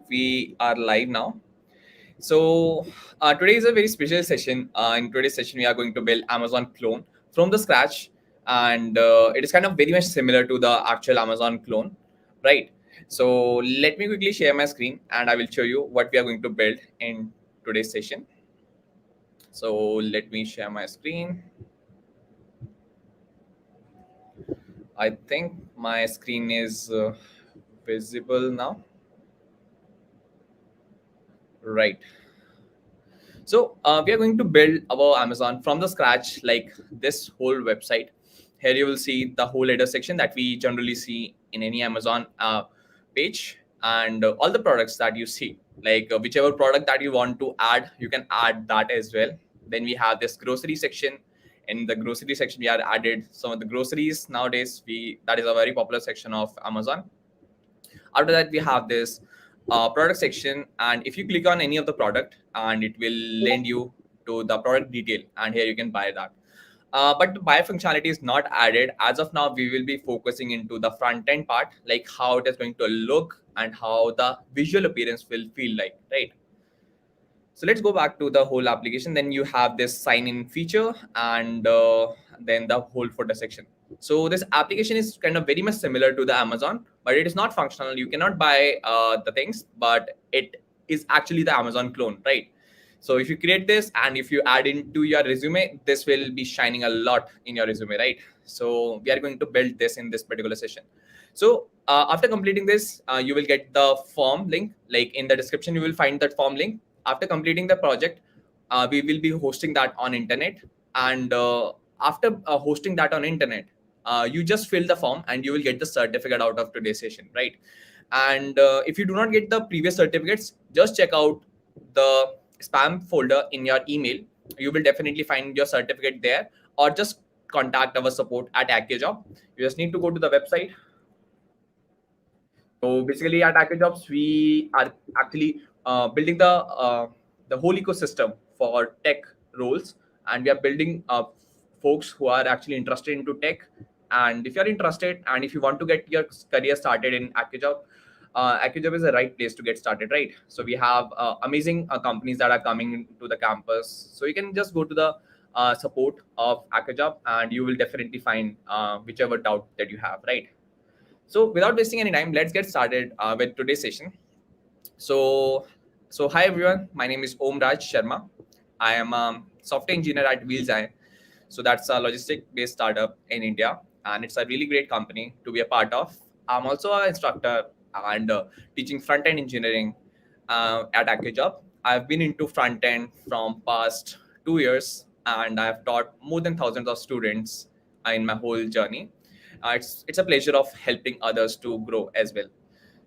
We are live now. So today is a very special session. In today's session, we are going to build Amazon clone from the scratch, and it is kind of very much similar to the actual Amazon clone, right? So let me quickly share my screen, and I will show you what we are going to build in today's session. So let me share my screen. I think my screen is visible now, right? So we are going to build our Amazon from the scratch, like this whole website. Here you will see the whole header section that we generally see in any Amazon page, and all the products that you see, like whichever product that you want to add, you can add that as well. Then we have this grocery section. In the grocery section, we are added some of the groceries nowadays. That is a very popular section of Amazon. After that, we have this product section, and if you click on any of the product, and it will lend you to the product detail, and here you can buy that. But the buy functionality is not added as of now. We will be focusing into the front end part, like how it is going to look and how the visual appearance will feel like, right? So let's go back to the whole application. Then you have this sign in feature, and then the whole footer section. So this application is kind of very much similar to the Amazon, but it is not functional. You cannot buy the things, but it is actually the Amazon clone, right? So if you create this and if you add into your resume, this will be shining a lot in your resume, right? So we are going to build this in this particular session. So after completing this, you will get the form link. Like in the description, you will find that form link. After completing the project, we will be hosting that on internet, and after hosting that on internet, you just fill the form and you will get the certificate out of today's session, right? And if you do not get the previous certificates, just check out the spam folder in your email. You will definitely find your certificate there, or just contact our support at AccioJob. You just need to go to the website. So basically, at AccioJobs, we are actually building the whole ecosystem for tech roles, and we are building folks who are actually interested into tech. And if you're interested, and if you want to get your career started in AccioJob is the right place to get started, right? So we have amazing companies that are coming to the campus. So you can just go to the support of AccioJob, and you will definitely find whichever doubt that you have, right? So without wasting any time, let's get started with today's session. So, so hi everyone. My name is Om Raj Sharma. I am a software engineer at Wheels. So that's a logistic-based startup in India, and it's a really great company to be a part of. I'm also an instructor and teaching front-end engineering at AccioJob. I've been into front-end from past 2 years, and I've taught more than thousands of students in my whole journey. It's a pleasure of helping others to grow as well.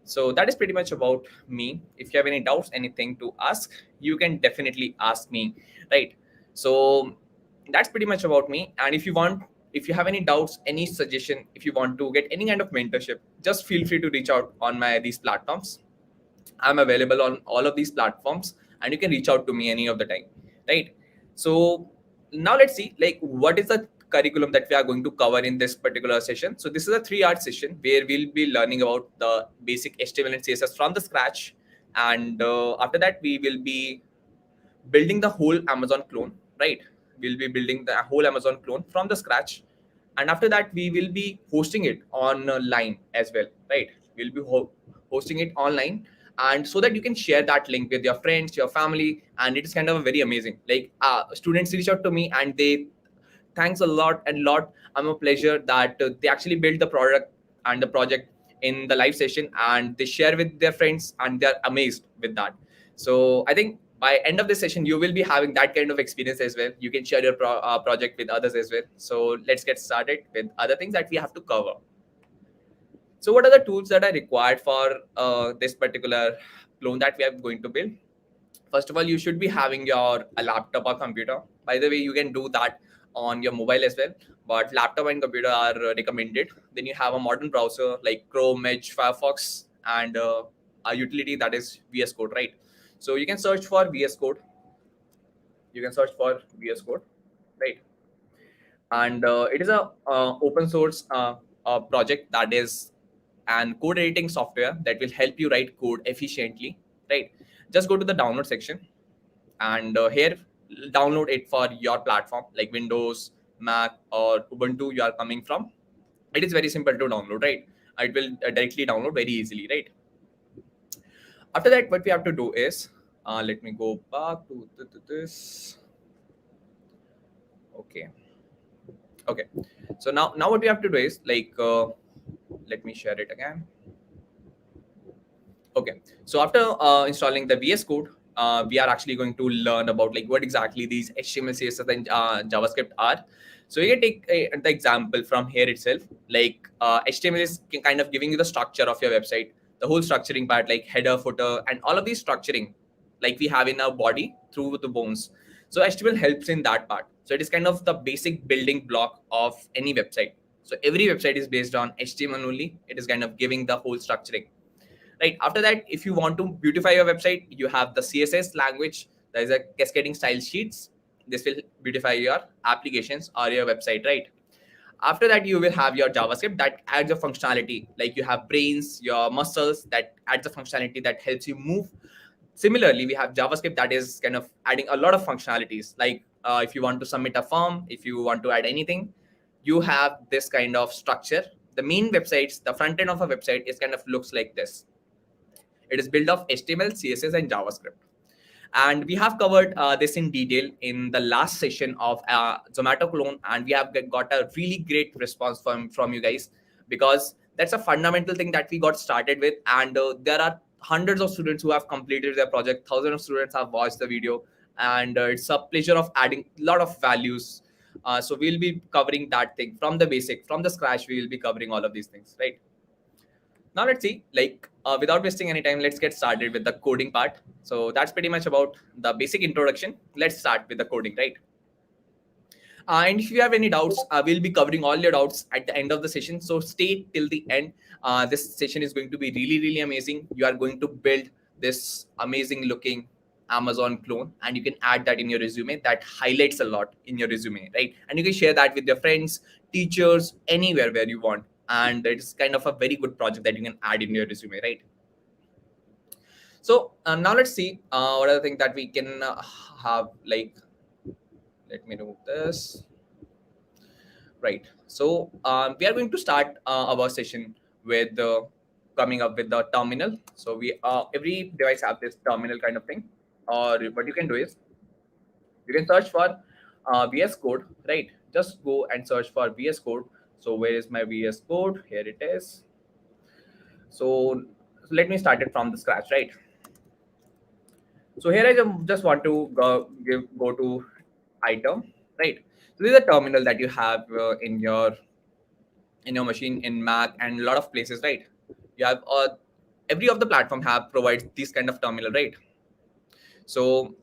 So that is pretty much about me. If you have any doubts, anything to ask, you can definitely ask me, right? So that's pretty much about me. And if you have any doubts, any suggestion, if you want to get any kind of mentorship, just feel free to reach out on these platforms. I'm available on all of these platforms, and you can reach out to me any of the time, right? So now let's see, like, what is the curriculum that we are going to cover in this particular session. So this is a 3 hour session where we'll be learning about the basic HTML and CSS from the scratch, and after that we will be building the whole Amazon clone, right? We'll be building the whole Amazon clone from the scratch, and after that we will be hosting it online as well, right? We'll be hosting it online, and so that you can share that link with your friends, your family, and it is kind of very amazing. Like students reach out to me and they thanks a lot and lot. I'm a pleasure that they actually build the product and the project in the live session, and they share with their friends, and they're amazed with that. So I think by end of the session you will be having that kind of experience as well. You can share your project with others as well. So let's get started with other things that we have to cover. So what are the tools that are required for this particular clone that we are going to build? First of all, you should be having your a laptop or computer. By the way, you can do that on your mobile as well, but laptop and computer are recommended. Then you have a modern browser like Chrome, Edge, Firefox, and a utility that is VS Code, right? So you can search for VS Code. You can search for VS Code, right? And it is a open source project that is and code editing software that will help you write code efficiently, right? Just go to the download section, and here download it for your platform like Windows, Mac, or Ubuntu you are coming from. It is very simple to download, right? It will directly download very easily, right? After that, what we have to do is, let me go back to this. Okay. So now what we have to do is like, let me share it again. Okay, so after installing the VS Code, we are actually going to learn about like what exactly these HTML, CSS, and JavaScript are. So you can take the example from here itself. Like HTML is kind of giving you the structure of your website, the whole structuring part, like header, footer, and all of these structuring, like we have in our body through the bones. So HTML helps in that part. So it is kind of the basic building block of any website. So every website is based on HTML only. It is kind of giving the whole structuring. Right. After that, if you want to beautify your website, you have the CSS language. There is a cascading style sheets. This will beautify your applications or your website, right? After that, you will have your JavaScript that adds a functionality. Like you have brains, your muscles that adds a functionality that helps you move. Similarly, we have JavaScript that is kind of adding a lot of functionalities. Like if you want to submit a form, if you want to add anything, you have this kind of structure. The main websites, the front end of a website is kind of looks like this. It is built of HTML, CSS, and JavaScript. And we have covered this in detail in the last session of Zomato clone, and we have got a really great response from you guys, because that's a fundamental thing that we got started with. And there are hundreds of students who have completed their project, thousands of students have watched the video, and it's a pleasure of adding a lot of values. So we'll be covering that thing from the basic, from the scratch. We will be covering all of these things, right? Now let's see, like without wasting any time, let's get started with the coding part. So that's pretty much about the basic introduction. Let's start with the coding, right? And if you have any doubts, we'll be covering all your doubts at the end of the session. So stay till the end. This session is going to be really, really amazing. You are going to build this amazing looking Amazon clone, and you can add that in your resume. That highlights a lot in your resume, right? And you can share that with your friends, teachers, anywhere where you want. And it's kind of a very good project that you can add in your resume, right? So now let's see what are the things that we can have. Like, let me remove this. Right. So we are going to start our session with coming up with the terminal. So we every device have this terminal kind of thing. Or what you can do is you can search for VS Code, right? Just go and search for VS Code. So where is my VS Code? Here it is. So let me start it from the scratch, right? So here I just want to go to item, right? So this is a terminal that you have in your machine in Mac and a lot of places, right? You have every of the platform have provides this kind of terminal, right? So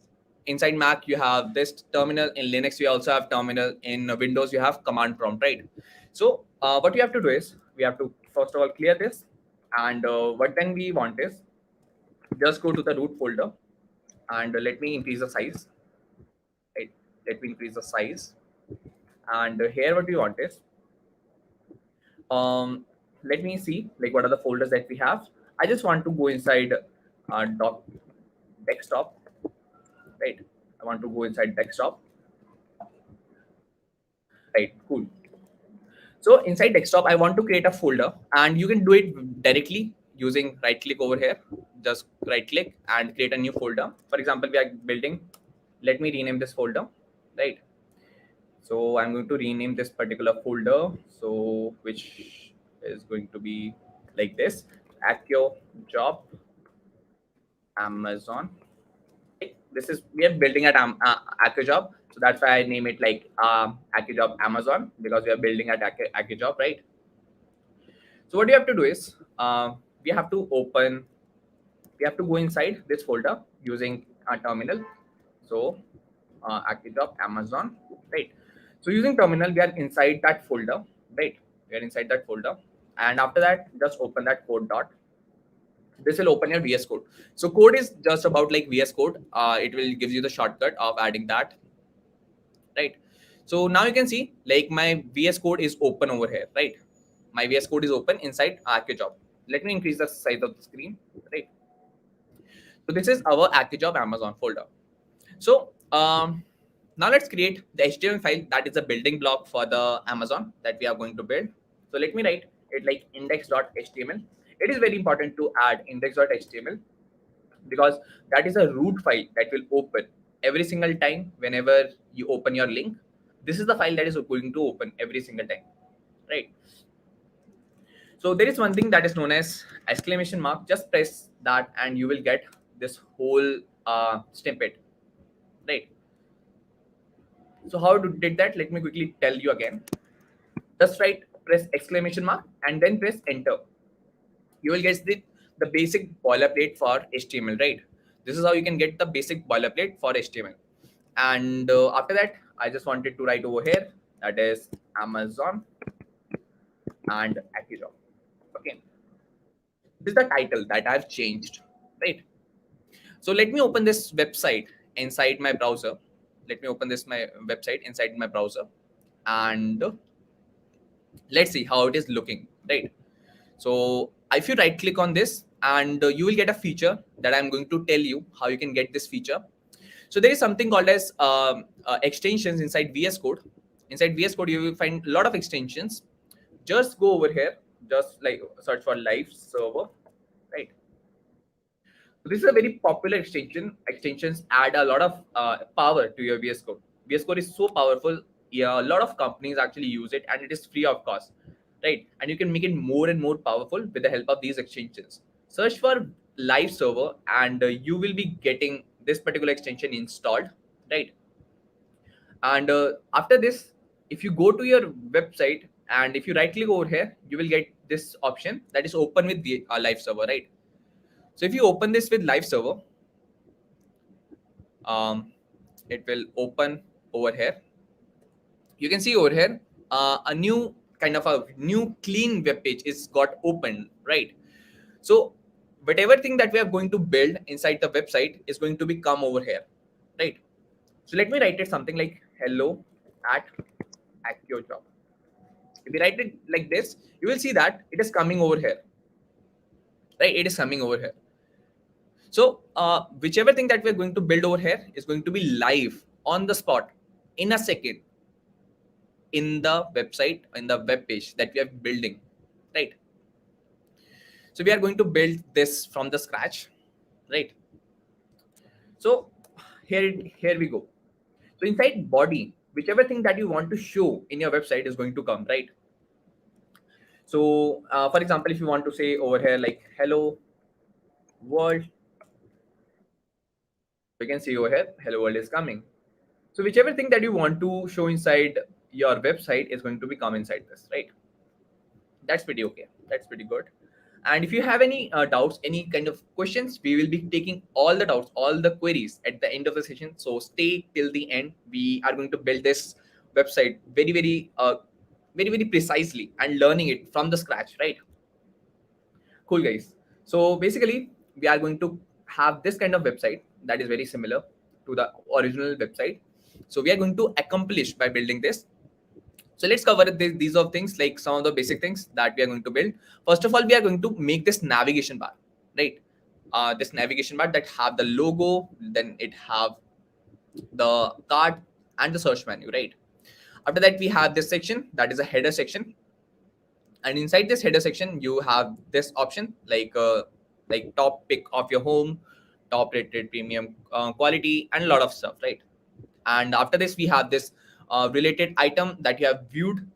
inside Mac you have this terminal. In Linux you also have terminal. In Windows you have command prompt, right? So what we have to do is we have to first of all clear this, and what then we want is just go to the root folder, and let me increase the size, right? Let me increase the size, and here what we want is let me see like what are the folders that we have. I just want to go inside desktop, right? I want to go inside desktop, right? Cool. So inside desktop, I want to create a folder, and you can do it directly using right click over here. Just right click and create a new folder. For example, we are building, let me rename this folder, right? So I'm going to rename this particular folder. So which is going to be like this, AccioJob Amazon. This is, we are building at AccioJob. So that's why I name it like AccioJob Amazon, because we are building at AccioJob, right? So what you have to do is we have to go inside this folder using a terminal. So AccioJob Amazon, right? So using terminal, we are inside that folder, right? We are inside that folder, and after that, just open that code dot. This will open your VS Code. So code is just about like VS Code. It will give you the shortcut of adding that, right? So now you can see like my VS Code is open over here, right? My VS Code is open inside AccioJob. let me increase the size of the screen, right? So this is our AccioJob Amazon folder. So now let's create the HTML file that is a building block for the Amazon that we are going to build. So let me write it like index.html. It is very important to add index.html because that is a root file that will open every single time whenever you open your link. This is the file that is going to open every single time, right? So there is one thing that is known as exclamation mark. Just press that and you will get this whole snippet, right? So how did that? Let me quickly tell you again. Just press exclamation mark and then press enter. You will get the basic boilerplate for HTML, right? This is how you can get the basic boilerplate for HTML. And after that, I just wanted to write over here, that is Amazon and AccioJob. Okay. This is the title that I've changed, right? So let me open this website inside my browser. Let me open my website inside my browser and let's see how it is looking, right? So if you right click on this and you will get a feature that I'm going to tell you how you can get this feature. So there is something called as extensions inside VS Code. Inside VS Code, you will find a lot of extensions. Just go over here, just like search for live server, right? So this is a very popular extension. Extensions add a lot of power to your VS Code. VS Code is so powerful. Yeah, a lot of companies actually use it, and it is free of cost, right? And you can make it more and more powerful with the help of these extensions. Search for live server, and you will be getting this particular extension installed, right? And after this, if you go to your website and if you right click over here, you will get this option that is open with the live server, right? So if you open this with live server, it will open over here. You can see over here a new kind of a new clean web page is got opened, right? So whatever thing that we are going to build inside the website is going to become over here, right? So let me write it something like hello at AccioJob. If we write it like this, you will see that it is coming over here, right? It is coming over here. So whichever thing that we're going to build over here is going to be live on the spot in a second in the website, in the web page that we are building, right? So we are going to build this from the scratch, right? So here we go. So inside body, whichever thing that you want to show in your website is going to come, right? So for example, if you want to say over here like hello world, you can see over here hello world is coming. So whichever thing that you want to show inside your website is going to be come inside this, right? That's pretty okay. That's pretty good. And if you have any doubts, any kind of questions, we will be taking all the doubts, all the queries at the end of the session. So stay till the end. We are going to build this website very precisely and learning it from the scratch, right? Cool, guys. So basically, we are going to have this kind of website that is very similar to the original website. So we are going to accomplish by building this. So let's cover these of things, like some of the basic things that we are going to build. First of all, we are going to make this navigation bar, right? This navigation bar that have the logo, then it have the card and the search menu, right? After that, we have this section that is a header section, and inside this header section, you have this option like top pick of your home, top rated premium quality, and a lot of stuff, right? And after this, we have this related item that you have viewed.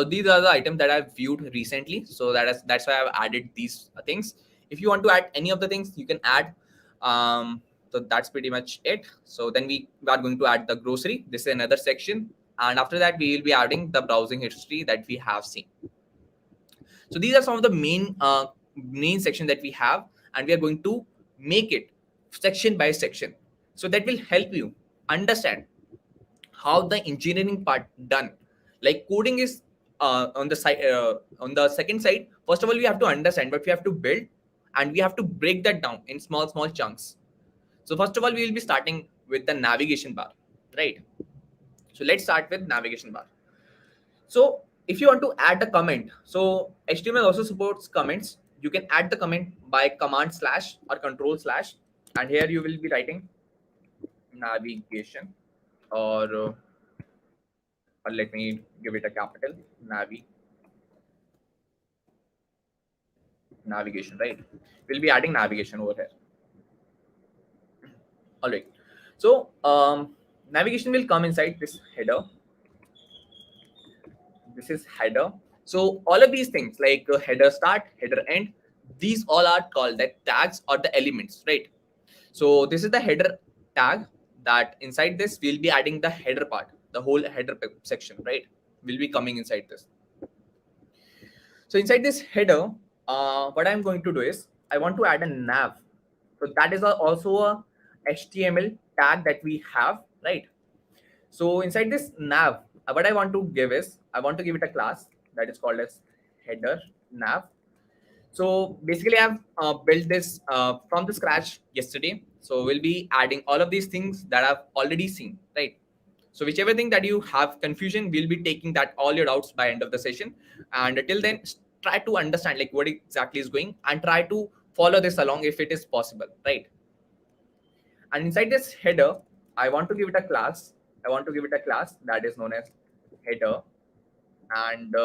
These are the items that I've viewed recently, so that's why I've added these things. If you want to add any of the things, you can add. So that's pretty much it. So then we are going to add the grocery. This is another section, and after that, we will be adding the browsing history that we have seen. So these are some of the main section that we have, and we are going to make it section by section. So that will help you understand how the engineering part done. Like coding is on the side, on the second side. First of all, we have to understand what we have to build, and we have to break that down in small chunks. So first of all, we will be starting with the navigation bar, right? So let's start with navigation bar. So if you want to add a comment, so HTML also supports comments. you can add the comment by command slash or control slash, and here you will be writing navigation, or let me give it a capital navigation, right? We'll be adding navigation over here. All right. So navigation will come inside this header. This is header. So all of these things like header start, header end, these all are called the tags or the elements, right? So this is the header tag, that inside this we'll be adding the header part, the whole header section, right? Will be coming inside this. So inside this header, what I'm going to do is I want to add a nav. So that is also a HTML tag that we have, right? So inside this nav, what I want to give is I want to give it a class that is called as header nav. So basically I've built this from the scratch yesterday. So we'll be adding all of these things that I've already seen, right? So whichever thing that you have confusion, we'll be taking that all your doubts by end of the session. And till then, try to understand like what exactly is going and try to follow this along if it is possible, right? And inside this header, I want to give it a class. I want to give it a class that is known as header. And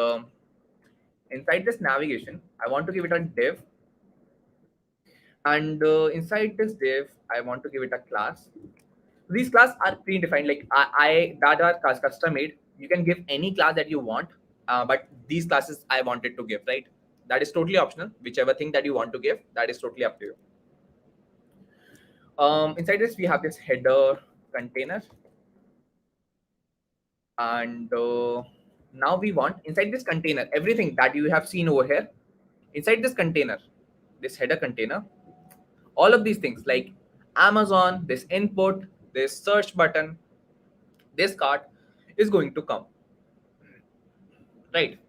inside this navigation, I want to give it a div. And inside this div, I want to give it a class. These classes are predefined, like that are custom made. You can give any class that you want, but these classes I wanted to give, right? That is totally optional. Whichever thing that you want to give, that is totally up to you. Inside this, we have this header container. And now we want inside this container, everything that you have seen over here, inside this container, this header container, all of these things like Amazon, this input, this search button, this cart is going to come, right?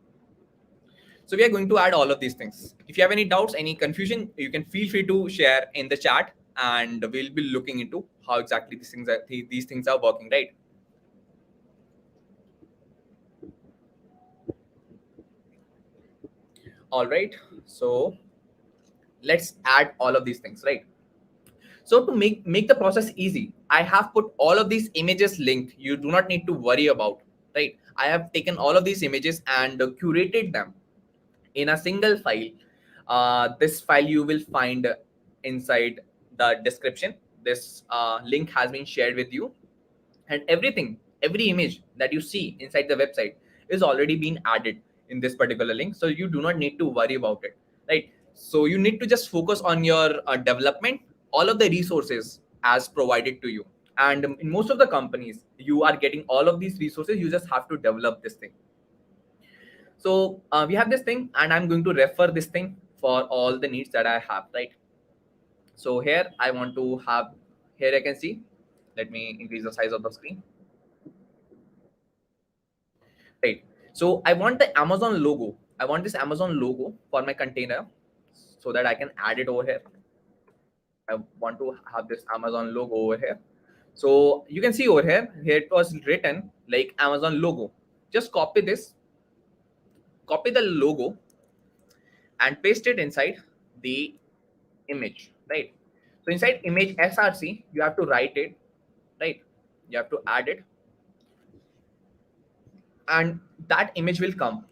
So we are going to add all of these things. If you have any doubts, any confusion, you can feel free to share in the chat, and we'll be looking into how exactly these things are working, right? All right, so let's add all of these things, right? So to make the process easy, I have put all of these images linked. You do not need to worry about, right? I have taken all of these images and curated them in a single file. This file you will find inside the description. This link has been shared with you, and every image that you see inside the website is already been added in this particular link. So you do not need to worry about it, right? So you need to just focus on your development, all of the resources as provided to you. And in most of the companies, you are getting all of these resources. You just have to develop this thing. So we have this thing, and I'm going to refer this thing for all the needs that I have, right? So here I want to have, here I can see, let me increase the size of the screen, right? So I want the Amazon logo. I want this Amazon logo for my container so that I can add it over here. I want to have this Amazon logo over here. So you can see over here it was written like Amazon logo. Just copy this, copy the logo and paste it inside the image, right? So inside image src, you have to write it, right? You have to add it, and that image will come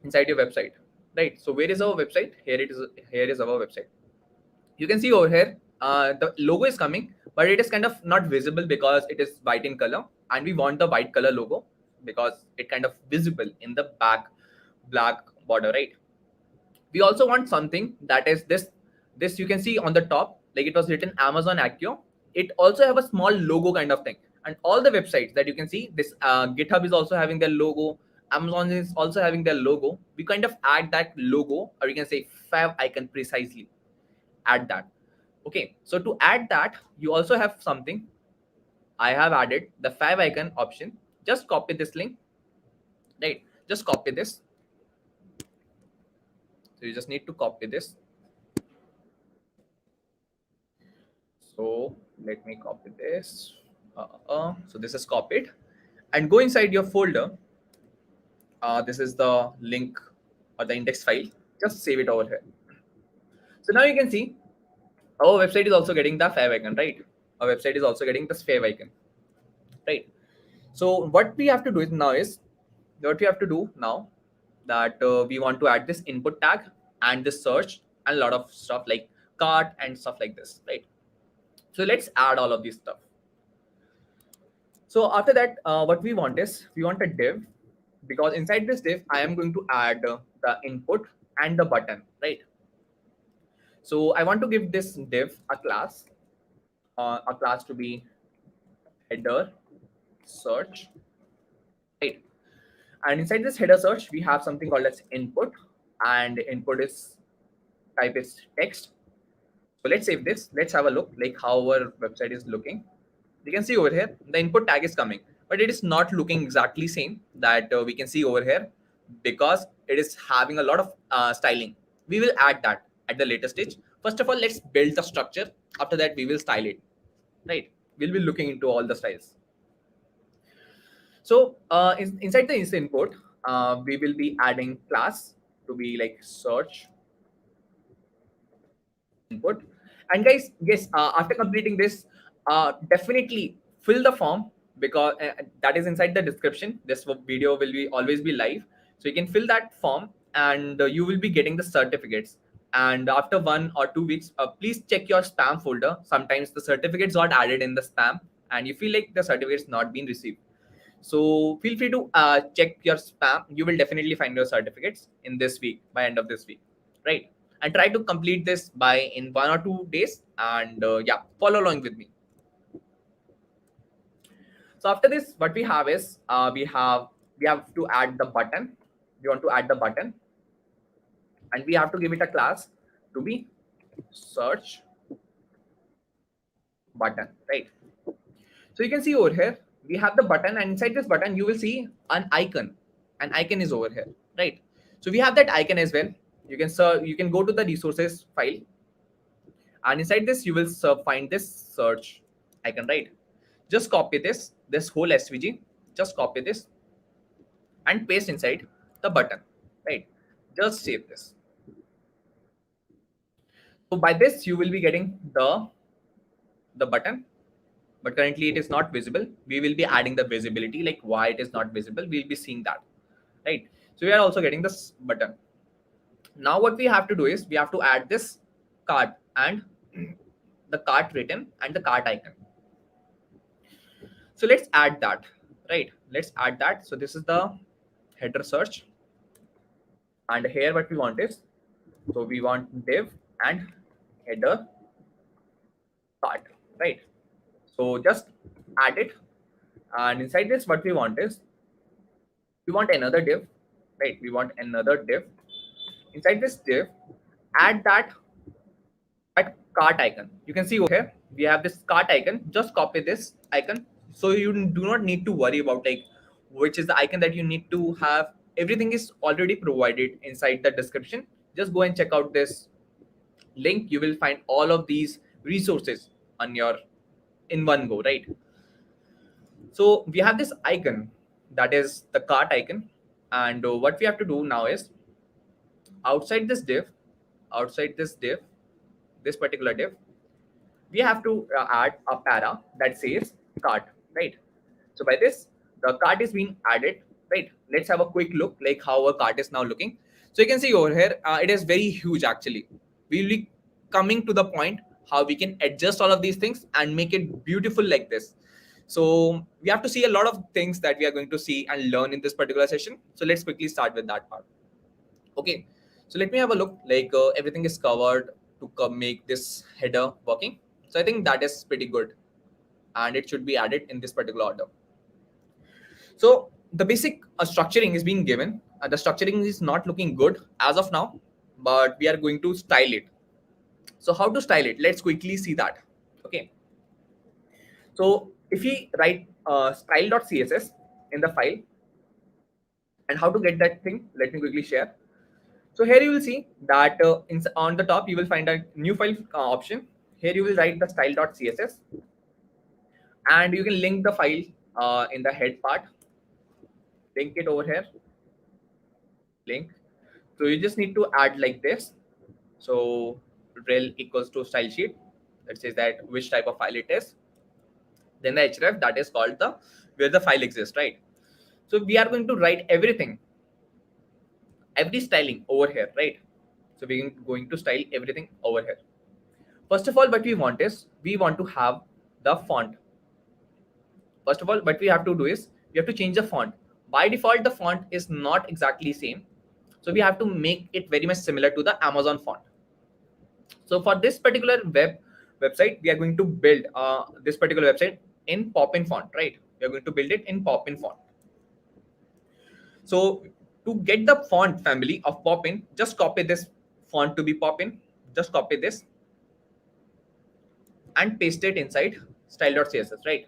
inside your website, right? So where is our website? Here it is. Here is our website. You can see over here the logo is coming, but it is kind of not visible because it is white in color, and we want the white color logo because it kind of visible in the back black border, right? We also want something that is this you can see on the top, like it was written Amazon Accio. It also have a small logo kind of thing, and all the websites that you can see, this GitHub is also having their logo, Amazon is also having their logo. We kind of add that logo, or you can say fav icon, precisely add that. Okay, so to add that, you also have something. I have added the fav icon option. Just copy this link, right? Just copy this. So you just need to copy this. So let me copy this. So this is copied, and go inside your folder. This is the link or the index file. Just save it over here. So now you can see our website is also getting the fav icon, right? Our website is also getting this fav icon, right? So what we have to do is now is what we have to do now that we want to add this input tag and this search and a lot of stuff like cart and stuff like this, right? So let's add all of this stuff. So after that, what we want is we want a div, because inside this div I am going to add the input and the button, right? So I want to give this div a class to be header search, right? And inside this header search we have something called as input, and input is type is text. So let's save this. Let's have a look like how our website is looking. You can see over here the input tag is coming, but it is not looking exactly same that we can see over here, because it is having a lot of styling. We will add that at the later stage. First of all, let's build the structure. After that we will style it, right? We'll be looking into all the styles. So inside the input we will be adding class to be like search input. And guys, yes, after completing this, definitely fill the form, because that is inside the description. This video will be always be live, so you can fill that form, and you will be getting the certificates. And after 1 or 2 weeks, please check your spam folder. Sometimes the certificates got added in the spam and you feel like the certificates not been received. So feel free to check your spam. You will definitely find your certificates in this week, by end of this week, right? And try to complete this by in 1 or 2 days, and yeah, follow along with me. So after this, what we have is we have to add the button. We want to add the button, and we have to give it a class to be search button, right? So you can see over here we have the button, and inside this button you will see an icon. An icon is over here, right? So we have that icon as well. You can go to the resources file, and inside this you will find this search icon, right? Just copy this whole svg, just copy this and paste inside the button, right? Just save this. So by this you will be getting the button, but currently it is not visible. We will be adding the visibility, like why it is not visible, we'll be seeing that, right? So we are also getting this button. Now what we have to do is we have to add this cart and the cart written and the cart icon. So let's add that, right? Let's add that. So this is the header search, and here what we want is, so we want div and header cart, right? So just add it, and inside this what we want is we want another div, right? We want another div. Inside this div, add that cart icon. You can see over here we have this cart icon. Just copy this icon, so you do not need to worry about like which is the icon that you need to have. Everything is already provided inside the description. Just go and check out this link. You will find all of these resources on your in one go, right? So we have this icon, that is the cart icon, and what we have to do now is outside this div, this particular div, we have to add a para that says cart, right? So by this, the cart is being added, right? Let's have a quick look like how our cart is now looking. So you can see over here, it is very huge actually. We will be coming to the point how we can adjust all of these things and make it beautiful like this. So we have to see a lot of things that we are going to see and learn in this particular session. So let's quickly start with that part. Okay, so let me have a look like everything is covered to make this header working. So I think that is pretty good, and it should be added in this particular order. So the basic structuring is being given. The structuring is not looking good as of now, but we are going to style it. So how to style it? Let's quickly see that. Okay. So if we write style.css in the file, and how to get that thing, let me quickly share. So here you will see that on the top you will find a new file option. Here you will write the style.css, and you can link the file in the head part. Link it over here. Link. So you just need to add like this. So rel equals to style sheet that says that which type of file it is. Then the href, that is called the where the file exists, right? So we are going to write everything, every styling over here, right? So we're going to style everything over here. First of all, what we want is we want to have the font. First of all, what we have to do is we have to change the font. By default, the font is not exactly same, so we have to make it very much similar to the Amazon font. So for this particular website, we are going to build this particular website in Poppin font, right? We are going to build it in Poppin font. So to get the font family of Poppin, just copy this font to be Poppin. Just copy this and paste it inside style.css, right?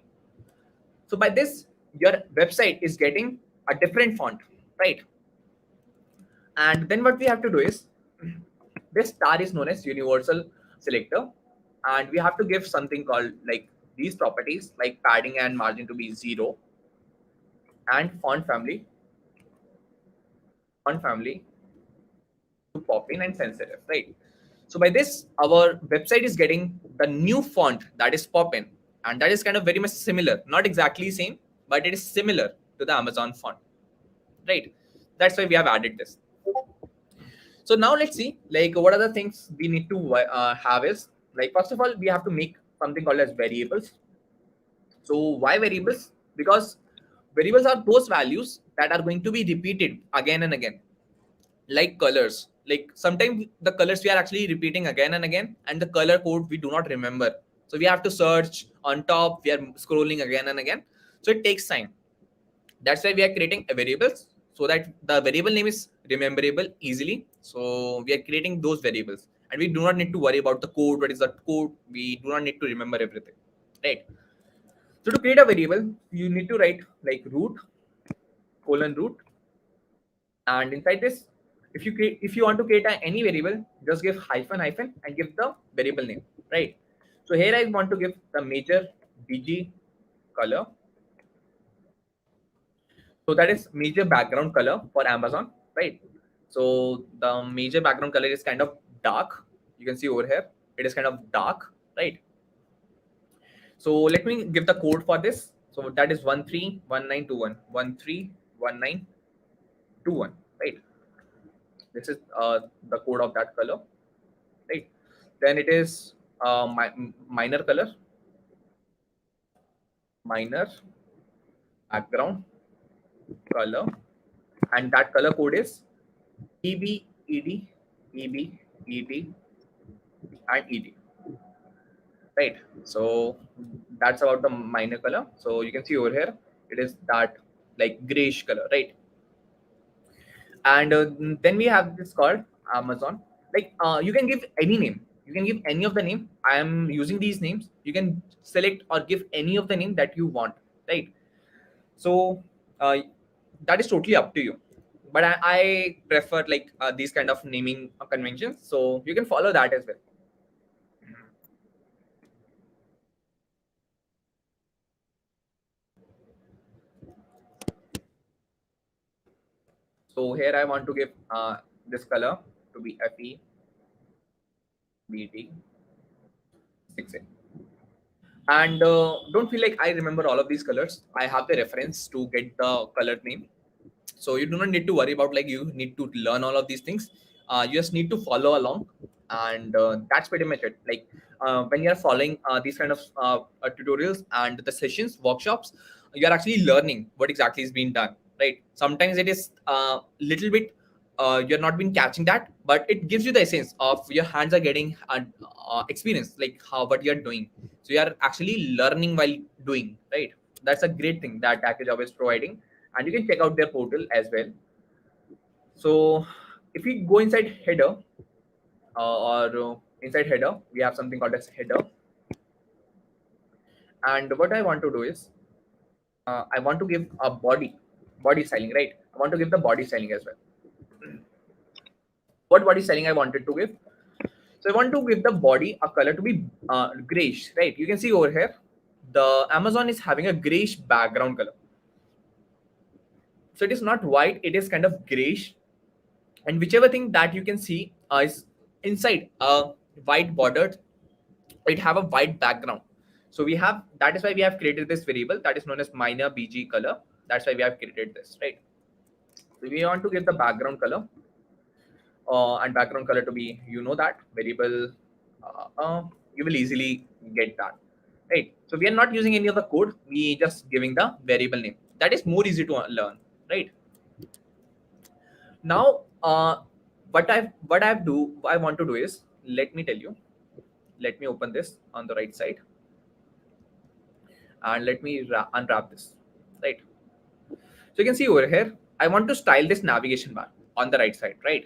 So by this, your website is getting a different font, right? And then what we have to do is this star is known as universal selector, and we have to give something called like these properties like padding and margin to be 0, and font family to Poppin and sensitive, right? So by this, our website is getting the new font that is Poppin, and that is kind of very much similar, not exactly same, but it is similar to the Amazon font, right? That's why we have added this. So now let's see like what are the things we need to have is like, first of all, we have to make something called as variables. So why variables? Because variables are those values that are going to be repeated again and again, like colors. Like sometimes the colors we are actually repeating again and again, and the color code we do not remember. So we have to search on top, we are scrolling again and again. So it takes time. That's why we are creating a variables so that the variable name is rememberable easily. So we are creating those variables and we do not need to worry about the code. What is the code? We do not need to remember everything, right? So to create a variable, you need to write like root :root, and inside this, if you want to create any variable, just give hyphen and give the variable name, right? So here I want to give the major bg color. So that is major background color for Amazon, right? So the major background color is kind of dark. You can see over here, it is kind of dark, right? So let me give the code for this. So that is 131921, 131921, right? This is the code of that color, right? Then it is minor color, minor background color, and that color code is EB, ED, EB, ED, and ED, right? So that's about the minor color. So you can see over here, it is that like grayish color, right? And then we have this called Amazon. Like you can give any name. You can give any of the name. I am using these names. You can select or give any of the name that you want, right? So uh, that is totally up to you. But I prefer like these kind of naming conventions. So you can follow that as well. So here I want to give this color to be FE BT 6A. And don't feel like I remember all of these colors. I have the reference to get the color name. So you do not need to worry about like you need to learn all of these things. You just need to follow along, and that's pretty much it. Like when you're following these kind of tutorials and the sessions, workshops, you're actually learning what exactly is being done, right? Sometimes it is a little bit you're not been catching that, but it gives you the essence of your hands are getting experience, like how what you're doing. So you are actually learning while doing, right? That's a great thing that AccioJob is providing, and you can check out their portal as well. So if we go inside header inside header, we have something called as header. And what I want to do is I want to give a body styling, right? I want to give the body styling as well. What body styling I wanted to give? So I want to give the body a color to be grayish, right? You can see over here, the Amazon is having a grayish background color. So it is not white, it is kind of grayish. And whichever thing that you can see is inside white bordered, it have a white background. So we have, that is why we have created this variable that is known as minor bg color. That's why we have created this, right? So we want to give the background color, and background color to be, that variable, you will easily get that, right? So we are not using any of the code, we just giving the variable name. That is more easy to learn, right? Now, I want to do is, let me tell you, let me open this on the right side and let me unwrap this, right? So you can see over here, I want to style this navigation bar on the right side, right?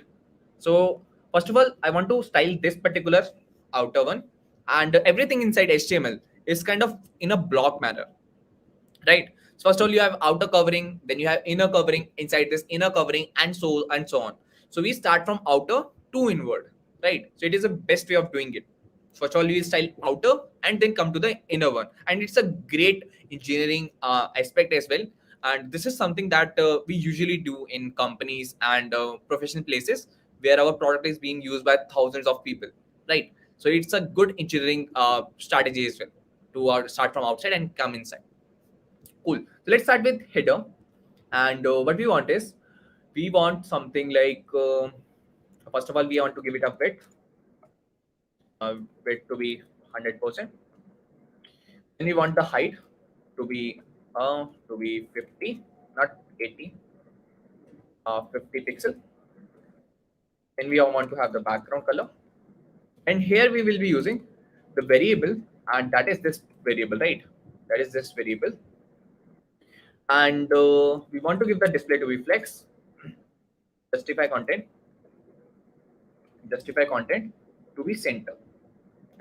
So first of all, I want to style this particular outer one, and everything inside HTML is kind of in a block manner, right? So first of all, you have outer covering, then you have inner covering, inside this inner covering, and so on. So we start from outer to inward, right? So it is the best way of doing it. First of all, we style outer and then come to the inner one, and it's a great engineering aspect as well. And this is something that we usually do in companies and professional places where our product is being used by thousands of people, right? So it's a good engineering strategy as well to start from outside and come inside. Cool. So let's start with header. And what we want is, we want something like, first of all, we want to give it a width to be 100%. Then we want the height to be 50, not 80, 50 pixel. Then we want to have the background color. And here we will be using the variable, and that is this variable, right? That is this variable. And we want to give the display to be flex, justify content to be center,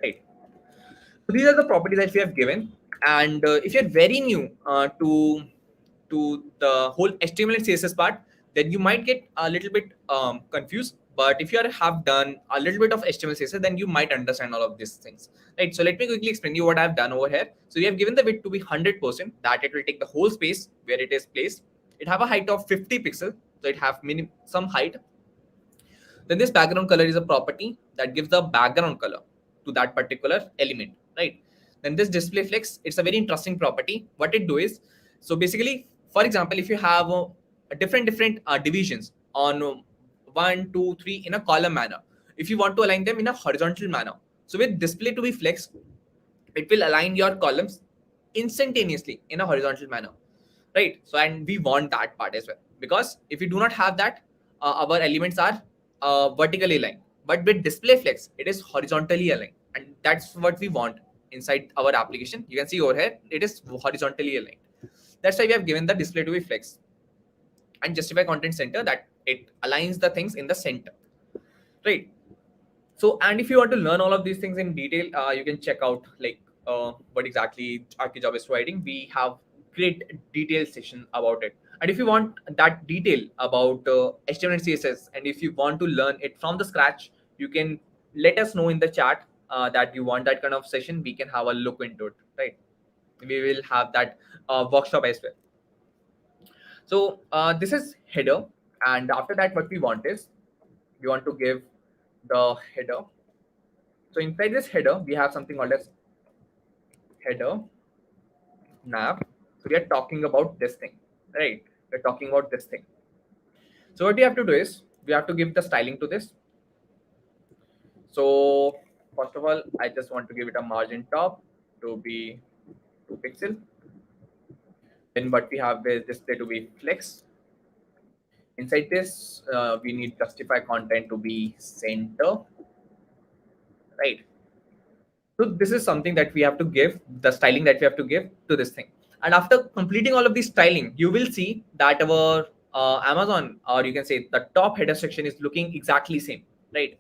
right? So these are the properties that we have given. And if you're very new to the whole HTML and CSS part, then you might get a little bit confused. But if you have done a little bit of HTML CSS, then you might understand all of these things, right? So let me quickly explain you what I've done over here. So we have given the width to be 100%, that it will take the whole space where it is placed. It have a height of 50 pixels, so it have some height. Then this background color is a property that gives the background color to that particular element, right? Then this display flex, it's a very interesting property. What it do is, so basically, for example, if you have different divisions on 1, 2, 3 in a column manner, if you want to align them in a horizontal manner, so with display to be flex, it will align your columns instantaneously in a horizontal manner, right? So, and we want that part as well, because if we do not have that, our elements are vertically aligned, but with display flex it is horizontally aligned, and that's what we want inside our application. You can see over here it is horizontally aligned. That's why we have given the display to be flex, and justify content center, that it aligns the things in the center, right? So, and if you want to learn all of these things in detail, you can check out like what exactly AccioJob is providing. We have great detailed session about it. And if you want that detail about HTML and CSS, and if you want to learn it from the scratch, you can let us know in the chat that you want that kind of session. We can have a look into it, right? We will have that workshop as well. So this is header, and after that, what we want is, we want to give the header. So inside this header, we have something called as header nav. So we are talking about this thing, right? We're talking about this thing. So what we have to do is, we have to give the styling to this. So first of all, I just want to give it a margin top to be 2 pixel. Then what we have is display to be flex. Inside this, we need justify content to be center, right? So this is something that we have to give, the styling that we have to give to this thing. And after completing all of this styling, you will see that our Amazon, or you can say the top header section, is looking exactly same, right?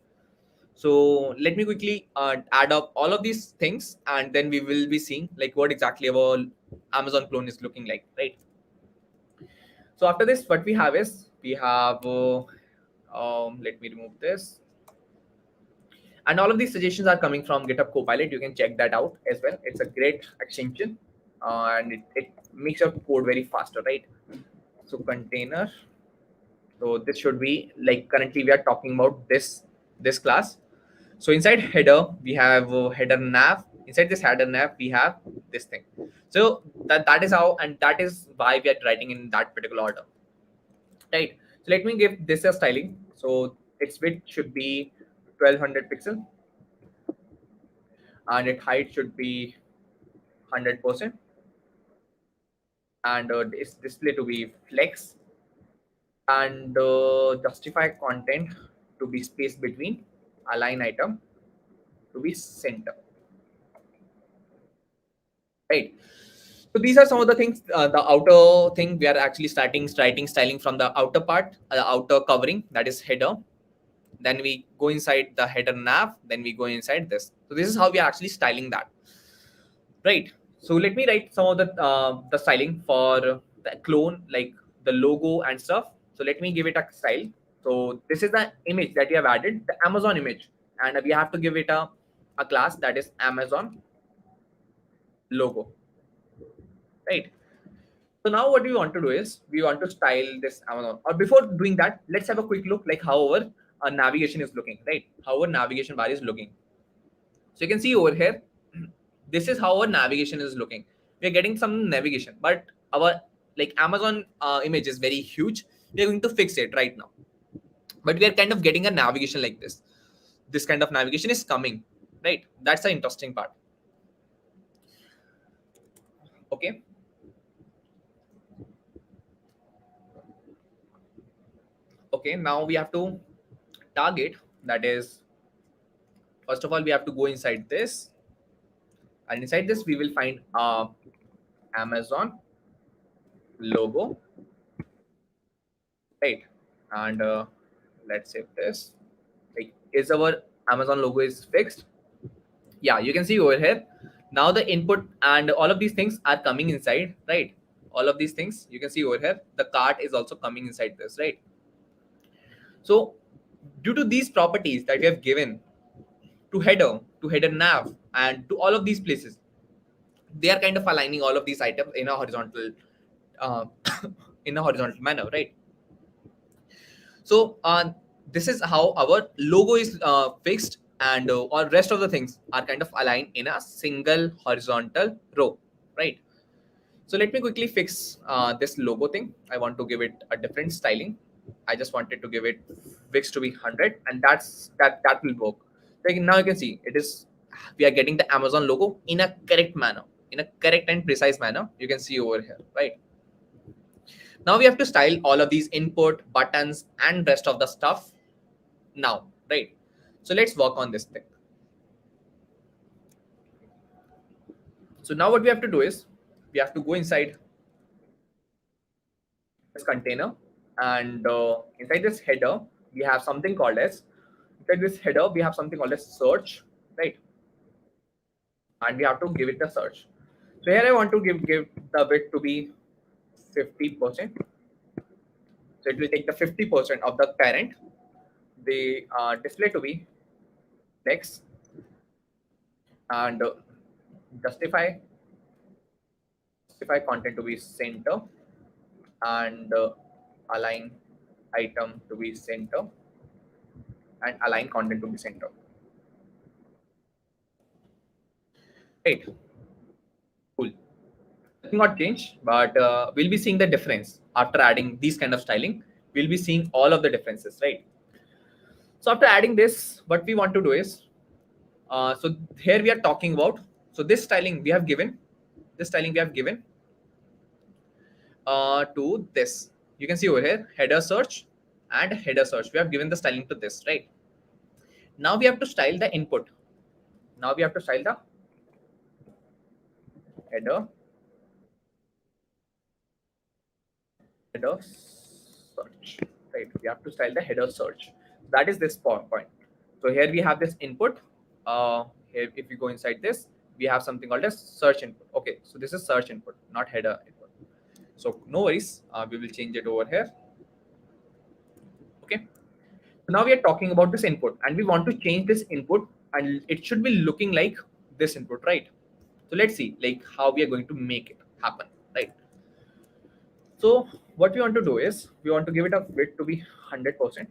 So let me quickly add up all of these things, and then we will be seeing like what exactly our Amazon clone is looking like, right? So after this, what we have is, we have, let me remove this. And all of these suggestions are coming from GitHub Copilot. You can check that out as well. It's a great extension, and it makes your code very faster, right? So container. So this should be like, currently we are talking about this class. So inside header, we have header nav. Inside this header nav, we have this thing. So that is how, and that is why we are writing in that particular order, right? So let me give this a styling. So its width should be 1200 pixel, and its height should be 100%, and its display to be flex, and justify content to be space between, align item to be center, right? So these are some of the things. The outer thing, we are actually starting writing styling from the outer part, the outer covering, that is header. Then we go inside the header nav. Then we go inside this. So this is how we are actually styling that, right? So let me write some of the styling for the clone, like the logo and stuff. So let me give it a style. So this is the image that we have added, the Amazon image, and we have to give it a class that is Amazon logo, right? So now what we want to do is we want to style this Amazon. Or before doing that, let's have a quick look like how our navigation is looking, right? How our navigation bar is looking. So you can see over here, this is how our navigation is looking. We are getting some navigation, but our like Amazon image is very huge. We are going to fix it right now. But we are kind of getting a navigation like this. This kind of navigation is coming, right? That's the interesting part. Okay. Okay, now we have to target, that is, first of all, we have to go inside this, and inside this we will find Amazon logo, right? And let's save this. Like, is our Amazon logo is fixed? Yeah, you can see over here. Now the input and all of these things are coming inside, right? All of these things you can see over here. The cart is also coming inside this, right? So due to these properties that we have given to header nav, and to all of these places, they are kind of aligning all of these items in a horizontal uh, in a horizontal manner, right? So this is how our logo is fixed, and all rest of the things are kind of aligned in a single horizontal row, right? So let me quickly fix this logo thing. I want to give it a different styling. I just wanted to give it fixed to be 100, and that will work. Like now you can see it is, we are getting the Amazon logo in a correct manner, in a correct and precise manner. You can see over here, right? Now we have to style all of these input buttons and rest of the stuff now, right? So let's work on this thing. So now what we have to do is we have to go inside this container, and inside this header we have something called as, inside this header we have something called as search, right? And we have to give it a search. So here I want to give the width to be 50%. So it will take the 50% of the parent, the display to be text, and justify content to be center, and align item to be center, and align content to be center, right? Cool. Nothing got changed, but we'll be seeing the difference after adding these kind of styling. We'll be seeing all of the differences, right? So after adding this, what we want to do is, so here we are talking about, so this styling we have given, to this. You can see over here, header search and header search. We have given the styling to this, right? Now we have to style the input. Now we have to style the header search, right? We have to style the header search. That is this point. So here we have this input. Here, if you go inside this, we have something called as search input. Okay, so this is search input, not header input. So no worries, we will change it over here. Okay. So now we are talking about this input, and we want to change this input, and it should be looking like this input, right? So let's see like how we are going to make it happen, right? So what we want to do is we want to give it a width to be 100%,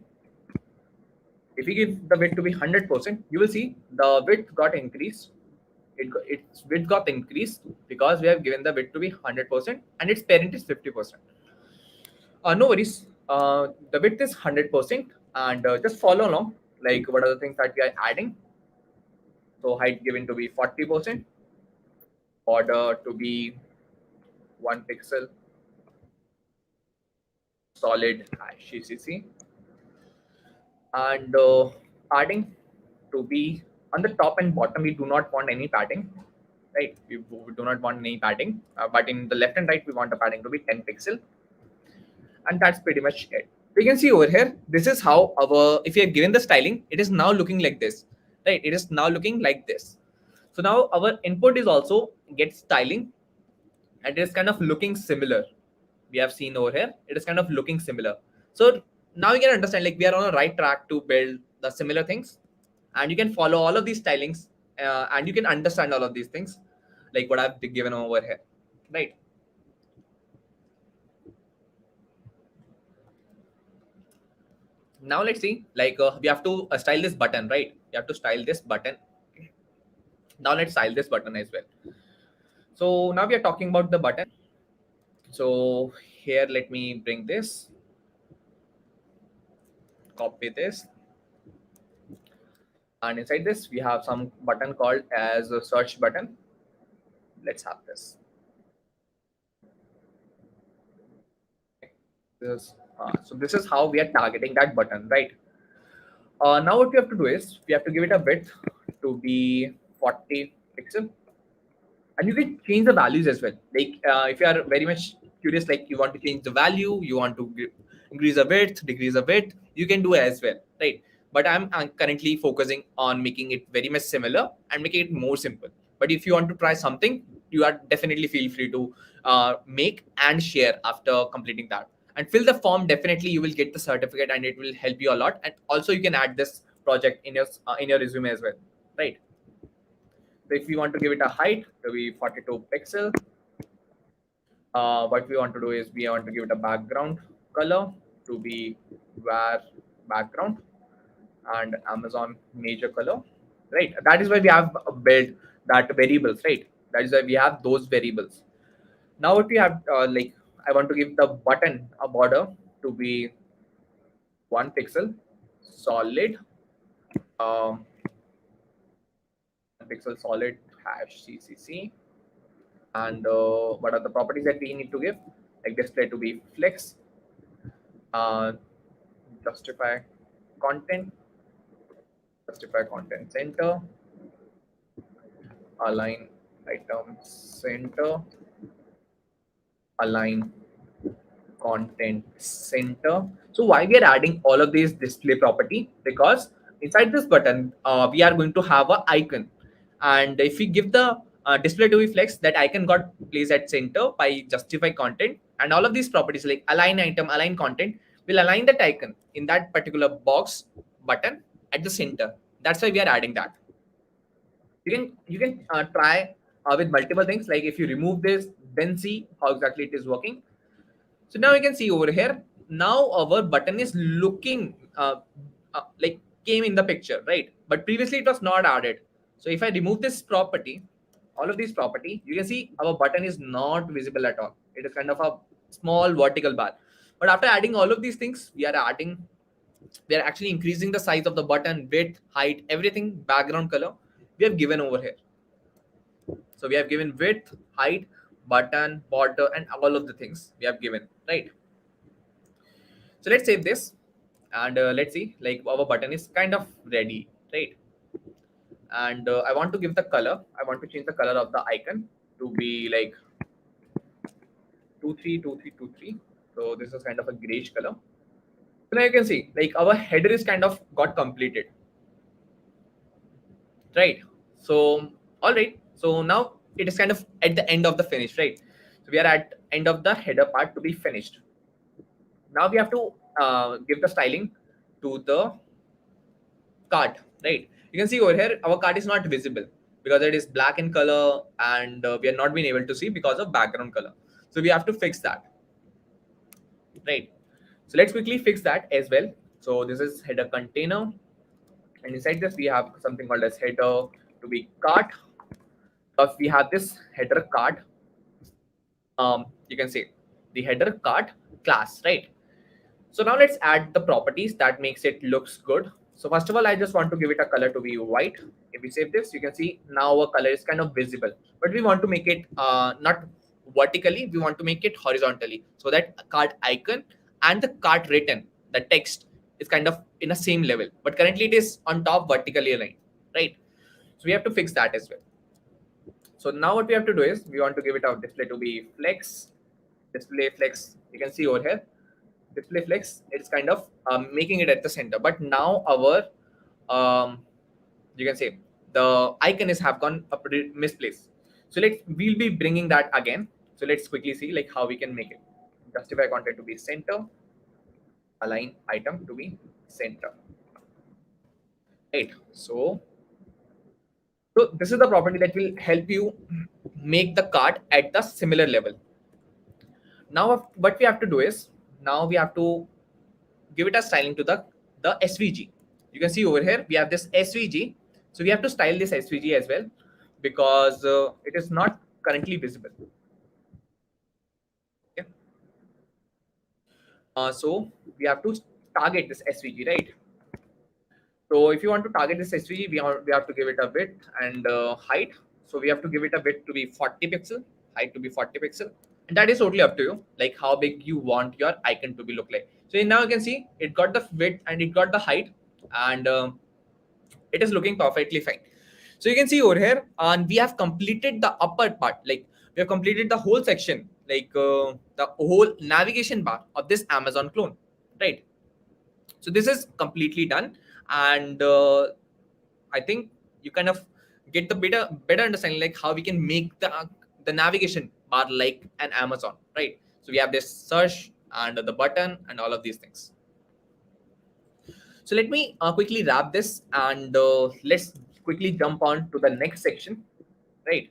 If we give the width to be 100%, you will see the width got increased. Its width got increased because we have given the width to be 100% and its parent is 50%. No worries. The width is 100%, and just follow along. Like, what are the things that we are adding? So height given to be 40%, border to be 1 pixel, solid HTML, and padding to be on the top and bottom. We do not want any padding, right? We do not want any padding, but in the left and right, we want the padding to be 10 pixel, and that's pretty much it. We can see over here, this is how our, if you are given the styling, it is now looking like this, right? It is now looking like this. So now our input is also get styling, and it is kind of looking similar. We have seen over here, it is kind of looking similar. So now you can understand, like, we are on a right track to build the similar things, and you can follow all of these stylings, and you can understand all of these things, like what I've given over here, right? Now let's see, like, we have to style this button, right? You have to style this button. Now let's style this button as well. So now we are talking about the button. So here, let me bring this, copy this, and inside this we have some button called as a search button. Let's have this. So this is how we are targeting that button, right? Now what we have to do is we have to give it a width to be 40 pixel, and you can change the values as well. Like, if you are very much curious, like you want to change the value, you want to increase the width, decrease the width, you can do it as well, right? But I'm currently focusing on making it very much similar and making it more simple. But if you want to try something, you are definitely feel free to make and share after completing that, and fill the form. Definitely you will get the certificate, and it will help you a lot. And also you can add this project in your resume as well, right? So if you want to give it a height to be 42 pixel, what we want to do is we want to give it a background color to be var background and Amazon major color, right? That is why we have built that variables, right? That is why we have those variables. Now what we have, like, I want to give the button a border to be 1 pixel, solid, um, 1 pixel solid #CCC. And what are the properties that we need to give? Like display to be flex, uh, justify content, justify content center, align item center, align content center. So why we are adding all of these display property? Because inside this button, we are going to have an icon, and if we give the display to be flex, that icon got placed at center by justify content, and all of these properties like align item, align content will align that icon in that particular box button at the center. That's why we are adding that. You can try with multiple things. Like if you remove this, then see how exactly it is working. So now you can see over here, now our button is looking like came in the picture, right? But previously it was not added. So if I remove this property, all of these property, you can see our button is not visible at all. It is kind of a small vertical bar. But after adding all of these things, we are actually increasing the size of the button, width, height, everything, background color we have given over here. So we have given width, height, button, border, and all of the things we have given, right? So let's save this, and let's see, like our button is kind of ready, right? And I want to give the color. I want to change the color of the icon to be like 232323. So this is kind of a grayish color. So now you can see, like our header is kind of got completed, right? So all right. So now it is kind of at the end of the finish, right? So we are at end of the header part to be finished. Now we have to give the styling to the card, right? You can see over here our card is not visible because it is black in color, and we are not being able to see because of background color. So we have to fix that, right? So let's quickly fix that as well. So this is header container, And inside this, we have something called as header to be cart. Because we have this header cart, you can say the header cart class, right? So now let's add the properties that makes it looks good. So first of all, I just want to give it a color to be white. If we save this, you can see now our color is kind of visible, but we want to make it not vertically, we want to make it horizontally so that cart icon and the cart written, the text is kind of in the same level, but currently it is on top vertically aligned, right? So we have to fix that as well. So now what we have to do is we want to give it our display to be flex, display flex. You can see over here, display flex. It's kind of making it at the center. But now our, you can say the icon is have gone a pretty misplaced. So we'll be bringing that again. So let's quickly see like how we can make it. Justify content to be center, align item to be center. Right. So this is the property that will help you make the cart at the similar level. Now what we have to do is, now we have to give it a styling to the SVG. You can see over here we have this SVG. So we have to style this SVG as well because it is not currently visible. Okay. So we have to target this SVG, right? So if you want to target this SVG, we have to give it a width and height. So we have to give it a width to be 40 pixel, height to be 40 pixel. And that is totally up to you, like how big you want your icon to be look like. So now you can see it got the width and it got the height, and it is looking perfectly fine. So you can see over here, and we have completed the upper part, like we have completed the whole section, like the whole navigation bar of this Amazon clone, right? So this is completely done, and I think you kind of get the better understanding like how we can make the navigation bar like an Amazon, right? So we have this search and the button and all of these things. So let me quickly wrap this, and let's quickly jump on to the next section, right?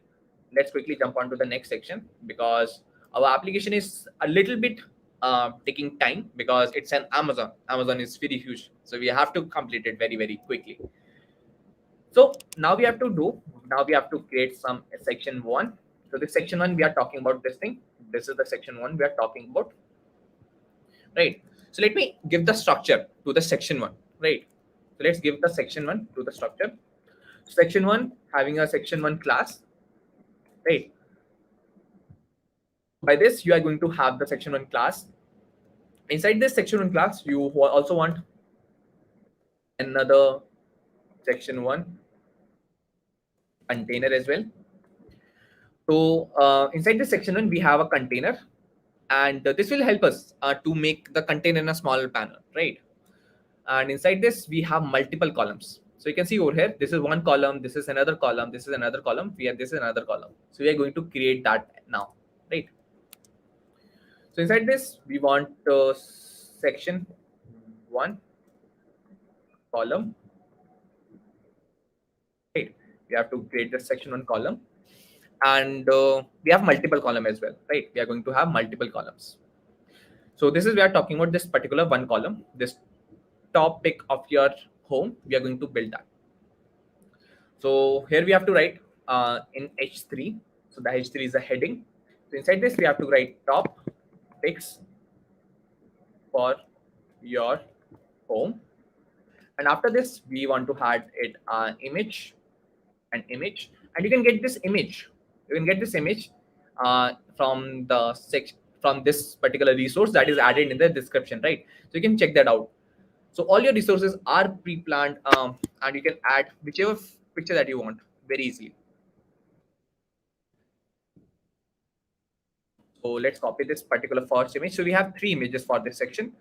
Let's quickly jump on to the next section because our application is a little bit taking time because it's an Amazon. Amazon is very huge, so we have to complete it very, very quickly. So now we have to create some section 1. So this section 1, we are talking about this thing. This is the section 1 we are talking about, right? So let me give the structure to the section 1, right? So let's give the section 1 to the structure. Section 1 having a section 1 class, right? By this, you are going to have the section 1 class. Inside this section 1 class, you also want another section 1 container as well. So inside this section 1, we have a container, and this will help us to make the container in a smaller panel, right? And inside this, we have multiple columns. So you can see over here, this is one column, this is another column, this is another column, this is another column. So we are going to create that now, right? So inside this, we want section 1 column, right? We have to create the section 1 column, and we have multiple column as well, right? We are going to have multiple columns. So this is, we are talking about this particular one column, this top pick of your home. We are going to build that. So here we have to write in H3. So the H3 is the heading. So inside this, we have to write top picks for your home. And after this, we want to add it image, and you can get this image. You can get this image from the section, from this particular resource that is added in the description, right? So you can check that out. So all your resources are pre-planned, and you can add whichever picture that you want very easily. So let's copy this particular first image. So we have 3 images for this section,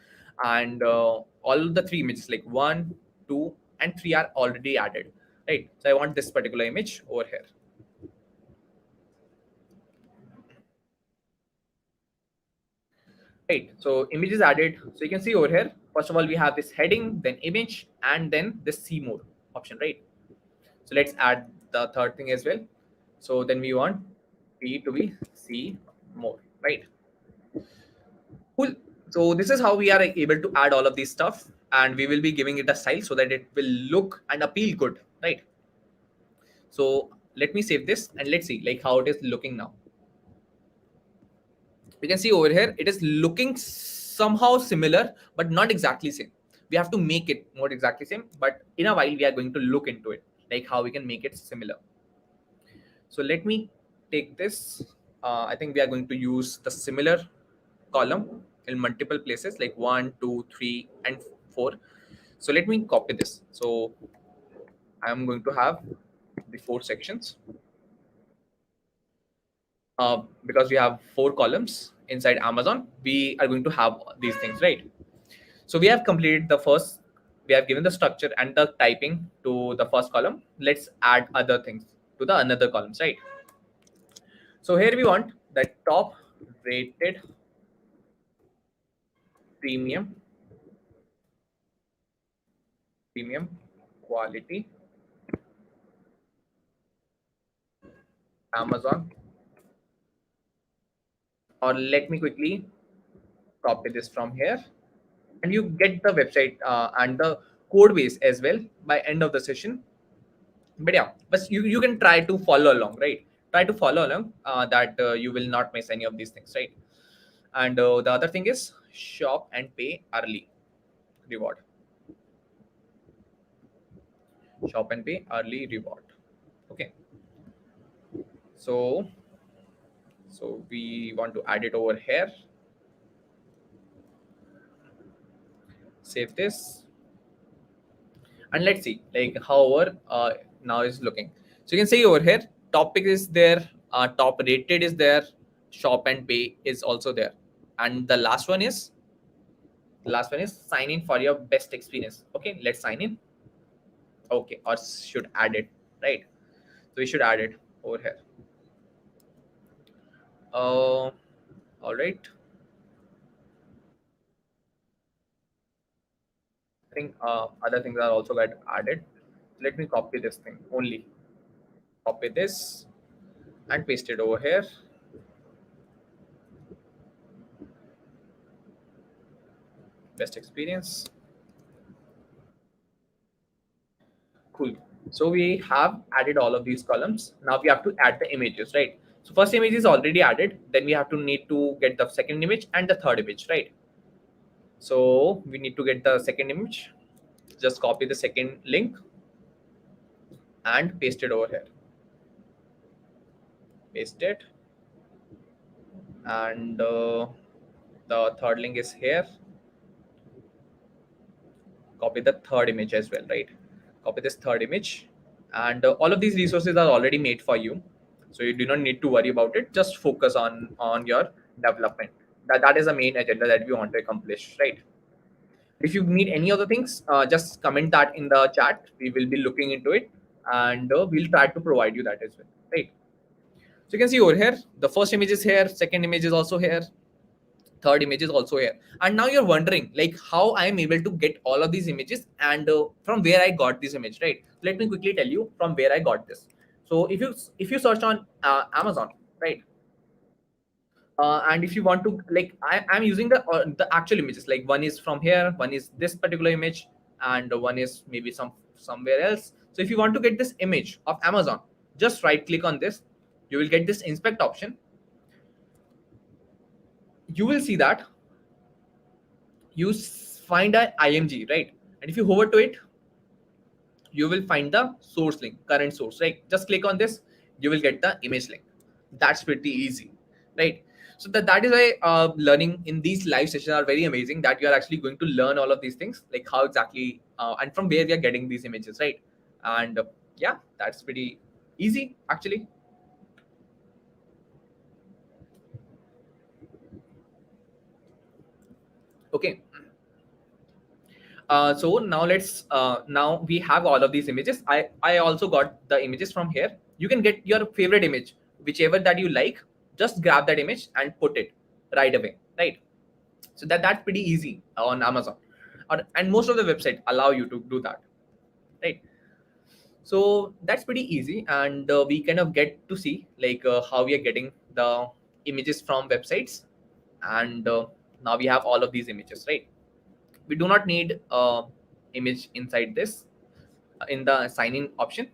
and all the 3 images like 1, 2, and 3 are already added, right? So I want this particular image over here. Right, so image is added. So you can see over here, first of all, we have this heading, then image, and then this see more option, right? So let's add the third thing as well. So then we want P to be see more, right? Cool. So this is how we are able to add all of these stuff. and we will be giving it a style so that it will look and appeal good, right? So let me save this and let's see like how it is looking now. You can see over here it is looking somehow similar but not exactly same. We have to make it more exactly same, but in a while we are going to look into it like how we can make it similar. So let me take this. I think we are going to use the similar column in multiple places like 1, 2, 3, and 4. So let me copy this. So I am going to have the 4 sections because we have 4 columns inside Amazon. We are going to have these things, right? So we have completed the first. We have given the structure and the typing to the first column. Let's add other things to the another columns, right? So here we want the top rated premium premium quality Amazon, or let me quickly copy this from here, and you get the website and the code base as well by end of the session. But yeah, but you can try to follow along, right? Try to follow along that you will not miss any of these things, right? And the other thing is shop and pay early reward. Shop and pay early reward. Okay, so we want to add it over here. Save this and let's see like how our now is looking. So you can see over here topic is there, top rated is there, shop and pay is also there, and the last one is sign in for your best experience. Okay, let's sign in. Okay, or should add it, right? So we should add it over here. All right, I think other things are also got added. Let me copy this thing only, copy this and paste it over here. Best experience. Cool. So we have added all of these columns. Now we have to add the images, right? So first image is already added. Then we have to need to get the second image and the third image, right? So we need to get the second image. Just copy the second link and paste it over here. Paste it. And the third link is here. Copy the third image as well, right? Copy this third image, and all of these resources are already made for you, so you do not need to worry about it. Just focus on your development. That is the main agenda that we want to accomplish, right? If you need any other things, just comment that in the chat. We will be looking into it, and we'll try to provide you that as well, right? So you can see over here the first image is here, second image is also here, third image is also here, and now you're wondering like how I am able to get all of these images and from where I got this image, right? Let me quickly tell you from where I got this. So if you search on Amazon, right, and if you want to like I'm using the actual images, like one is from here, one is this particular image, and one is maybe somewhere else. So if you want to get this image of Amazon, just right click on this. You will get this inspect option. You will see that you find a img, right? And if you hover to it, you will find the source link, current source, right? Just click on this, you will get the image link. That's pretty easy, right? So that is why learning in these live sessions are very amazing, that you are actually going to learn all of these things, like how exactly and from where we are getting these images, right? And yeah, that's pretty easy actually. Okay, so now let's now we have all of these images. I also got the images from here. You can get your favorite image, whichever that you like. Just grab that image and put it right away, right? So that's pretty easy on Amazon, and most of the website allow you to do that, right? So that's pretty easy, and we kind of get to see like how we are getting the images from websites, and now we have all of these images, right? we do not need image inside this. In the sign in option,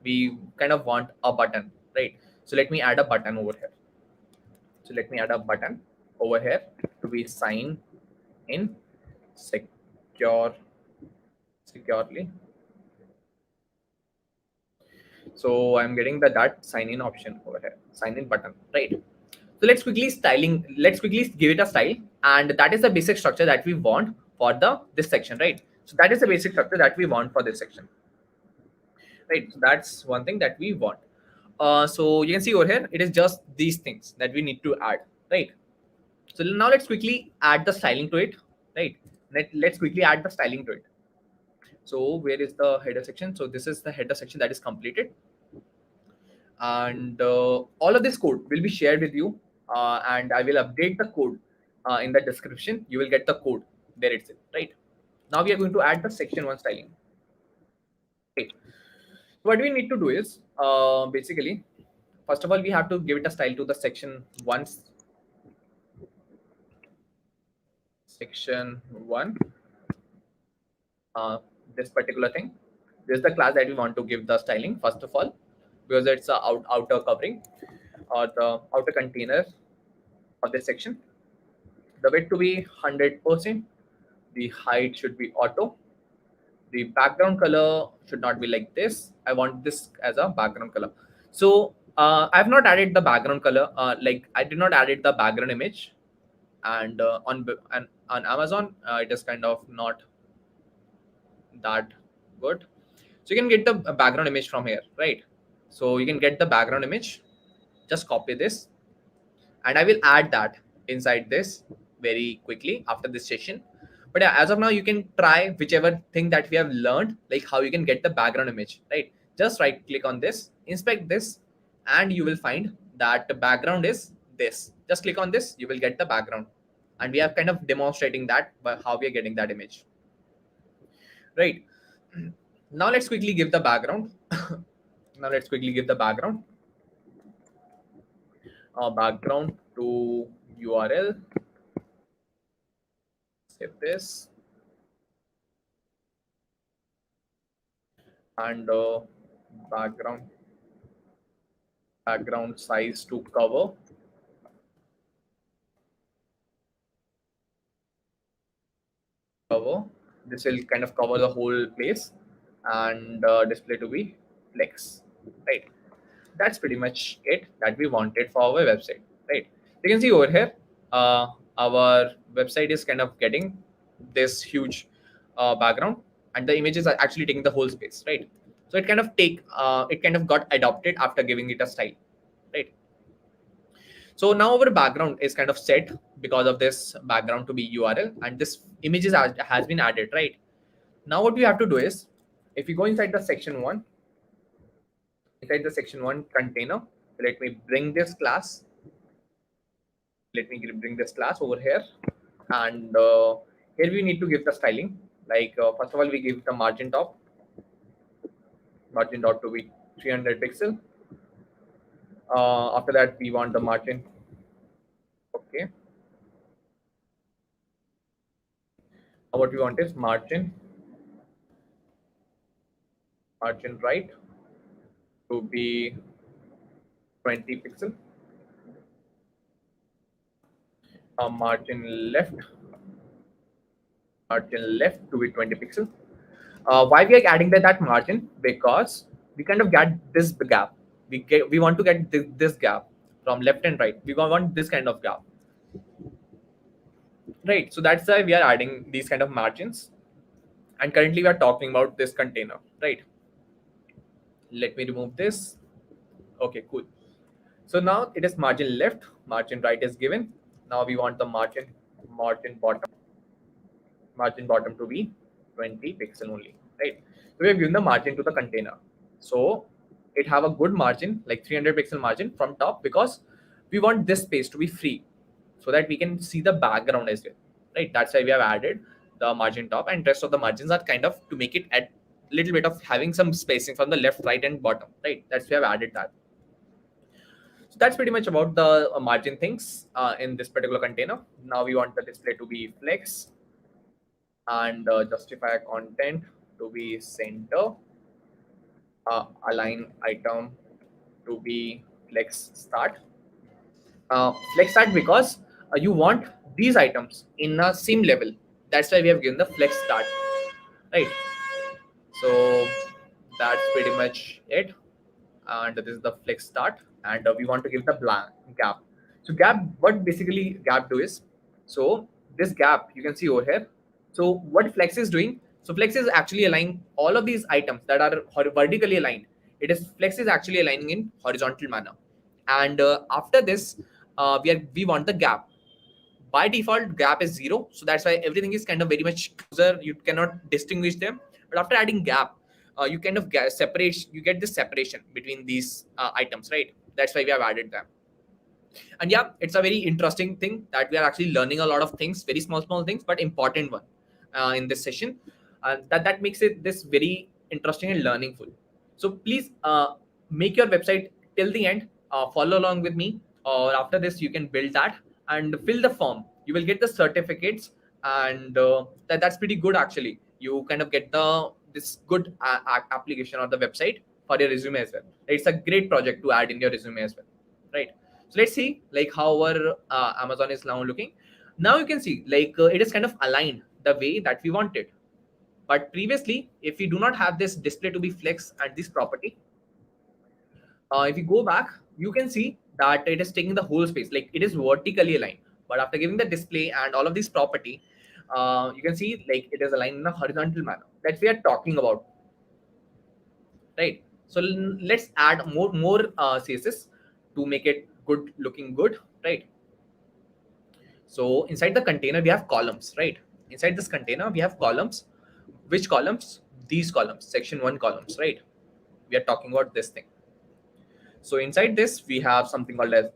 we kind of want a button, right? So let me add a button over here. So let me add a button over here to be sign in secure securely. So I'm getting that sign in option over here, sign in button, right? So let's quickly give it a style, and that is the basic structure that we want for this section, right? So that is the basic structure that we want for this section, right? So that's one thing that we want. So you can see over here, it is just these things that we need to add, right? So now let's quickly add the styling to it, right? Let's quickly add the styling to it. So where is the header section? So this is the header section that is completed, and all of this code will be shared with you, and I will update the code in the description. You will get the code there itself, right? Now we are going to add the section 1 styling. Okay. So what we need to do is basically, first of all, we have to give it a style to the section 1. Section 1. This particular thing. This is the class that we want to give the styling first of all, because it's a outer covering or the outer container of this section. The width to be 100%. The height should be auto. The background color should not be like this. I want this as a background color. So I have not added the background color. Like I did not added the background image, and on Amazon it is kind of not that good. So you can get the background image from here, right? So you can get the background image. Just copy this, and I will add that inside this very quickly after this session. But yeah, as of now, you can try whichever thing that we have learned, like how you can get the background image, right? Just right click on this, inspect this, and you will find that the background is this. Just click on this, you will get the background. And we are kind of demonstrating that by how we are getting that image, right? Now let's quickly give the background. Now let's quickly give the background. Background to URL. Save this. And background size to cover. This will kind of cover the whole place, and display to be flex, right? That's pretty much it that we wanted for our website, right? You can see over here, our website is kind of getting this huge background, and the images are actually taking the whole space, right? So it kind of got adopted after giving it a style, right? So now our background is kind of set because of this background to be URL, and this images has been added, right? Now what we have to do is, if you go inside the section 1, inside the section 1 container, let me bring this class. Let me bring this class over here, and here we need to give the styling. Like first of all, we give the margin top to be 300 pixel. After that, we want the margin. Okay. What we want is margin right to be 20 pixel. Margin left to be 20 pixel. Why we are adding that margin? Because we kind of get this gap. We want to get this gap from left and right. We want this kind of gap, right? So that's why we are adding these kind of margins. And currently we are talking about this container, right? Let me remove this. Okay, cool. So now it is margin left, margin right is given. Now we want the margin bottom to be 20 pixel only, right? So we have given the margin to the container. So it have a good margin, like 300 pixel margin from top, because we want this space to be free so that we can see the background as well, right? That's why we have added the margin top, and rest of the margins are kind of to make it at little bit of having some spacing from the left, right, and bottom, right? That's why we have added that. So that's pretty much about the margin things in this particular container. Now we want the display to be flex. and justify content to be center, align item to be flex start. Flex start because you want these items in a same level. That's why we have given the flex start, right? So that's pretty much it. And this is the flex start, and we want to give the blank gap. So gap, what basically gap do is, so this gap you can see over here. So what flex is doing, so flex is actually aligning all of these items that are vertically aligned. It is flex is actually aligning in horizontal manner, and after this we want the gap. By default gap is 0, so that's why everything is kind of very much closer, you cannot distinguish them. But after adding gap, you kind of get separation, you get this separation between these items, right? That's why we have added them. And yeah, it's a very interesting thing that we are actually learning a lot of things, very small things, but important one in this session, and that makes it this very interesting and learningful. So please make your website till the end, follow along with me, or after this you can build that and fill the form. You will get the certificates, and that's pretty good actually. You kind of get the this good application or the website for your resume as well. It's a great project to add in your resume as well, right? So let's see like how our Amazon is now looking. Now you can see like it is kind of aligned the way that we wanted. But previously, if we do not have this display to be flex and this property, if you go back, you can see that it is taking the whole space, like it is vertically aligned. But after giving the display and all of this property, you can see like it is aligned in a horizontal manner that we are talking about, right? So let's add more CSS to make it good looking good, right? So inside the container, we have columns, right? Inside this container, we have columns. Which columns? These columns, section 1 columns, right? We are talking about this thing. So inside this, we have something called as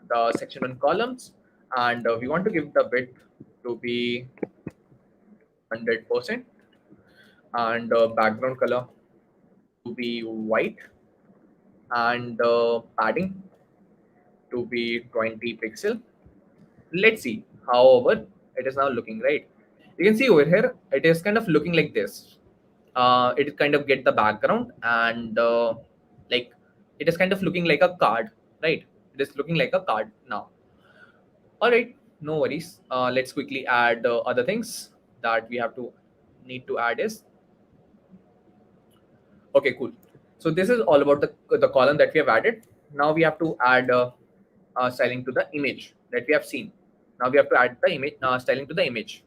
the section 1 columns, and we want to give the width to be 100% and background color to be white and padding to be 20 pixel. Let's see however it is now looking, right? You can see over here it is kind of looking like this. It is kind of get the background, and like it is kind of looking like a card, right? It is looking like a card now. All right, no worries. Let's quickly add other things that we have to need to add is, okay, cool. So this is all about the column that we have added. Now we have to add styling to the image that we have seen. Now we have to add the image styling to the image,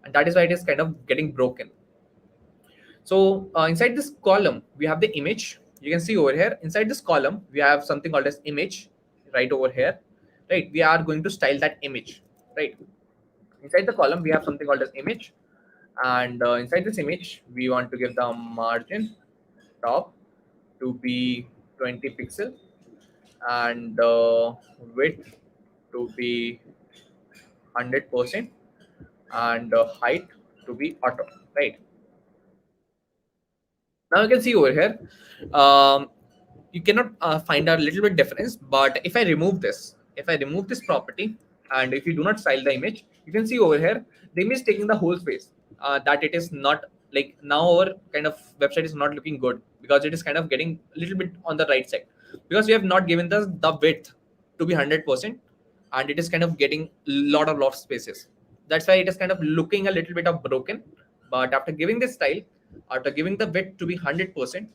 and that is why it is kind of getting broken. So inside this column, we have the image. You can see over here, inside this column, we have something called as image right over here, right? We are going to style that image, right? Inside the column, we have something called as image. And inside this image, we want to give the margin top to be 20 pixel and width to be 100% and height to be auto, right? Now you can see over here, you cannot find a little bit difference. But if I remove this, property, and if you do not style the image, you can see over here the image is taking the whole space. That it is not like now our kind of website is not looking good because it is kind of getting a little bit on the right side because we have not given the width to be 100%, and it is kind of getting lot of spaces. That's why it is kind of looking a little bit of broken. But after giving this style, after giving the width to be 100%,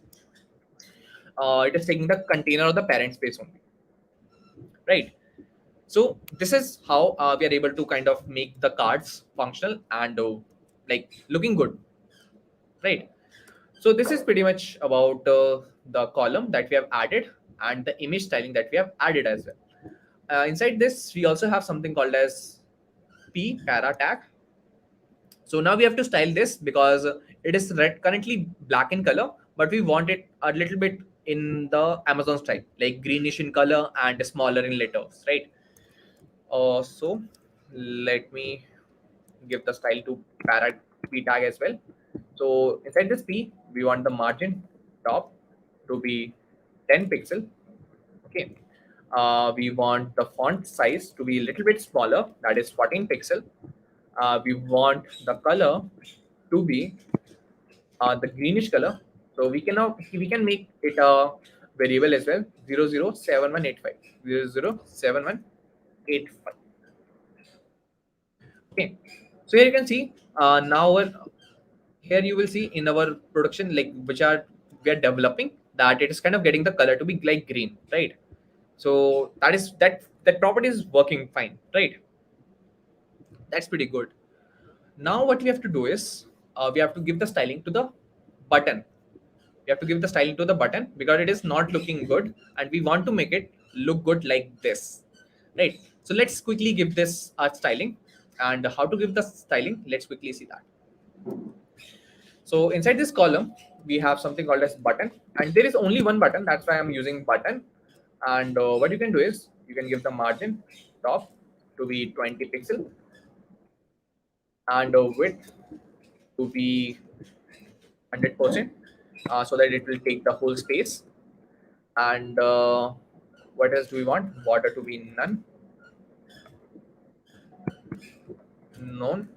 it is taking the container or the parent space only, right? So this is how we are able to kind of make the cards functional and like looking good, right? So this is pretty much about the column that we have added and the image styling that we have added as well. Inside this, we also have something called as p para tag. So now we have to style this because it is red currently black in color, but we want it a little bit in the Amazon style, like greenish in color and smaller in letters, right? So let me give the style to para p tag as well. So inside this p, we want the margin top to be 10 pixel. Okay. We want the font size to be a little bit smaller, that is 14 pixel, We want the color to be the greenish color. So we can make it a variable as well, 007185 007185. Okay, so here you can see now here you will see in our production, like which are we are developing, that it is kind of getting the color to be like green, right? So that property is working fine, right? That's pretty good. Now what we have to do is we have to give the styling to the button. We have to give the styling to the button because it is not looking good and we want to make it look good like this, right? So let's quickly give this styling. And how to give the styling, let's quickly see that. So inside this column we have something called as button, and there is only one button, that's why I'm using button. And what you can do is you can give the margin top to be 20 pixel and width to be 100%, so that it will take the whole space. And what else do we want? Border to be known,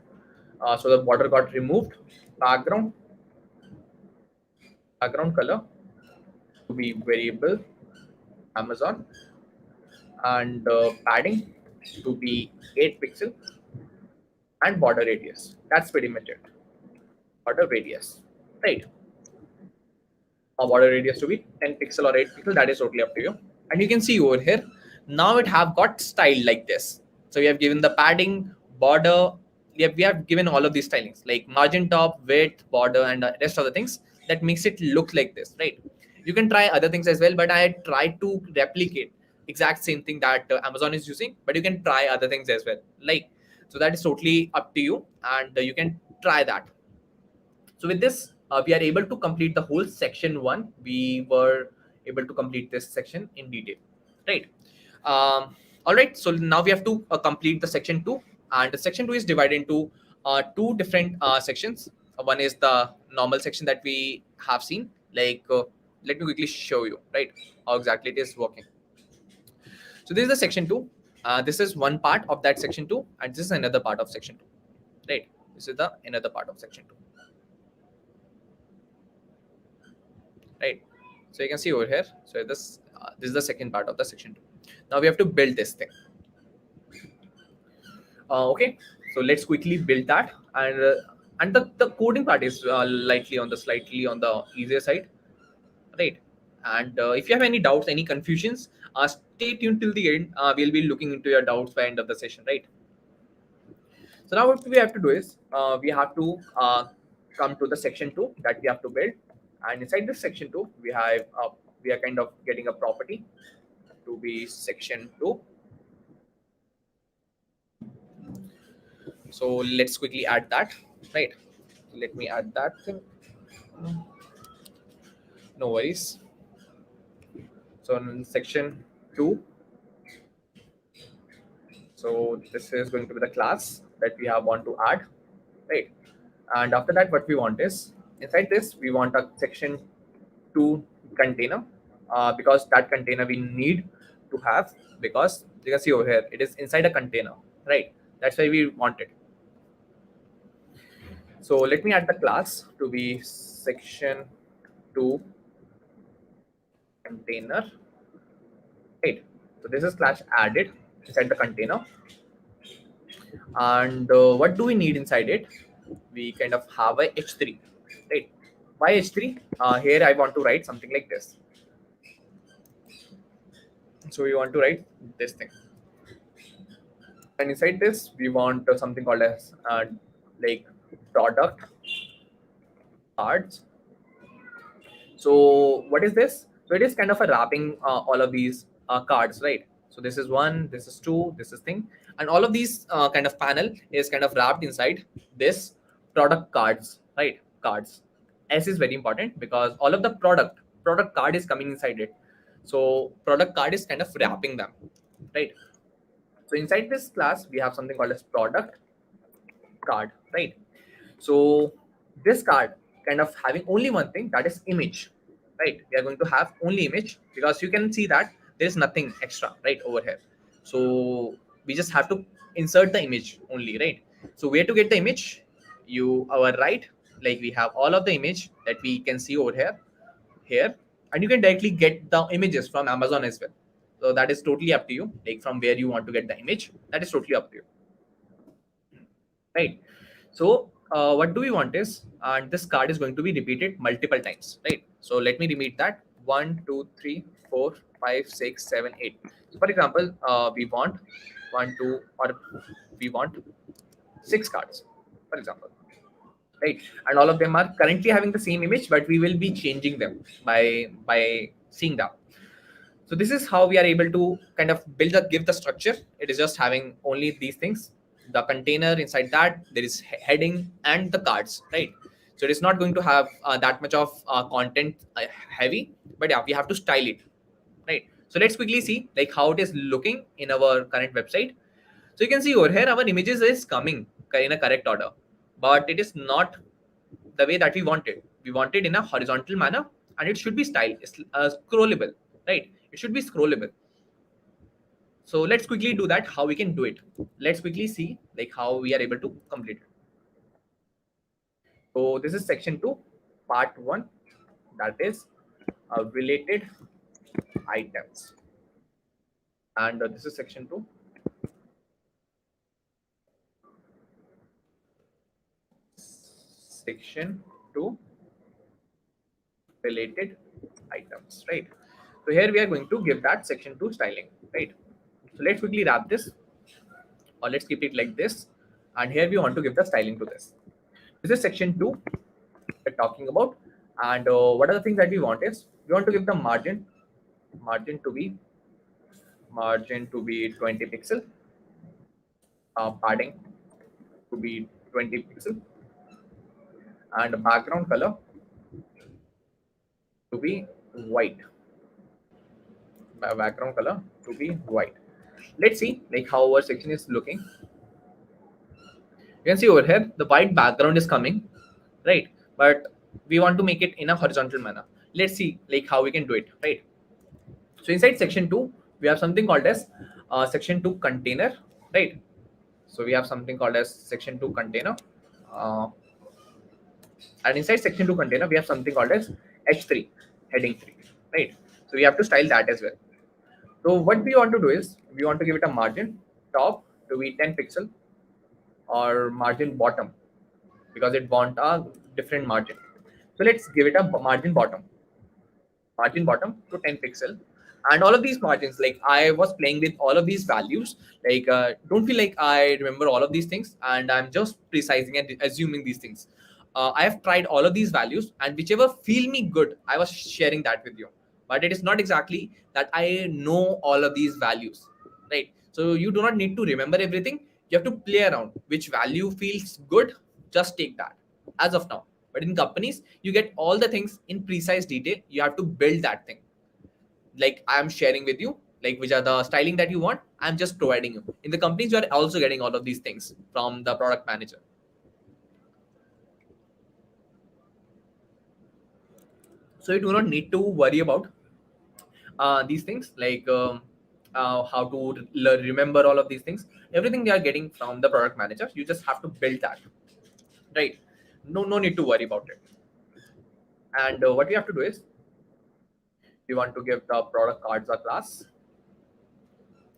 so the border got removed. Background color to be variable Amazon, and padding to be 8 pixel, and border radius. That's pretty much it. Border radius, right? Or border radius to be 10 pixel or 8 pixel, that is totally up to you. And you can see over here, now it have got style like this. So we have given the padding, border, we have given all of these stylings like margin top, width, border, and the rest of the things that makes it look like this, right? You can try other things as well, but I tried to replicate exact same thing that Amazon is using, but you can try other things as well. Like, so that is totally up to you, and you can try that. So with this, we are able to complete the whole section 1. We were able to complete this section in detail, right? All right, so now we have to complete the section 2, and the section 2 is divided into two different sections. One is the normal section that we have seen, like let me quickly show you, right, how exactly it is working. So this is the section 2. This is one part of that section 2, and this is another part of section 2, right? This is the another part of section 2. Right, so you can see over here, so this is the second part of the section 2. Now we have to build this thing. Okay, so let's quickly build that. And the coding part is slightly on the easier side, right? And if you have any doubts, any confusions, stay tuned till the end. We'll be looking into your doubts by end of the session, right? So now what we have to do is we have to come to the section 2 that we have to build. And inside this section 2, we are kind of getting a property to be section 2. So let's quickly add that, right? Let me add that thing. No worries. So in section 2, so this is going to be the class that we want to add, right? And after that, what we want is inside this, we want a section 2 container, because that container we need to have, because you can see over here it is inside a container, right? That's why we want it. So let me add the class to be section 2 container, right? So this is class added inside the container. And what do we need inside it? We kind of have a h3, right? Why h3? Here I want to write something like this. So we want to write this thing, and inside this we want something called as like product cards. So what is this? So it is kind of a wrapping all of these cards, right? So this is 1, this is 2, this is thing, and all of these kind of panel is kind of wrapped inside this product cards, right? Cards. S is very important because all of the product card is coming inside it. So product card is kind of wrapping them, right? So inside this class we have something called as product card, right? So this card kind of having only one thing, that is image, right? We are going to have only image because you can see that there is nothing extra right over here. So we just have to insert the image only, right? So where to get the image? You our right, like we have all of the image that we can see over here, and you can directly get the images from Amazon as well. So that is totally up to you, like from where you want to get the image. That is totally up to you, right? So what do we want is, and this card is going to be repeated multiple times, right? So let me repeat that: 1, 2, 3, 4, 5, 6, 7, 8. So for example, we want one, two, or we want 6 cards, for example, right? And all of them are currently having the same image, but we will be changing them by seeing that. So this is how we are able to kind of give the structure. It is just having only these things, the container inside that, there is heading and the cards, right? So it is not going to have that much of content heavy, but yeah, we have to style it, right? So let's quickly see like how it is looking in our current website. So you can see over here our images is coming in a correct order, but it is not the way that we want it. We want it in a horizontal manner, and it should be styled. It's scrollable, right? It should be scrollable. So let's quickly do that. How we can do it? Let's quickly see like how we are able to complete it. So this is section 2, part 1. That is related items, and this is section 2. Section 2, related items, right? So here we are going to give that section 2 styling, right? So let's quickly wrap this, or let's keep it like this. And here we want to give the styling to this. This is section 2 we're talking about. And what are the things that we want is, we want to give the margin to be 20 pixel, padding to be 20 pixel, and background color to be white. Background color to be white. Let's see like how our section is looking. You can see over here the white background is coming, right? But we want to make it in a horizontal manner. Let's see like how we can do it, right? So inside section 2 we have something called as section 2 container, right? So we have something called as section 2 container, uh, and inside section 2 container we have something called as h3, heading 3, right? So we have to style that as well. So what we want to do is, we want to give it a margin top to be 10 pixel, or margin bottom, because it want a different margin. So let's give it a margin bottom to 10 pixel. And all of these margins, like I was playing with all of these values, like don't feel like I remember all of these things and I'm just precising and assuming these things. I have tried all of these values, and whichever feel me good, I was sharing that with you. But it is not exactly that I know all of these values, right? So you do not need to remember everything. You have to play around which value feels good, just take that as of now. But in companies, you get all the things in precise detail. You have to build that thing. Like I'm sharing with you, like which are the styling that you want. I'm just providing you. In the companies, you are also getting all of these things from the product manager. So you do not need to worry about these things, like how to remember all of these things. Everything they are getting from the product manager. You just have to build that, right? No need to worry about it. And what we have to do is, we want to give the product cards a class.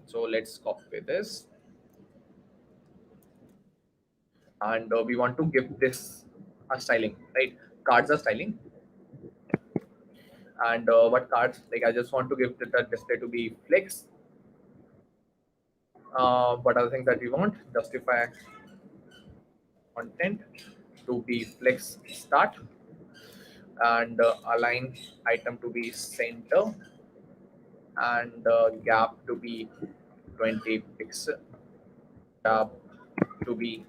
So let's copy this, and we want to give this a styling, right? Cards are styling. And what cards, like I just want to give the display to be flex. What are the things that we want? Justify content to be flex start, and align item to be center, and gap to be 20 pixel, gap to be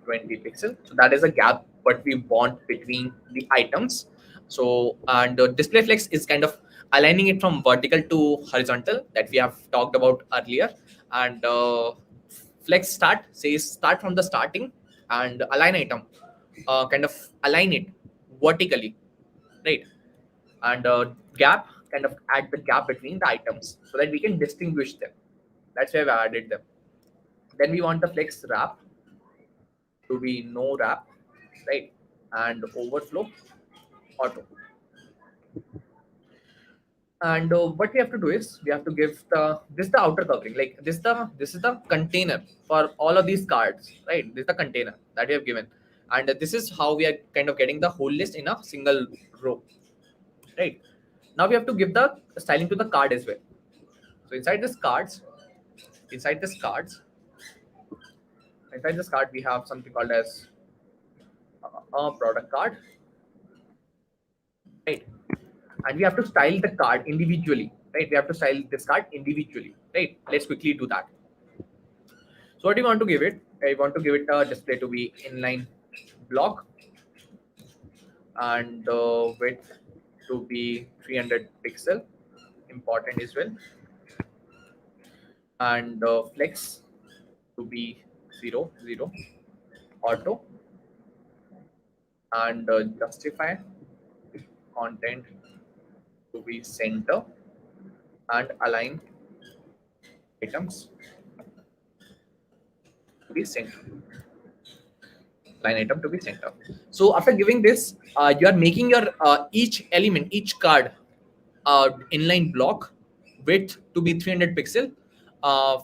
20 pixel. So that is a gap what we want between the items. So, and display flex is kind of aligning it from vertical to horizontal that we have talked about earlier. And flex start says start from the starting, and align item kind of align it vertically, right? And gap kind of add the gap between the items so that we can distinguish them. That's why we added them. Then we want the flex wrap. to be no wrap, right? And overflow auto. And what we have to do is we have to give the this the outer covering, like this is the container for all of these cards, right? This is the container that we have given, and this is how we are kind of getting the whole list in a single row, right? Now we have to give the styling to the card as well. So inside this cards inside this card we have something called as a product card, right? And we have to style the card individually, right? We have to style this card individually, right? Let's quickly do that. So what do you want to give it? I want to give it a display to be inline block, and width to be 300 pixel, important as well, and flex to be 0 0 auto, and justify content to be center, and align items to be center. Line item to be center. So after giving this, you are making your each element, each card, inline block, width to be 300 pixel,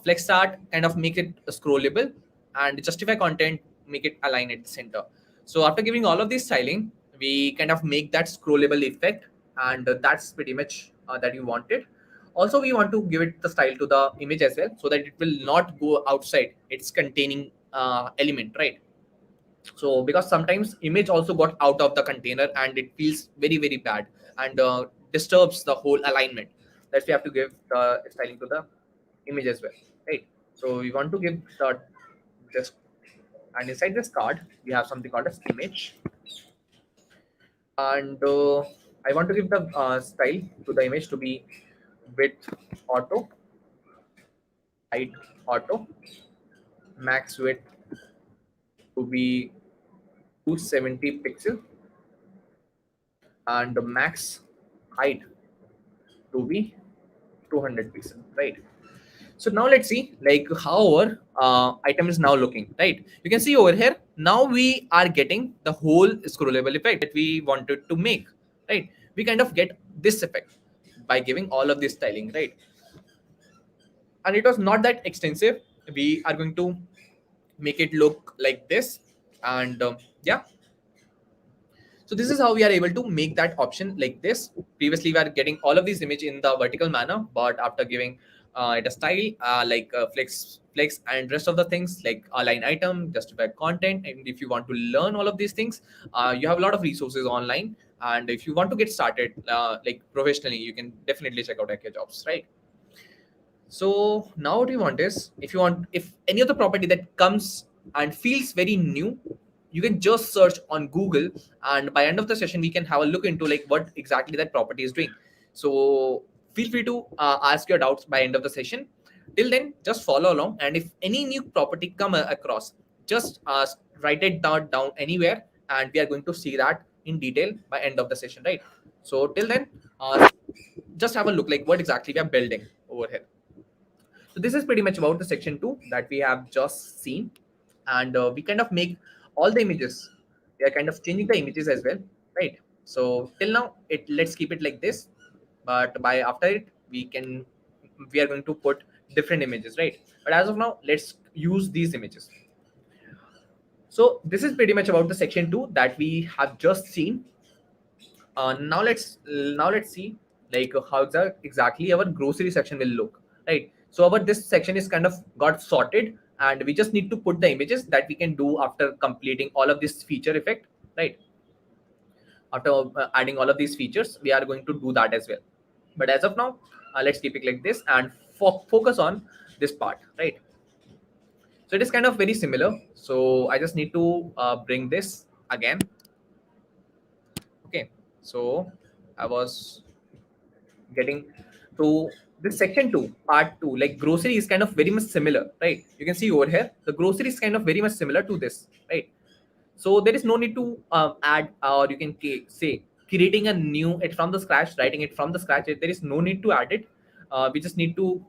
flex start kind of make it scrollable, and justify content make it align at the center. So after giving all of this styling, we kind of make that scrollable effect, and that's pretty much that you wanted. Also, we want to give it the style to the image as well, so that it will not go outside its containing element, right? So because sometimes image also got out of the container and it feels very bad, and disturbs the whole alignment. That's we have to give the styling to the image as well, right? So we want to give the this, and inside this card we have something called as image, and I want to give the style to the image to be width auto, height auto, max width to be 270 pixel, and the max height to be 200 pixel, right? So now let's see like how our item is now looking, right? You can see over here now we are getting the whole scrollable effect that we wanted to make, right? We kind of get this effect by giving all of this styling, right? And it was not that extensive. We are going to make it look like this, and yeah. So this is how we are able to make that option like this. Previously, we are getting all of these image in the vertical manner, but after giving it a style like flex and rest of the things like align item, justify content, and if you want to learn all of these things, you have a lot of resources online. And if you want to get started like professionally, you can definitely check out AccioJobs, right? So now what we want is, if any of the property that comes and feels very new, you can just search on Google, and by end of the session, we can have a look into like what exactly that property is doing. So feel free to ask your doubts by end of the session. Till then, just follow along, and if any new property come across, just write it down anywhere, and we are going to see that in detail by end of the session, right? So till then, just have a look like what exactly we are building over here. So this is pretty much about the section 2 that we have just seen, and we kind of make all the images. We are kind of changing the images as well, right? So till now, let's keep it like this, but by after it, we are going to put different images, right? But as of now, let's use these images. So this is pretty much about the section 2 that we have just seen. Now let's see like how exactly our grocery section will look, right? So our this section is kind of got sorted, and we just need to put the images that we can do after completing all of this feature effect, right? After adding all of these features, we are going to do that as well. But as of now, let's keep it like this and focus on this part, right? So it is kind of very similar. So I just need to bring this again. Okay, so I was getting to this section 2, part 2, like grocery is kind of very much similar, right? You can see over here the grocery is kind of very much similar to this, right? So there is no need to add, or you can say creating a new it from the scratch, writing it from the scratch. There is no need to add it. We just need to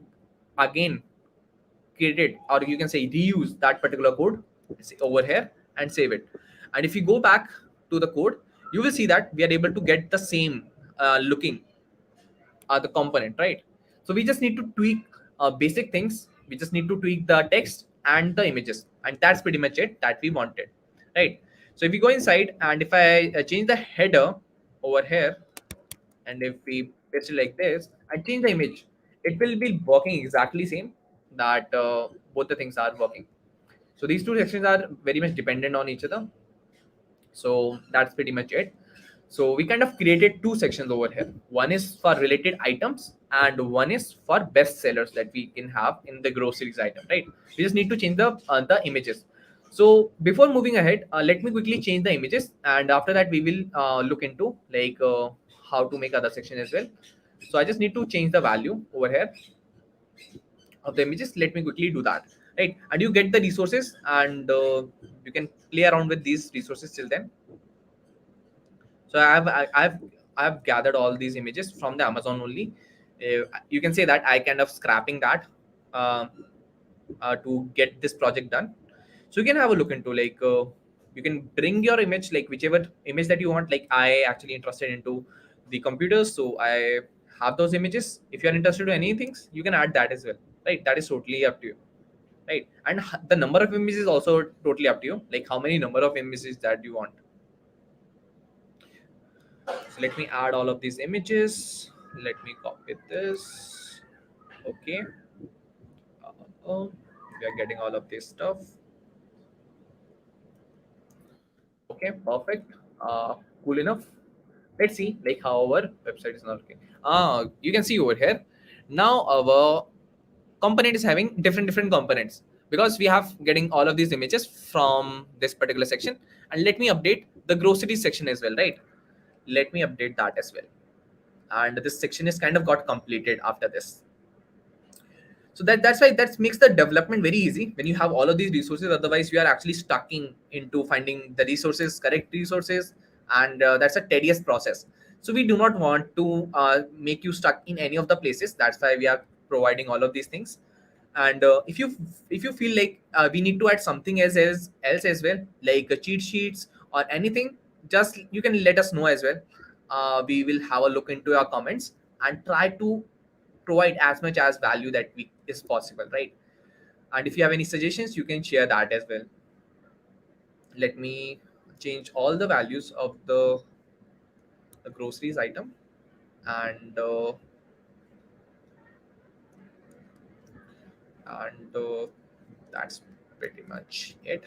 again create it, or you can say reuse that particular code over here, and save it. And if you go back to the code, you will see that we are able to get the same looking the component, right? So we just need to tweak basic things. We just need to tweak the text and the images, and that's pretty much it that we wanted, right? So if we go inside and if I change the header over here, and if we paste it like this and change the image, it will be working exactly same, that both the things are working. So these two sections are very much dependent on each other. So that's pretty much it. So we kind of created two sections over here. One is for related items and one is for best sellers that we can have in the groceries item, right? We just need to change the images. So before moving ahead, let me quickly change the images, and after that we will look into like how to make other section as well. So I just need to change the value over here of the images. Let me quickly do that, right? And you get the resources, and you can play around with these resources till then. So I've gathered all these images from the Amazon only. You can say that I kind of scrapping that uh, to get this project done. So you can have a look into like you can bring your image, like whichever image that you want. Like I actually interested into the computers, so I have those images. If you are interested in any things, you can add that as well, right? That is totally up to you, right? And the number of images is also totally up to you, like how many number of images that you want. So let me add all of these images. Let me copy this. Okay. We are getting all of this stuff. Okay, perfect. Cool enough. Let's see like how our website is not working. You can see over here. Now our component is having different components because we have getting all of these images from this particular section. And let me update the groceries section as well, right? Let me update that as well. And this section is kind of got completed after this. So that's why that makes the development very easy when you have all of these resources. Otherwise you are actually stuck into finding the resources, correct resources, and that's a tedious process. So we do not want to make you stuck in any of the places. That's why we are providing all of these things. And if you feel like we need to add something else as well, like cheat sheets or anything, just you can let us know as well. We will have a look into your comments and try to provide as much as value that we is possible, right? And if you have any suggestions, you can share that as well. Let me change all the values of the groceries item, and that's pretty much it.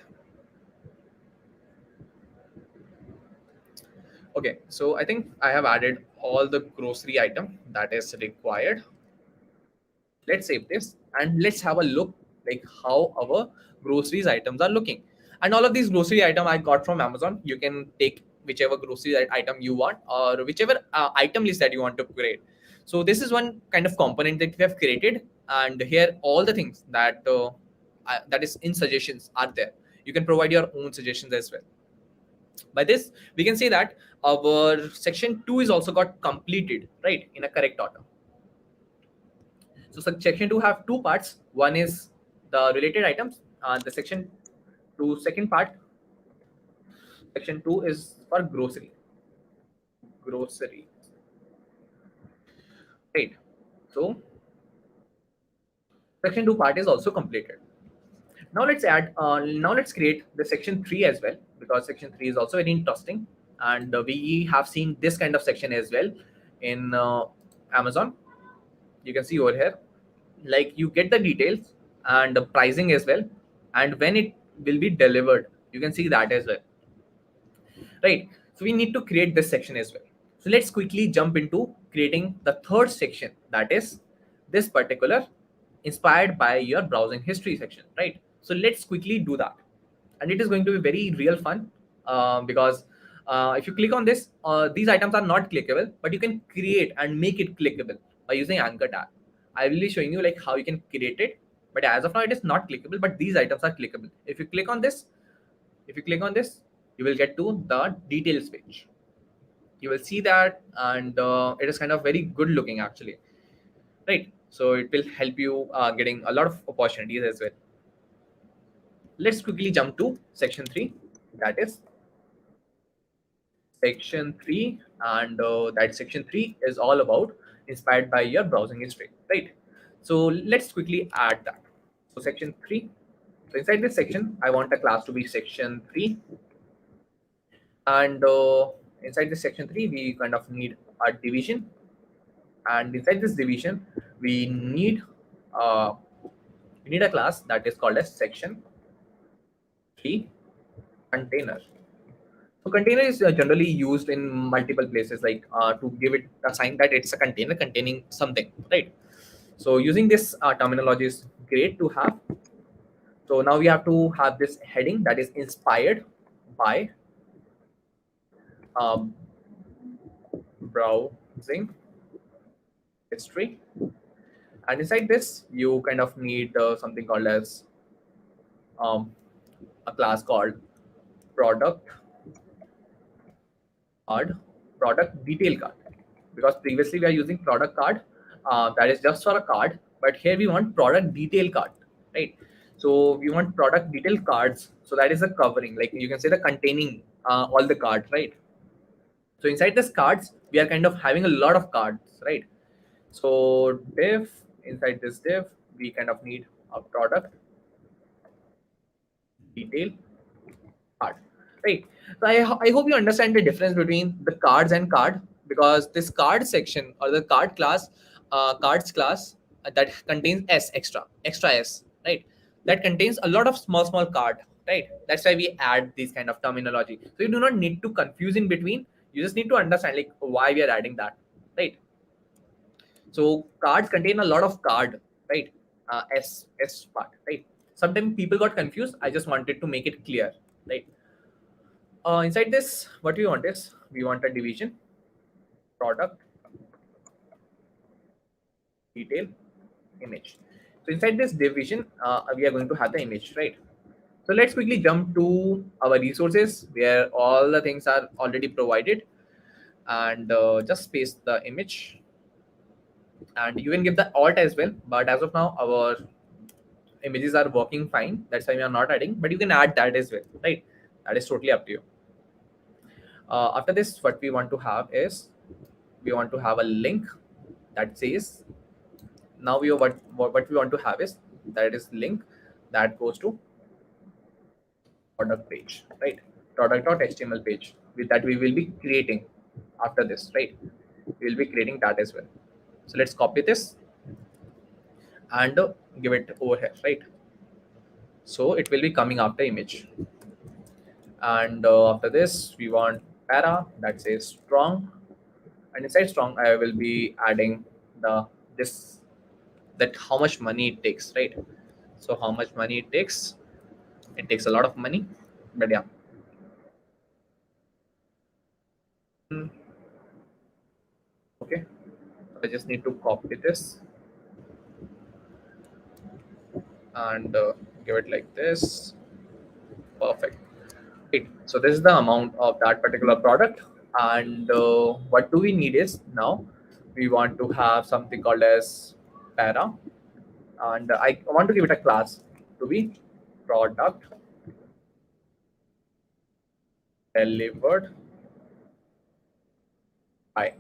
Okay, so I think I have added all the grocery item that is required. Let's save this and let's have a look like how our groceries items are looking. And all of these grocery item I got from Amazon. You can take whichever grocery item you want, or whichever item list that you want to create. So this is one kind of component that we have created, and here all the things that is in suggestions are there. You can provide your own suggestions as well. By this we can say that our section 2 is also got completed, right, in a correct order. So section 2 have two parts. One is the related items. The section 2 second part, section 2 is for grocery, right? So section 2 part is also completed. Now let's create the section 3 as well, because section 3 is also very interesting, and we have seen this kind of section as well in Amazon. You can see over here, like you get the details and the pricing as well, and when it will be delivered, you can see that as well, right? So we need to create this section as well. So let's quickly jump into creating the third section, that is this particular inspired by your browsing history section, right? So let's quickly do that, and it is going to be very real fun, because if you click on this, these items are not clickable, but you can create and make it clickable by using anchor tab. I will be showing you like how you can create it, but as of now it is not clickable, but these items are clickable. If you click on this, you will get to the details page. You will see that, and it is kind of very good looking actually, right? So it will help you getting a lot of opportunities as well. Let's quickly jump to section 3. that is section 3, and that section 3 is all about inspired by your browsing history, right? So let's quickly add that. So section 3, so inside this section I want a class to be section 3, and inside this section 3 we kind of need a division, and inside this division we need uh, a class that is called as section 3 container. So container is generally used in multiple places, like to give it a sign that it's a container containing something, right? So using this terminology is great to have. So now we have to have this heading that is inspired by um, browsing history, and inside this you kind of need something called as um, a class called product card, product detail card, because previously we are using product card, that is just for a card, but here we want product detail card, right? So we want product detail cards, so that is a covering, like you can say the containing all the cards, right? So inside this cards we are kind of having a lot of cards, right? So div, inside this div we kind of need a product detail card, right? So I hope you understand the difference between the cards and card, because this card section or the card class, cards class, that contains s extra s, right? That contains a lot of small card, right? That's why we add these kind of terminology, so you do not need to confuse in between. You just need to understand like why we are adding that, right? So cards contain a lot of card, right? S part, right? Sometimes people got confused. I just wanted to make it clear, right? Inside this, what we want is we want a division, product, detail, image. So inside this division, we are going to have the image, right? So let's quickly jump to our resources where all the things are already provided, and just paste the image, and you can give the alt as well. But as of now, our images are working fine. That's why we are not adding, but you can add that as well, right? That is totally up to you. After this, what we want to have is we want to have a link that says, now we what we want to have is that is link that goes to product page, right? Product.html page with that we will be creating after this, right? We will be creating that as well. So let's copy this and give it over here, right? So it will be coming after image, and after this we want para that says strong, and inside strong I will be adding the this, that how much money it takes, right? So how much money it takes, it takes a lot of money, but yeah. Mm, okay, I just need to copy this and give it like this. Perfect. Right. So this is the amount of that particular product, and what do we need is now we want to have something called as para, and I want to give it a class to be product delivered by.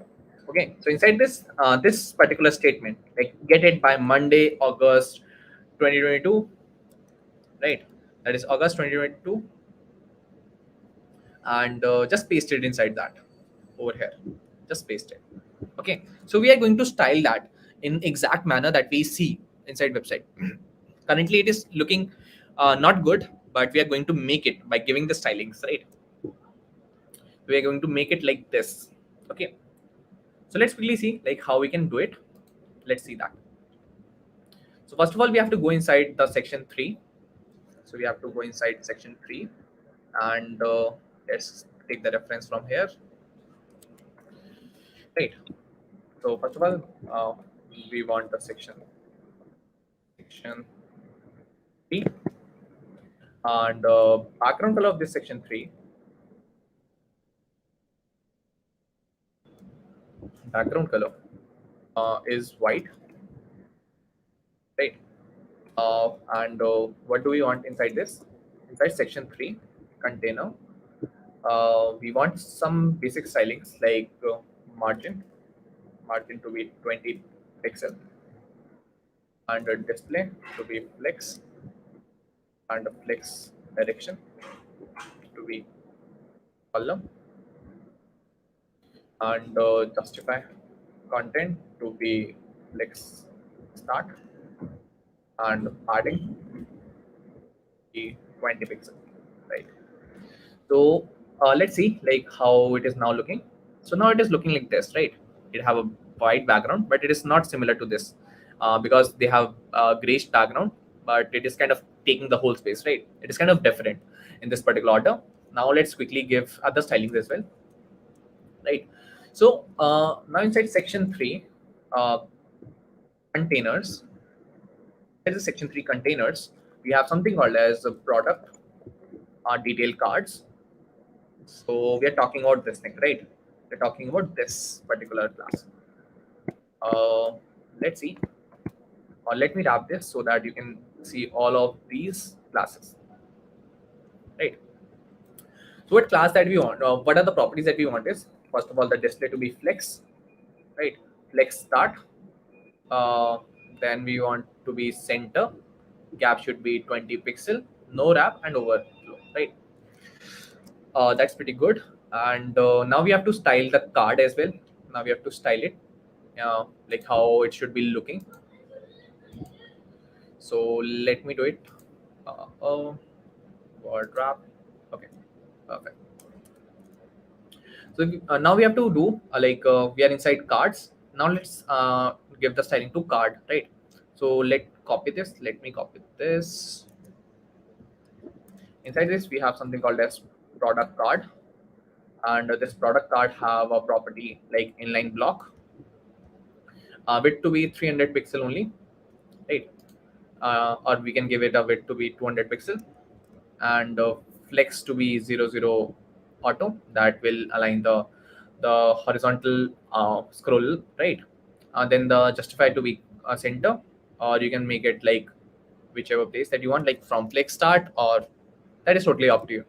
Okay, so inside this this particular statement, like get it by Monday, August 2022, right? That is August 2022, and just paste it inside that over here. Just paste it. Okay, so we are going to style that in exact manner that we see inside website. Currently, it is looking not good, but we are going to make it by giving the stylings, right? We are going to make it like this. Okay, so let's quickly see like how we can do it. Let's see that. So first of all, we have to go inside the section 3. So we have to go inside section 3, and let's take the reference from here, right? So first of all, we want the section 3, and background color of this section 3, background color is white, right? And what do we want inside this? Inside section 3 container. We want some basic stylings like margin to be 20 pixel, and a display to be flex, and a flex direction to be column, and justify content to be flex start, and padding be 20 pixel, right? So let's see like how it is now looking. So now it is looking like this, right? It have a white background, but it is not similar to this because they have a grayish background, but it is kind of taking the whole space, right? It is kind of different in this particular order. Now let's quickly give other stylings as well, right? So now inside section 3, uh, containers, there is section 3 containers. We have something called as a product detail cards. So we are talking about this thing, right? We're talking about this particular class. Uh, let's see, or let me wrap this so that you can see all of these classes, right? So what class that we want, what are the properties that we want is, first of all, the display to be flex, right? Flex start. Then we want to be center, gap should be 20 pixel, no wrap and overflow, right? That's pretty good. And now we have to style the card as well. Now we have to style it, like how it should be looking. So let me do it. Word wrap. Okay, perfect. So now we have to do we are inside cards. Now let's give the styling to card, right? So let copy this. Let me copy this. Inside this we have something called as product card, and this product card have a property like inline block, width to be 300 pixel only, right? Or we can give it a width to be 200 pixel, and flex to be 00 auto, that will align the horizontal scroll, right? Then the justify to be center, or you can make it like whichever place that you want, like from flex start, or that is totally up to you.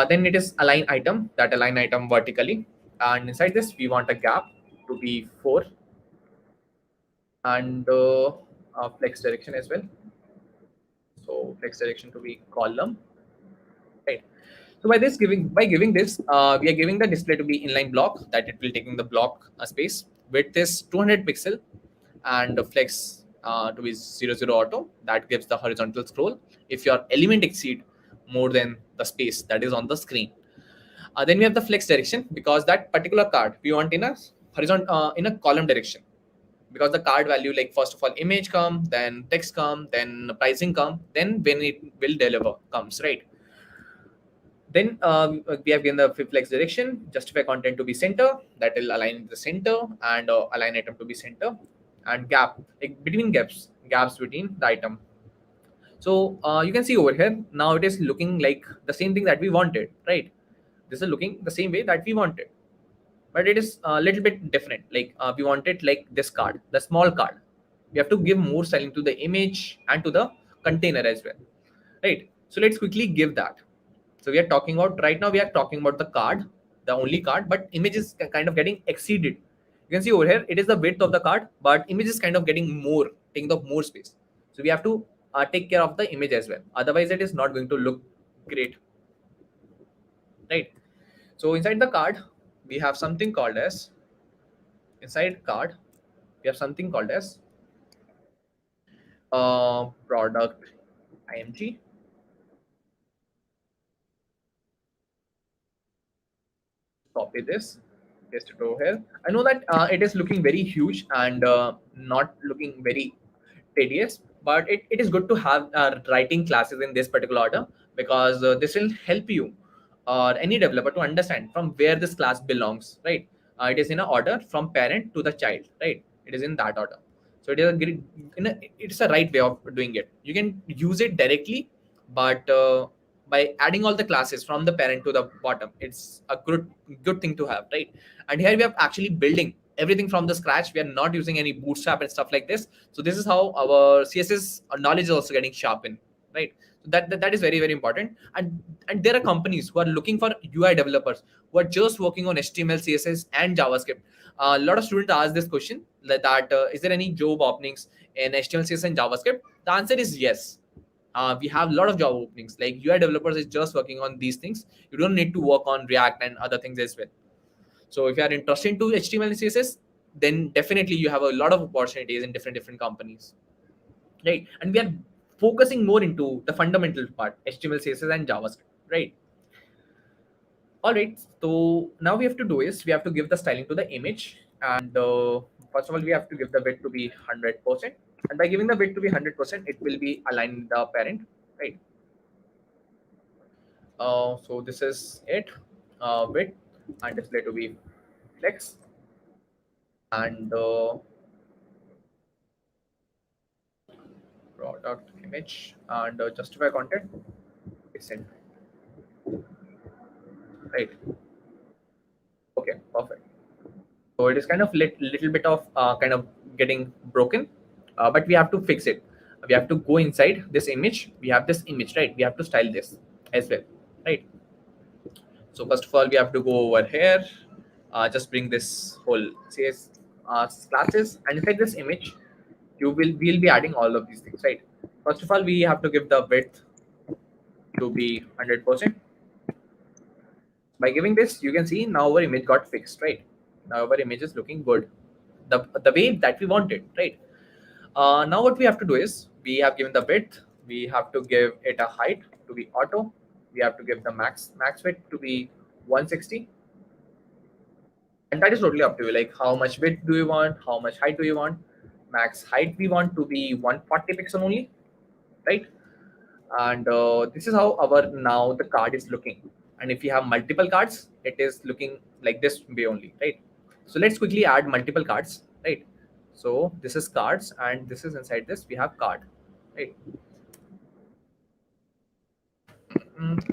Then it is align item, that align item vertically, and inside this we want a gap to be 4, and flex direction as well. So flex direction to be column, right? So by giving this, we are giving the display to be inline block, that it will taking the block space. Width is 200 pixel, and the flex to be 00 auto, that gives the horizontal scroll if your element exceed more than the space that is on the screen. Then we have the flex direction, because that particular card we want in a horizontal in a column direction, because the card value, like first of all image come, then text come, then pricing come, then when it will deliver comes, right? Then we have given the flex direction, justify content to be center, that will align the center, and align item to be center, and gap, like between gaps between the item. So you can see over here, now it is looking like the same thing that we wanted, right? This is looking the same way that we wanted, but it is a little bit different. Like we want it like this card, the small card. We have to give more styling to the image and to the container as well, right? So let's quickly give that. So we are talking about right now, we are talking about the card, the only card, but image is kind of getting exceeded. You can see over here, it is the width of the card, but image is kind of getting more, taking up more space. So we have to take care of the image as well. Otherwise, it is not going to look great, right? So inside the card, we have something called as product img. Copy this, paste it over here. I know that it is looking very huge and not looking very tedious, but it is good to have writing classes in this particular order, because this will help you or any developer to understand from where this class belongs, right? It is in an order from parent to the child, right? It is in that order. So it is it's a right way of doing it. You can use it directly, but by adding all the classes from the parent to the bottom, it's a good thing to have, right? And here we are actually building everything from the scratch. We are not using any bootstrap and stuff like this. So this is how our css knowledge is also getting sharpened, right? That is very, very important. And there are companies who are looking for UI developers who are just working on HTML, CSS, and JavaScript. A lot of students ask this question that is there any job openings in HTML, CSS, and JavaScript? The answer is yes. We have a lot of job openings. Like UI developers is just working on these things. You don't need to work on React and other things as well. So if you are interested into HTML and CSS, then definitely you have a lot of opportunities in different companies, right? And we are focusing more into the fundamental part, HTML, CSS, and JavaScript, right? All right. So now we have to do is we have to give the styling to the image, and first of all we have to give the width to be 100%, and by giving the width to be 100%, it will be aligned with the parent, right? So this is it. Width and display to be flex, and product image, and justify content is sent, right? Okay, perfect. So it is kind of little bit of kind of getting broken, but we have to fix it. We have to go inside this image. We have this image, right? We have to style this as well, right? So first of all, we have to go over here, just bring this whole CS classes, and inside this image, we'll be adding all of these things, right? First of all, we have to give the width to be 100%. By giving this, you can see now our image got fixed, right? Now our image is looking good, the way that we want it, right? Now what we have to do is we have given the width, we have to give it a height to be auto, we have to give the max width to be 160, and that is totally up to you. Like how much width do you want, how much height do you want? Max height we want to be 140 pixel only, right? And this is how our now the card is looking. And if you have multiple cards, it is looking like this way only, right? So let's quickly add multiple cards, right? So this is cards, and this is inside this we have card, right?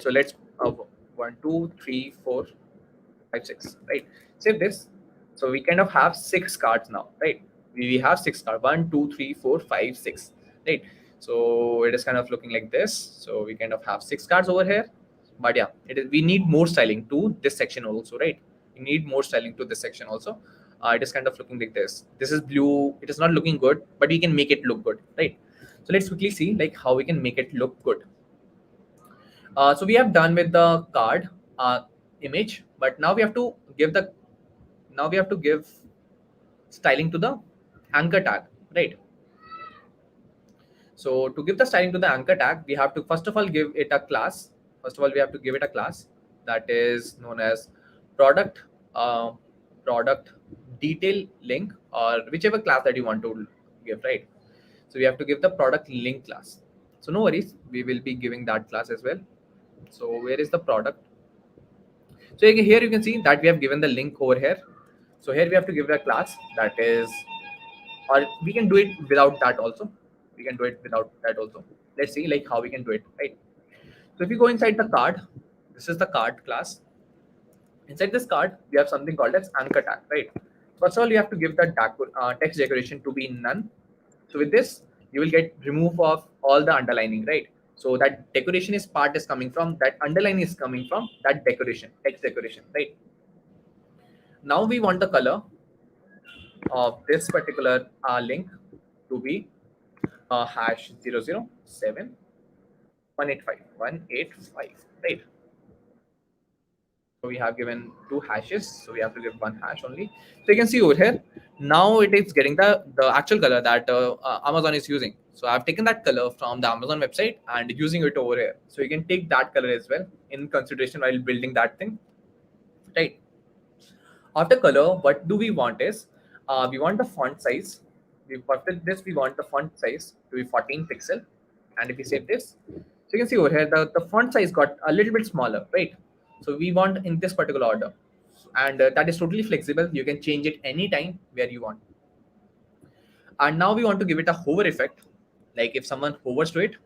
So let's 1 2 3 4 5 6, right? Save this. So we kind of have 6 cards now, right? We have 6 cards, 1 2 3 4 5 6, right? So it is kind of looking like this. So we kind of have 6 cards over here, but yeah, it is, we need more styling to this section also, right? We need more styling to this section also. It is kind of looking like this. This is blue. It is not looking good, but we can make it look good, right? So let's quickly see like how we can make it look good. So we have done with the card image, but now we have to give the styling to the anchor tag, right? So to give the styling to the anchor tag, we have to first of all give it a class. First of all, we have to give it a class that is known as product uh, product detail link, or whichever class that you want to give, right? So we have to give the product link class. So no worries, we will be giving that class as well. So where is the product? So here you can see that we have given the link over here. So here we have to give a class that is, or we can do it without that also. We can do it without that also. Let's see like how we can do it, right? So if you go inside the card, this is the card class. Inside this card, we have something called as anchor tag, right? First of all, you have to give the text decoration to be none. So with this, you will get remove of all the underlining, right? So that decoration is part is coming from that underline is coming from that decoration, text decoration, right? Now we want the color of this particular link to be hash 007 185 right? So we have given 2 hashes, so we have to give 1 hash only. So you can see over here, now it is getting the actual color that Amazon is using. So I've taken that color from the Amazon website and using it over here. So you can take that color as well in consideration while building that thing, right? After color, what do we want is we want the font size. After this, we want the font size to be 14 pixel. And if we save this, so you can see over here the font size got a little bit smaller, right? So we want in this particular order, and that is totally flexible. You can change it anytime where you want. And now we want to give it a hover effect. Like if someone hovers to it,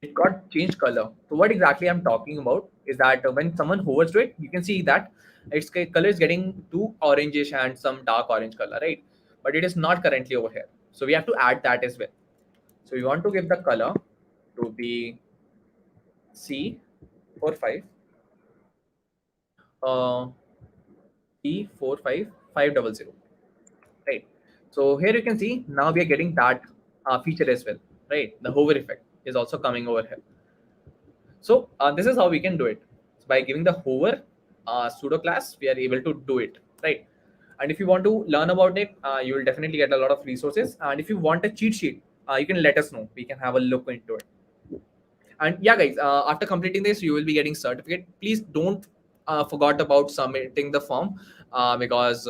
it got changed color. So what exactly I'm talking about is that when someone hovers to it, you can see that its color is getting to orangish and some dark orange color, right? But it is not currently over here. So we have to add that as well. So we want to give the color to be C45 uh, C45500, right? So here you can see now we are getting that feature as well, right? The hover effect is also coming over here. So this is how we can do it. So by giving the hover pseudo class, we are able to do it, right? And if you want to learn about it, you will definitely get a lot of resources. And if you want a cheat sheet, you can let us know. We can have a look into it. And yeah, guys, after completing this, you will be getting certificate. Please don't forget about submitting the form because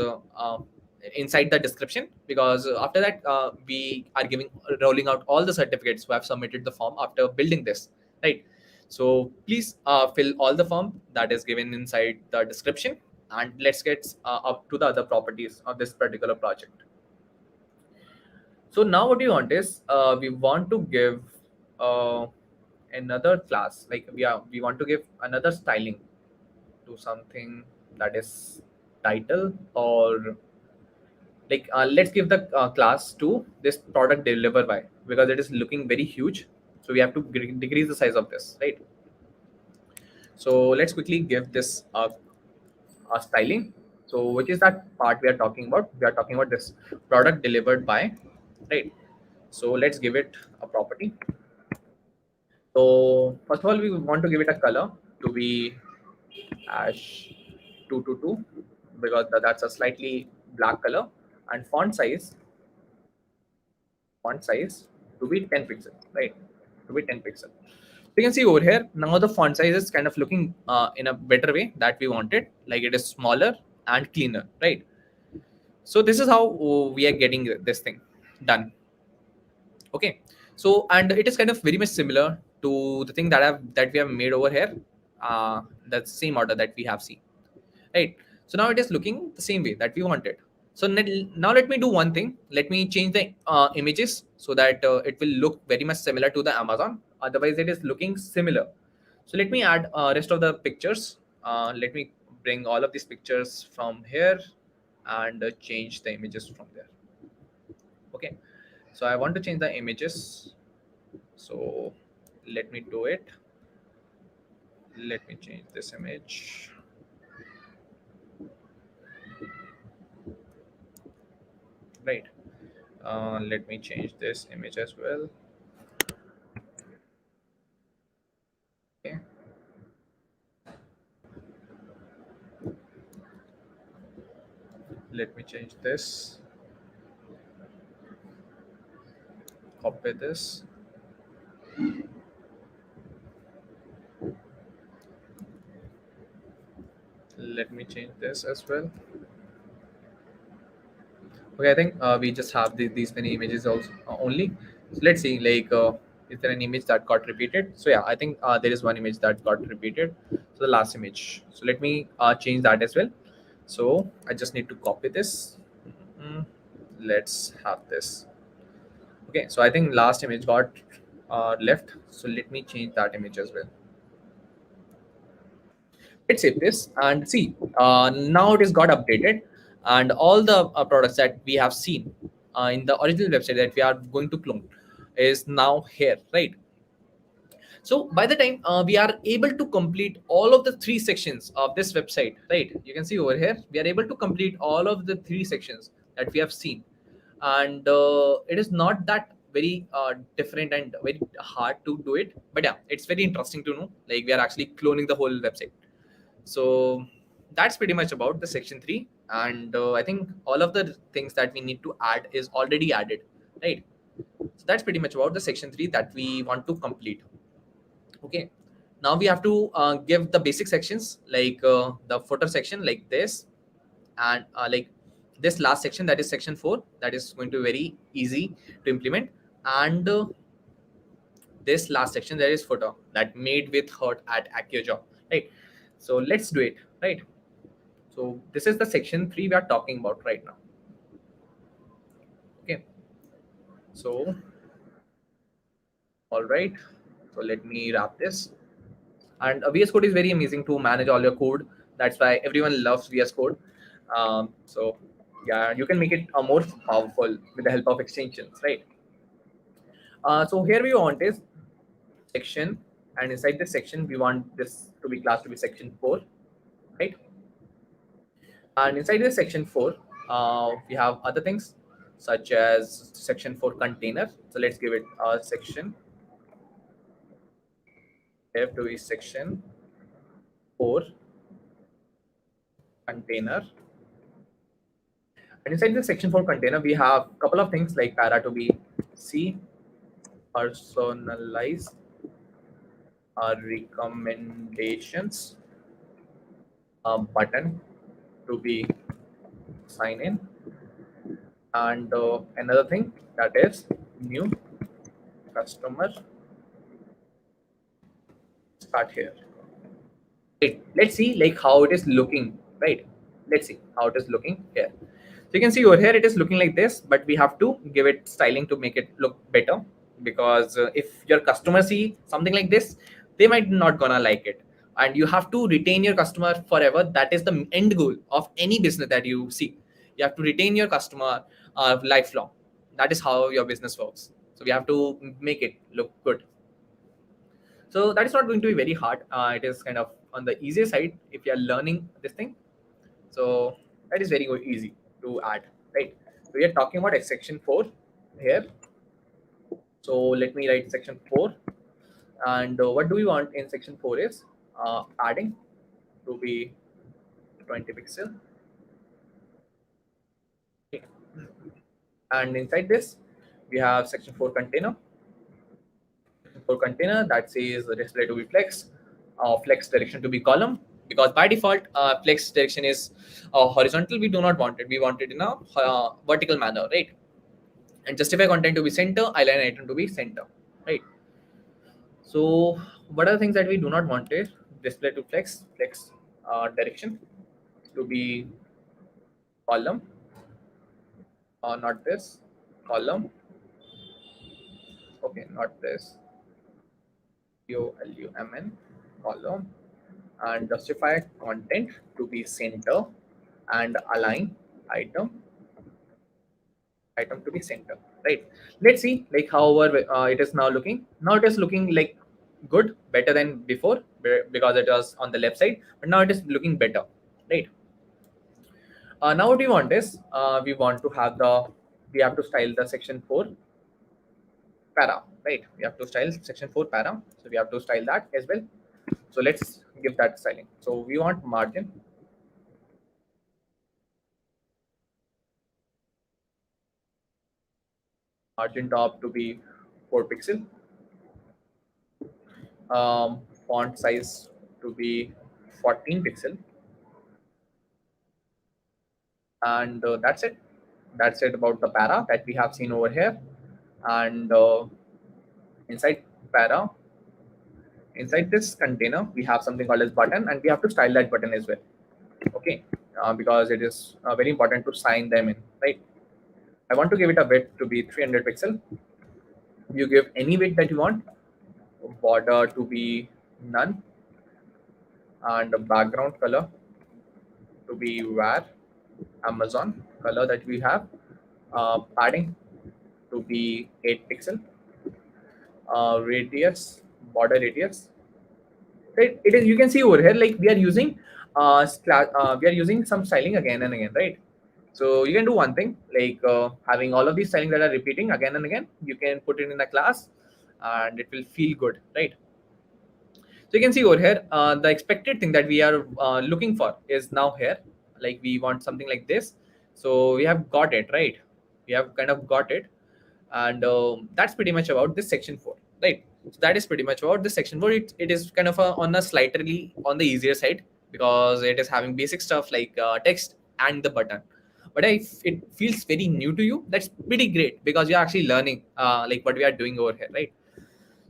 inside the description, because after that we are giving rolling out all the certificates who have submitted the form after building this, right? So please fill all the form that is given inside the description, and let's get up to the other properties of this particular project. So now what we want is we want to give uh, another class, like we want to give another styling to something that is title, or like let's give the class to this product deliver by, because it is looking very huge, so we have to decrease the size of this, right? So let's quickly give this styling. So which is that part we are talking about? We are talking about this product delivered by, right? So let's give it a property. So first of all, we want to give it a color to be ash 222, because that's a slightly black color, and font size to be 10 pixel, right? To be 10 pixel. So you can see over here now the font size is kind of looking in a better way that we wanted, like it is smaller and cleaner, right? So this is how we are getting this thing done. Okay, so and it is kind of very much similar to the thing that we have made over here, the same order that we have seen, right? So now it is looking the same way that we wanted. So now let me do one thing. Let me change the images so that it will look very much similar to the Amazon. Otherwise it is looking similar. So let me add rest of the pictures. Let me bring all of these pictures from here and change the images from there. Okay, so I want to change the images. So let me do it. Let me change this image. Right. Let me change this image as well. Okay. Let me change this. Copy this. Let me change this as well. Okay, I think we just have these many images also only. So let's see, like, is there an image that got repeated? So yeah, I think there is one image that got repeated. So the last image. So let me change that as well. So I just need to copy this. Mm, let's have this. Okay, so I think last image got left. So let me change that image as well. Let's save this and see. Now it is got updated, and all the products that we have seen in the original website that we are going to clone is now here, right? So by the time we are able to complete all of the three sections of this website, right? You can see over here, we are able to complete all of the three sections that we have seen. And it is not that very different and very hard to do it. But yeah, it's very interesting to know, like we are actually cloning the whole website. So that's pretty much about the section 3. And I think all of the things that we need to add is already added, right? So that's pretty much about the section 3 that we want to complete. Okay, now we have to give the basic sections, like the footer section like this, and like this last section, that is section 4, that is going to be very easy to implement. And this last section, there is footer that made with hurt at AccioJob, right? So let's do it, right? So this is the section 3 we are talking about right now. Okay, so all right, so let me wrap this. And VS Code is very amazing to manage all your code. That's why everyone loves VS Code. So yeah, you can make it more powerful with the help of extensions, right? So here we want is section, and inside this section we want this to be class to be section 4, right? And inside this section 4, we have other things such as section 4 container. So let's give it a section. Have to be section 4 container. And inside the section 4 container, we have a couple of things like para to be C, personalized recommendations, button to be sign in, and another thing that is new customer start here. Right. Let's see like how it is looking, right? Let's see how it is looking here. So you can see over here it is looking like this, but we have to give it styling to make it look better, because if your customer see something like this, they might not gonna like it, and you have to retain your customer forever. That is the end goal of any business that you see. You have to retain your customer lifelong. That is how your business works. So we have to make it look good. So that is not going to be very hard. It is kind of on the easier side if you are learning this thing. So that is very easy to add, right? So we are talking about section 4 here. So let me write section 4. And what do we want in section 4 is padding to be 20 pixel. Okay. And inside this, we have section 4 container. For container that says the display to be flex, flex direction to be column, because by default flex direction is horizontal. We do not want it. We want it in a vertical manner, right? And justify content to be center, align item to be center, right? So what are the things that we do not want is display to flex, flex direction to be column, not this column. Okay, not this column, column, and justify content to be center and align item to be center, right? Let's see like how it is now looking. Now it is looking like good, better than before, because it was on the left side, but now it is looking better, right? Now what we want is we have to style the section 4 para, right? We have to style section 4 para, so we have to style that as well. So let's give that styling. So we want margin top to be 4 pixel, font size to be 14 pixel, and that's it about the para that we have seen over here. And inside para, inside this container, we have something called as button, and we have to style that button as well. Okay, because it is very important to sign them in, right? I want to give it a width to be 300 pixel. You give any width that you want. Border to be none, and the background color to be where Amazon color that we have. Padding to be 8 pixel. Radius, border radius. Right, it is. You can see over here like we are using some styling again and again, right? So you can do one thing like having all of these styling that are repeating again and again. You can put it in a class, and it will feel good, right? So you can see over here, the expected thing that we are looking for is now here. Like we want something like this. So we have got it, right? We have kind of got it. And that's pretty much about this section 4, right? So that is pretty much about this section 4. It is kind of on a slightly on the easier side, because it is having basic stuff like text and the button. But if it feels very new to you, that's pretty great, because you're actually learning like what we are doing over here, right?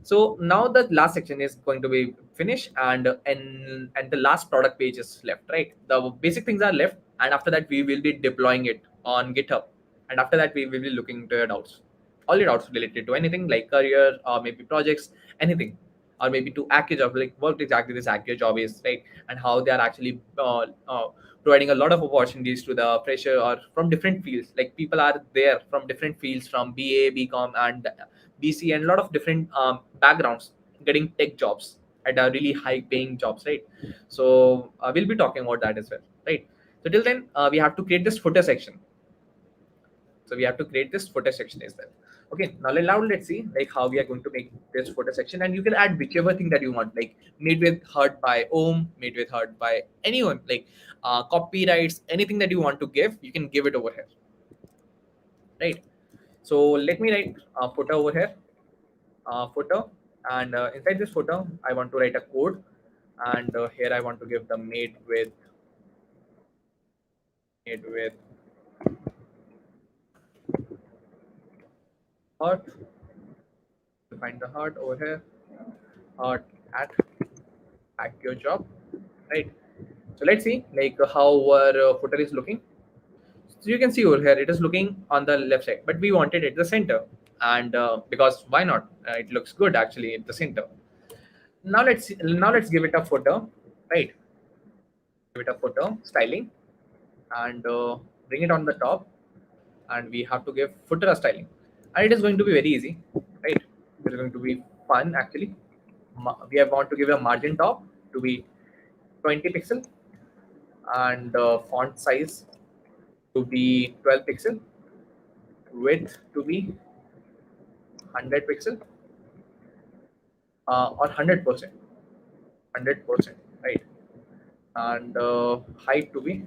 So now the last section is going to be finished, and the last product page is left, right? The basic things are left, and after that we will be deploying it on GitHub, and after that we will be looking into your doubts, all your doubts related to anything like career or maybe projects, anything, or maybe to AccioJob, like what exactly this AccioJob is, right? And how they are actually providing a lot of opportunities to the fresher or from different fields. Like people are there from different fields, from BA, BCom, and BC, and a lot of different backgrounds getting tech jobs at a really high paying jobs, right? So we'll be talking about that as well, right? So till then, we have to create this footer section. So we have to create this footer section as well. Okay, now let's see like how we are going to make this footer section, and you can add whichever thing that you want, like made with heart by Om, made with heart by anyone, like copyrights, anything that you want to give, you can give it over here, right? So let me write footer over here, footer, and inside this footer, I want to write a code, and here I want to give the made with heart. Find the heart over here, heart at AccioJob, right? So let's see like how our footer is looking. So you can see over here it is looking on the left side, but we wanted it at the center, and because why not? It looks good actually at the center. Now let's give it a footer, right? Give it a footer styling, and bring it on the top, and we have to give footer a styling, and it is going to be very easy, right? It is going to be fun actually. We have want to give a margin top to be 20 pixel, and font size to be 12 pixel, width to be 100 pixel, or 100%, 100%, right? And height to be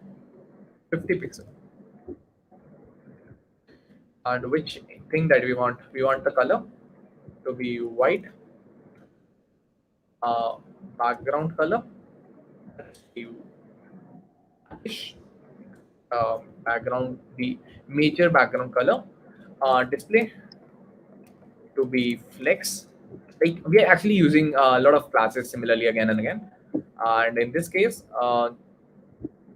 50 pixel. And which thing that we want? We want the color to be white, background color, background, the major background color, display to be flex. Like we are actually using a lot of classes similarly again and again, and in this case,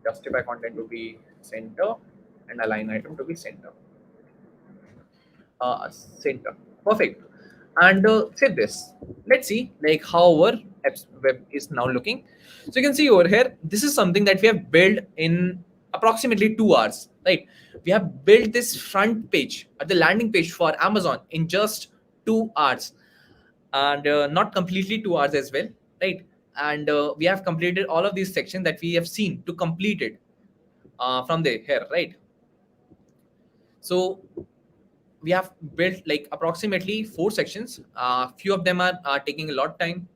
justify content to be center, and align item to be center. Center, perfect. And save this. Let's see like how our apps web is now looking. So you can see over here, this is something that we have built in approximately 2 hours, right? We have built this front page or the landing page for Amazon in just 2 hours, and not completely 2 hours as well, right? And we have completed all of these sections that we have seen to complete it from there here, right? So we have built like approximately 4 sections. Few of them are taking a lot of time.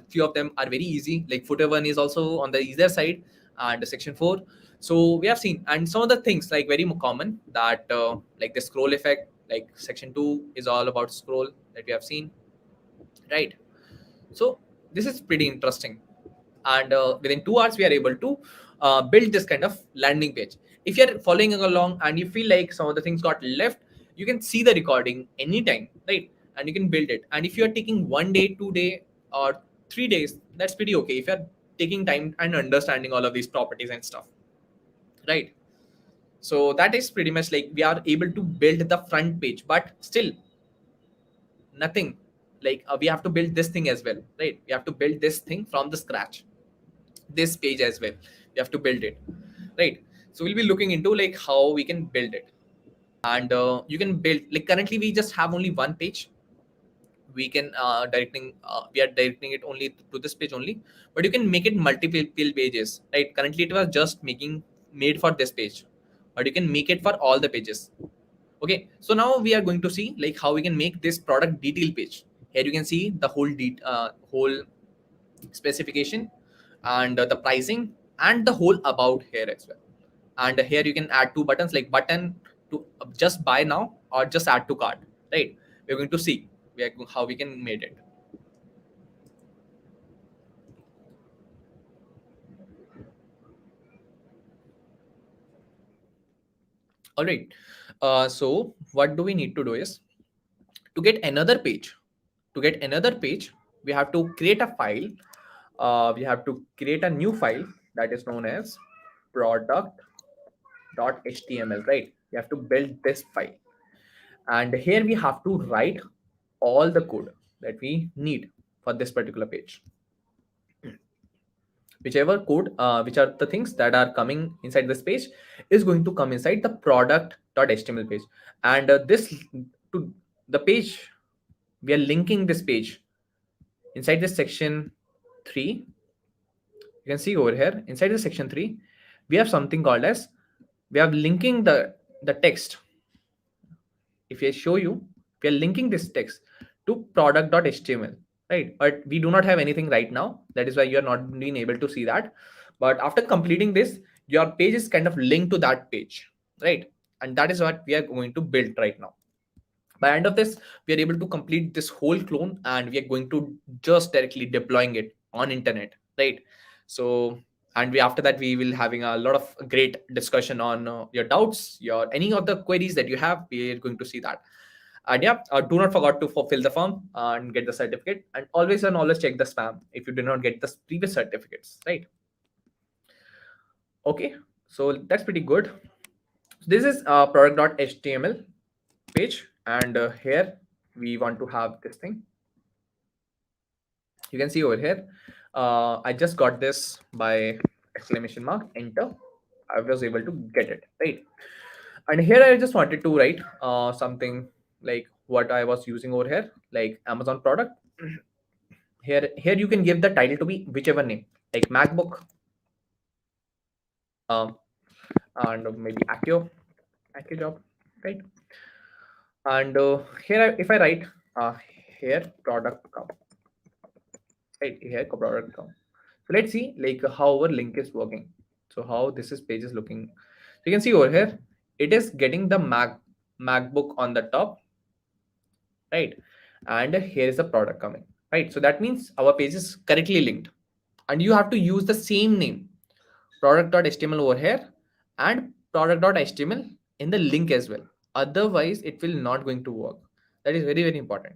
Few of them are very easy. Like footer one is also on the easier side, and the section 4. So we have seen, and some of the things like very common that like the scroll effect. Like section 2 is all about scroll that we have seen, right? So this is pretty interesting, and within 2 hours we are able to build this kind of landing page. If you're following along and you feel like some of the things got left, you can see the recording anytime, right? And you can build it. And if you're taking 1 day, 2 day, or 3 days, that's pretty okay if you're taking time and understanding all of these properties and stuff, right? So that is pretty much like we are able to build the front page, but still nothing like we have to build this thing as well, right? We have to build this thing from the scratch, this page as well. We have to build it, right? So we'll be looking into like how we can build it. And you can build like currently we just have only one page. We can we are directing it only to this page only, but you can make it multiple pages, right? Currently it was just made for this page, but you can make it for all the pages. Okay, so now we are going to see like how we can make this product detail page. Here you can see the whole specification, and the pricing, and the whole about here as well. And here you can add 2 buttons, like button to just buy now or just add to cart, right? We're going to see how we can made it. All right, so what do we need to do is to get another page. To get another page, we have to create a file. We have to create a new file that is known as product.html, right? We have to build this file, and here we have to write all the code that we need for this particular page. Whichever code, which are the things that are coming inside this page, is going to come inside the product.html page. And this to the page we are linking this page inside this section 3. You can see over here inside the section 3 we have something called as, we are linking the text. If I show you, we are linking this text to product.html, right? But we do not have anything right now, that is why you are not being able to see that. But after completing this, your page is kind of linked to that page, right? And that is what we are going to build right now. By end of this, we are able to complete this whole clone, and we are going to just directly deploying it on internet, right? So, and we, after that, we will having a lot of great discussion on your doubts, your any of the queries that you have. We are going to see that. And yeah, do not forget to fulfill the form and get the certificate, and always check the spam if you did not get the previous certificates, right? Okay, so that's pretty good. This is product.html page, and here we want to have this thing. You can see over here, I just got this by exclamation mark enter. I was able to get it, right? And here I just wanted to write something like what I was using over here, like Amazon product. Here you can give the title to be whichever name, like MacBook, and maybe AccioJob, right? And here if I write here product com, right here product com. So let's see like how our link is working. So how this is page is looking. So you can see over here, it is getting the MacBook on the top, right? And here is the product coming, right? So that means our page is correctly linked, and you have to use the same name, product.html over here and product.html in the link as well. Otherwise, it will not going to work. That is very, very important,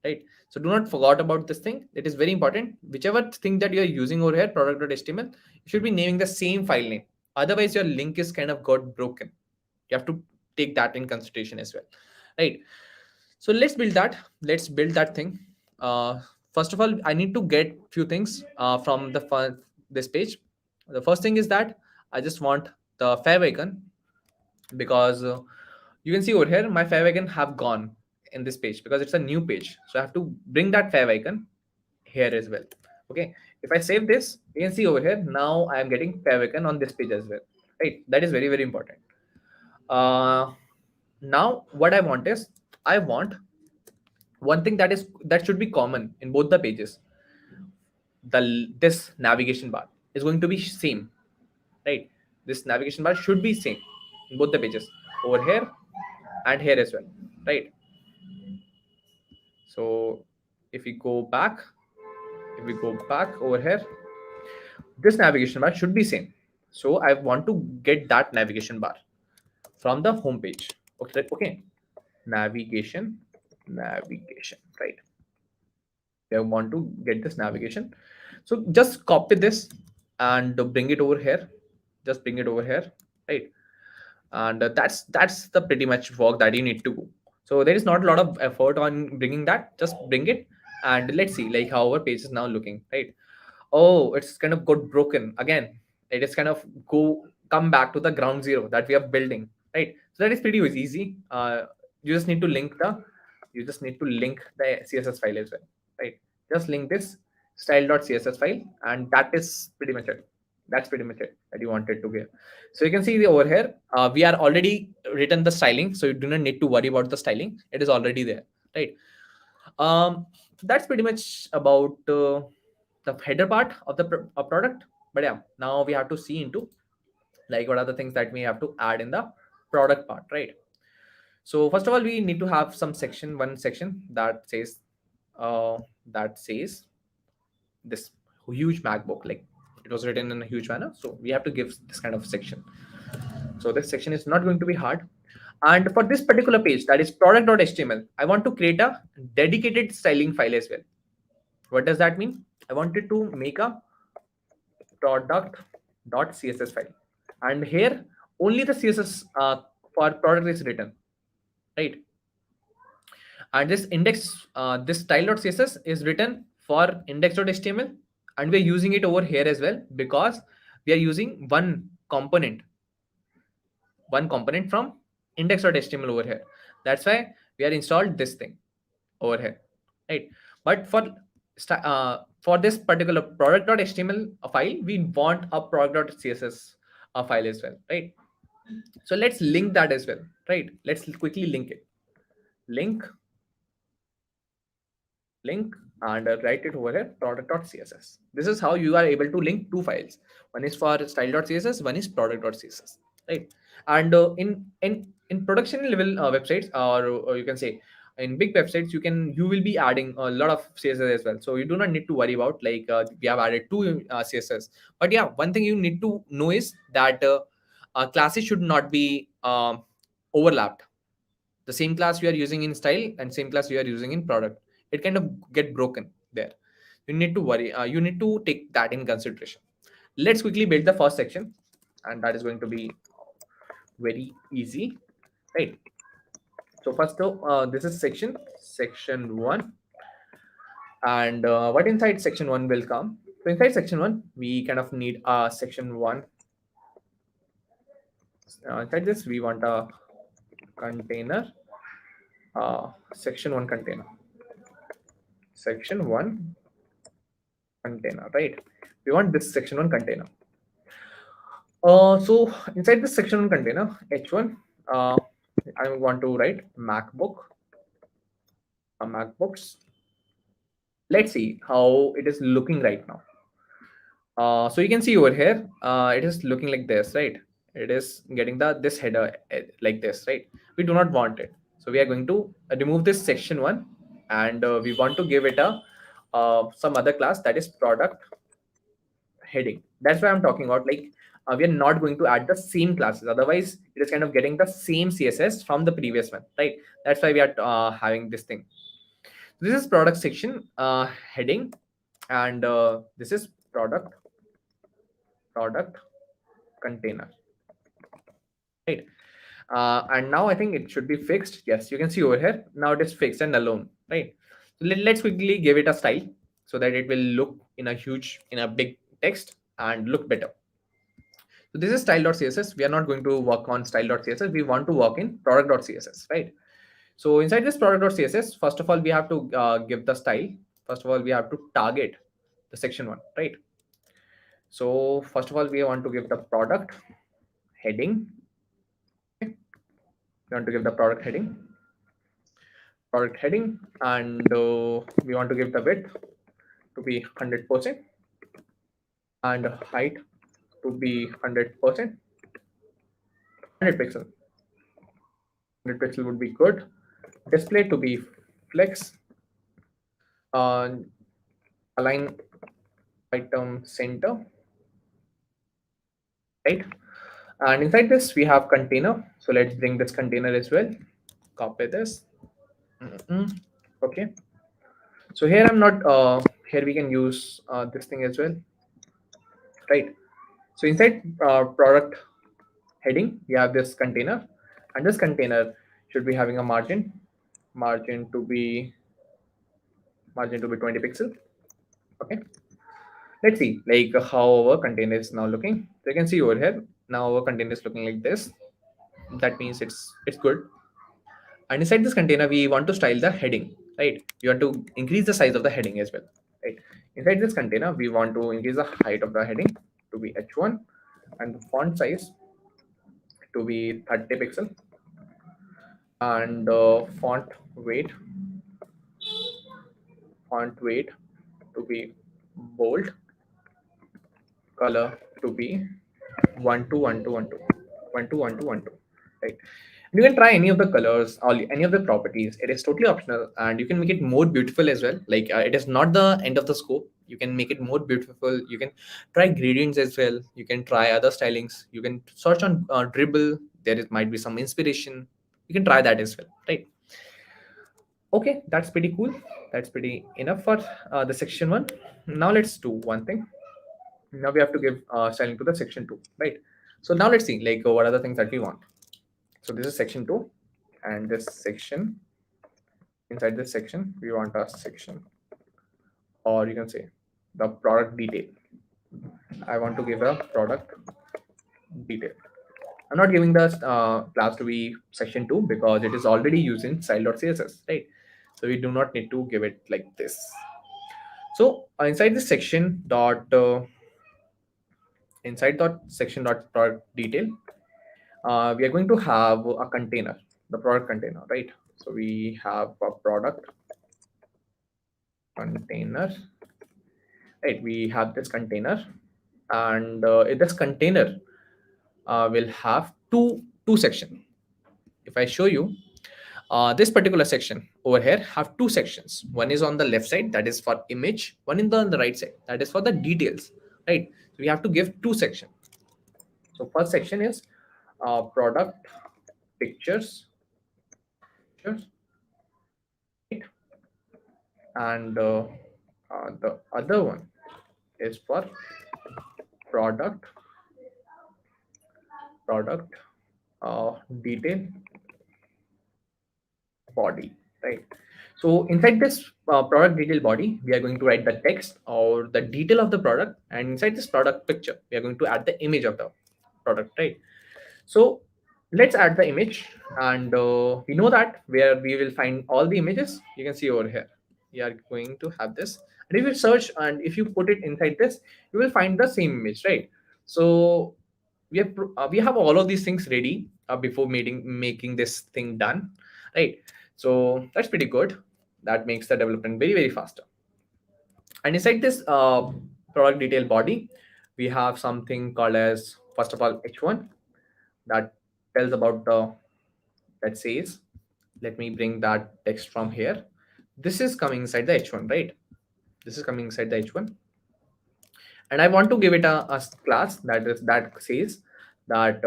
right? So do not forget about this thing. It is very important. Whichever thing that you are using over here, product.html, you should be naming the same file name. Otherwise, your link is kind of got broken. You have to take that in consideration as well, right? So let's build that. Let's build that thing. First of all, I need to get few things from this page. The first thing is that I just want the favicon, because you can see over here my favicon have gone in this page because it's a new page. So I have to bring that favicon here as well. Okay. If I save this, you can see over here now I am getting favicon on this page as well. Right. That is very, very important. Now what I want is, I want one thing that should be common in both the pages. This navigation bar is going to be same, right? This navigation bar should be same in both the pages, over here and here as well, right? So if we go back over here, this navigation bar should be same. So I want to get that navigation bar from the home page. Okay, navigation, right? I want to get this navigation. So just copy this and bring it over here. Just bring it over here, right? And that's the pretty much work that you need to do. So there is not a lot of effort on bringing that. Just bring it, and let's see like how our page is now looking, right? Oh, it's kind of got broken again. It is kind of come back to the ground zero that we are building, right? So that is pretty easy. You just need to link the CSS file as well, right? Just link this style.css file, and that is pretty much it. That's pretty much it that you wanted to give. So you can see over here, we are already written the styling, so you do not need to worry about the styling. It is already there, right? So that's pretty much about the header part of the product. But yeah, now we have to see into like what are the things that we have to add in the product part, right? So first of all, we need to have one section that says this huge MacBook, like it was written in a huge manner. So we have to give this kind of section. So this section is not going to be hard. And for this particular page, that is product.html, I want to create a dedicated styling file as well. What does that mean? I wanted to make a product.css file, and here only the CSS for product is written, right? And this index, this style.css is written for index.html, and we're using it over here as well because we are using one component from index.html over here. That's why we are installed this thing over here, right? But for this particular product.html file, we want a product.css file as well, right? So let's link that as well, right? Let's quickly link it. Link, and write it over here, product.css. This is how you are able to link two files. One is for style.css, one is product.css, right? And in production level websites, or you can say in big websites, you will be adding a lot of css as well. So you do not need to worry about like we have added two css. But yeah, one thing you need to know is that classes should not be overlapped. The same class we are using in style and same class we are using in product, it kind of get broken there. You need to worry, you need to take that in consideration. Let's quickly build the first section, and that is going to be very easy, right? So first this is section 1, and what inside section 1 will come. So inside section 1 we kind of need a section 1. Inside this we want a container, section 1 container, section 1 container, right? We want this section 1 container. So inside this section 1 container, h1, I want to write MacBooks. Let's see how it is looking right now. So you can see over here, it is looking like this, right? It is getting this header like this, right? We do not want it. So we are going to remove this section 1, and we want to give it a some other class, that is product heading. That's why I'm talking about, like, we are not going to add the same classes, otherwise it is kind of getting the same css from the previous one, right? That's why we are having this thing. This is product section heading, and this is product container, right? And now I think it should be fixed. Yes, you can see over here now it is fixed and alone, right? So let's quickly give it a style so that it will look in a big text and look better. So this is style.css. We are not going to work on style.css. We want to work in product.css, right? So inside this product.css, first of all, we have to give the style. First of all, we have to target the section 1, right? So first of all, we want to give the product heading. Okay. We want to give the product heading, and we want to give the width to be 100% and height to be 100%. 100 pixel. 100 pixel would be good. Display to be flex. Align item center, right? And inside this we have container. So let's bring this container as well. Copy this. Okay. So here I'm not. Here we can use this thing as well, right? So inside product heading, we have this container, and this container should be having a margin to be 20 pixel. Okay. Let's see like how our container is now looking. So you can see over here now our container is looking like this. That means it's good. And inside this container we want to style the heading, right? We want to increase the size of the heading as well, right? Inside this container we want to increase the height of the heading to be h1 and the font size to be 30 pixel, and font weight to be bold, color to be 121212, right? You can try any of the colors or any of the properties. It is totally optional, and you can make it more beautiful as well. Like it is not the end of the scope. You can make it more beautiful. You can try gradients as well. You can try other stylings. You can search on dribble. Might be some inspiration. You can try that as well, right? Okay, that's pretty cool. That's pretty enough for the section 1. Now let's do one thing. Now we have to give styling to the section 2, right? So now let's see like what are the things that we want. So this is section 2, and this section, inside this section we want a section, or you can say the product detail. I want to give a product detail. I'm not giving the class to be section 2 because it is already used in style.css, right? So we do not need to give it like this. So inside this section dot inside dot section dot product detail, we are going to have a container, the product container, right? So we have a product container, right? We have this container, and this container will have two sections. If I show you, this particular section over here have two sections. One is on the left side, that is for image. One in on the right side, that is for the details, right? So we have to give two sections. So first section is product pictures, right? And the other one is for product detail body, right? So inside this product detail body, we are going to write the text or the detail of the product, and inside this product picture, we are going to add the image of the product, right? So let's add the image, and we know that where we will find all the images. You can see over here, we are going to have this, and if you search and if you put it inside this, you will find the same image, right? So we have all of these things ready before making this thing done, right? So that's pretty good. That makes the development very faster. And inside this product detail body, we have something called as, first of all, h1, that tells about the, that says, let me bring that text from here. This is coming inside the h1, right? This is coming inside the h1, and I want to give it a class that says that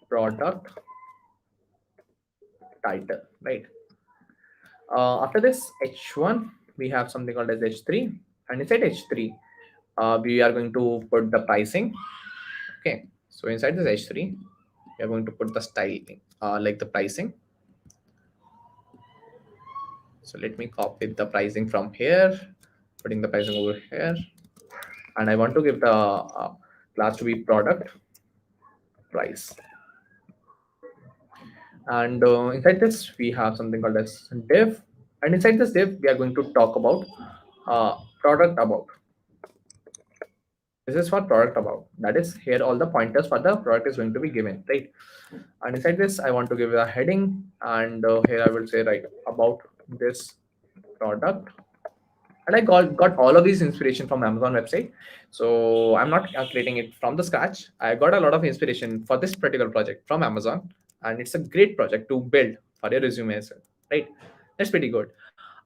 product title, right? After this h1, we have something called as h3, and inside h3, we are going to put the pricing. Okay, so inside this h3, we are going to put the styling, like the pricing. So let me copy the pricing from here, putting the pricing over here, and I want to give the class to be product price. And inside this, we have something called as div, and inside this div, we are going to talk about product about. This is for product about. That is, here all the pointers for the product is going to be given, right? And inside this, I want to give a heading, and here I will say, right, about this product. And I got all of these inspiration from Amazon website, so I'm not creating it from the scratch. I got a lot of inspiration for this particular project from Amazon, and it's a great project to build for your resume as well, right? That's pretty good.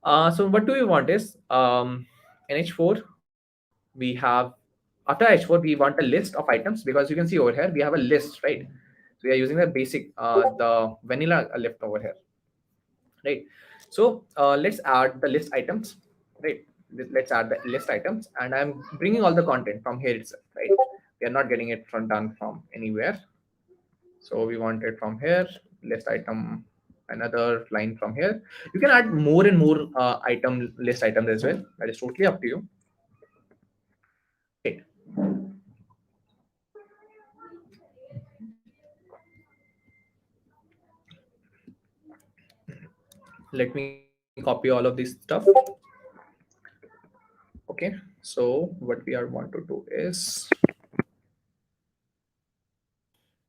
So what do we want is, in h4, we have, after h4, we want a list of items, because you can see over here we have a list, right? So we are using the basic the vanilla list over here, right? So let's add the list items, right? Let's add the list items, and I'm bringing all the content from here itself, right? We are not getting it from done from anywhere. So we want it from here, list item, another line from here. You can add more and more list items as well. That is totally up to you. Okay. Let me copy all of this stuff. Okay, so what we are want to do is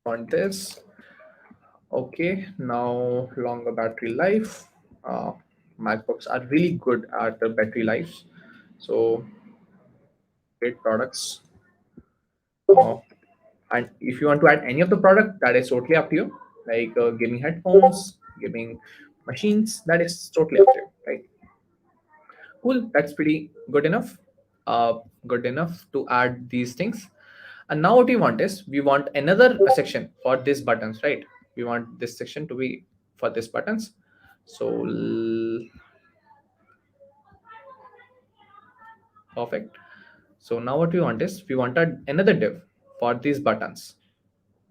on this. Okay, now longer battery life. MacBooks are really good at the battery life, so great products. And if you want to add any of the product, that is totally up to you, like giving headphones, giving machines, that is totally up to you, right? Cool, that's pretty good enough. Good enough to add these things. And now what we want is, we want another section for these buttons, right? We want this section to be for these buttons. So perfect. So now what we want is, we want another div for these buttons,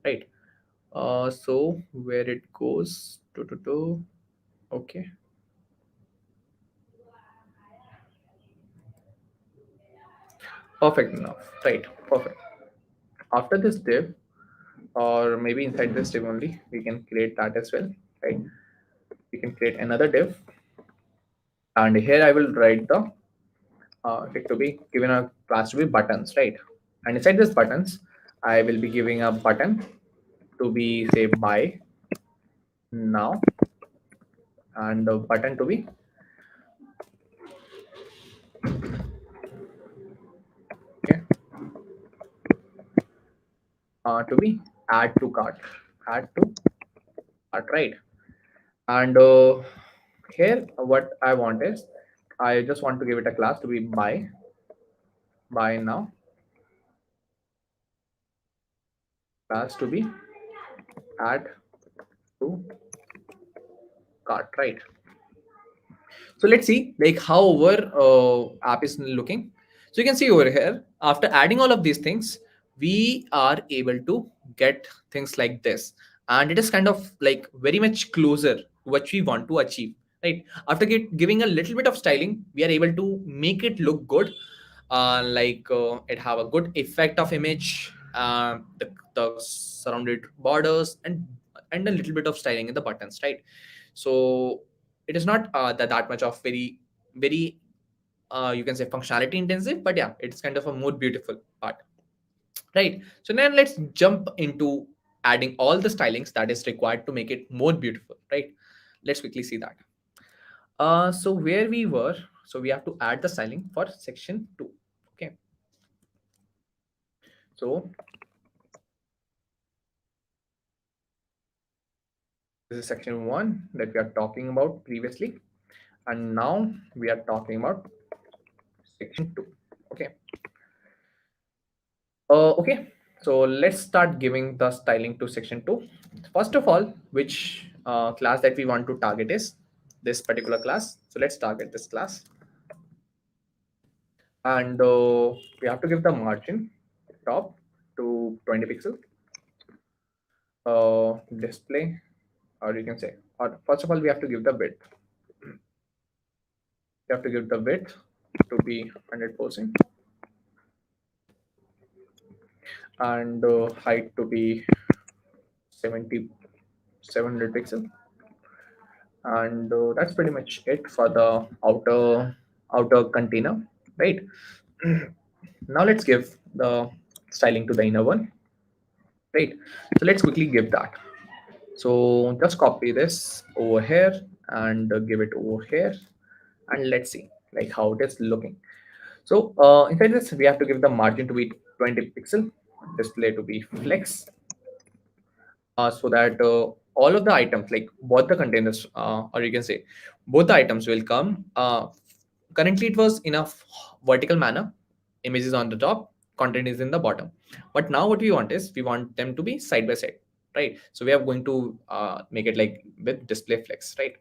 right? So where it goes to okay. Perfect enough, right? Perfect. After this div, or maybe inside this div only, we can create that as well, right? We can create another div, and here I will write the it to be given a class to be buttons, right? And inside this buttons, I will be giving a button to be say buy now, and the button to be okay, to be add to cart, add to cart, right? And here what I want is I just want to give it a class to be buy now, class to be add to cart, right? So let's see like how our app is looking. So you can see over here, after adding all of these things, we are able to get things like this. And it is kind of like very much closer to what we want to achieve, right? After giving a little bit of styling, we are able to make it look good. It have a good effect of image, the surrounded borders, and a little bit of styling in the buttons, right? So it is not that much of very you can say functionality intensive, but yeah, it's kind of a more beautiful part, right? So now let's jump into adding all the stylings that is required to make it more beautiful, right? Let's quickly see that. So where we were, so we have to add the styling for section 2. Okay, so this is section 1 that we are talking about previously, and now we are talking about section 2. Okay. Okay, so let's start giving the styling to section 2. First of all, which class that we want to target is this particular class. So let's target this class. And we have to give the margin top to 20 pixel. Display, or you can say, or first of all, we have to give the width. We have to give the width to be 100%, and height to be 700 pixel, and that's pretty much it for the outer container, right? Now let's give the styling to the inner one, right? So let's quickly give that. So just copy this over here and give it over here, and let's see like how it is looking. So inside this we have to give the margin to be 20 pixel, display to be flex, so that all of the items, like both the containers, or you can say both the items will come. Currently, it was in a vertical manner. Image is on the top, content is in the bottom. But now what we want is we want them to be side by side, right? So we are going to make it like with display flex, right?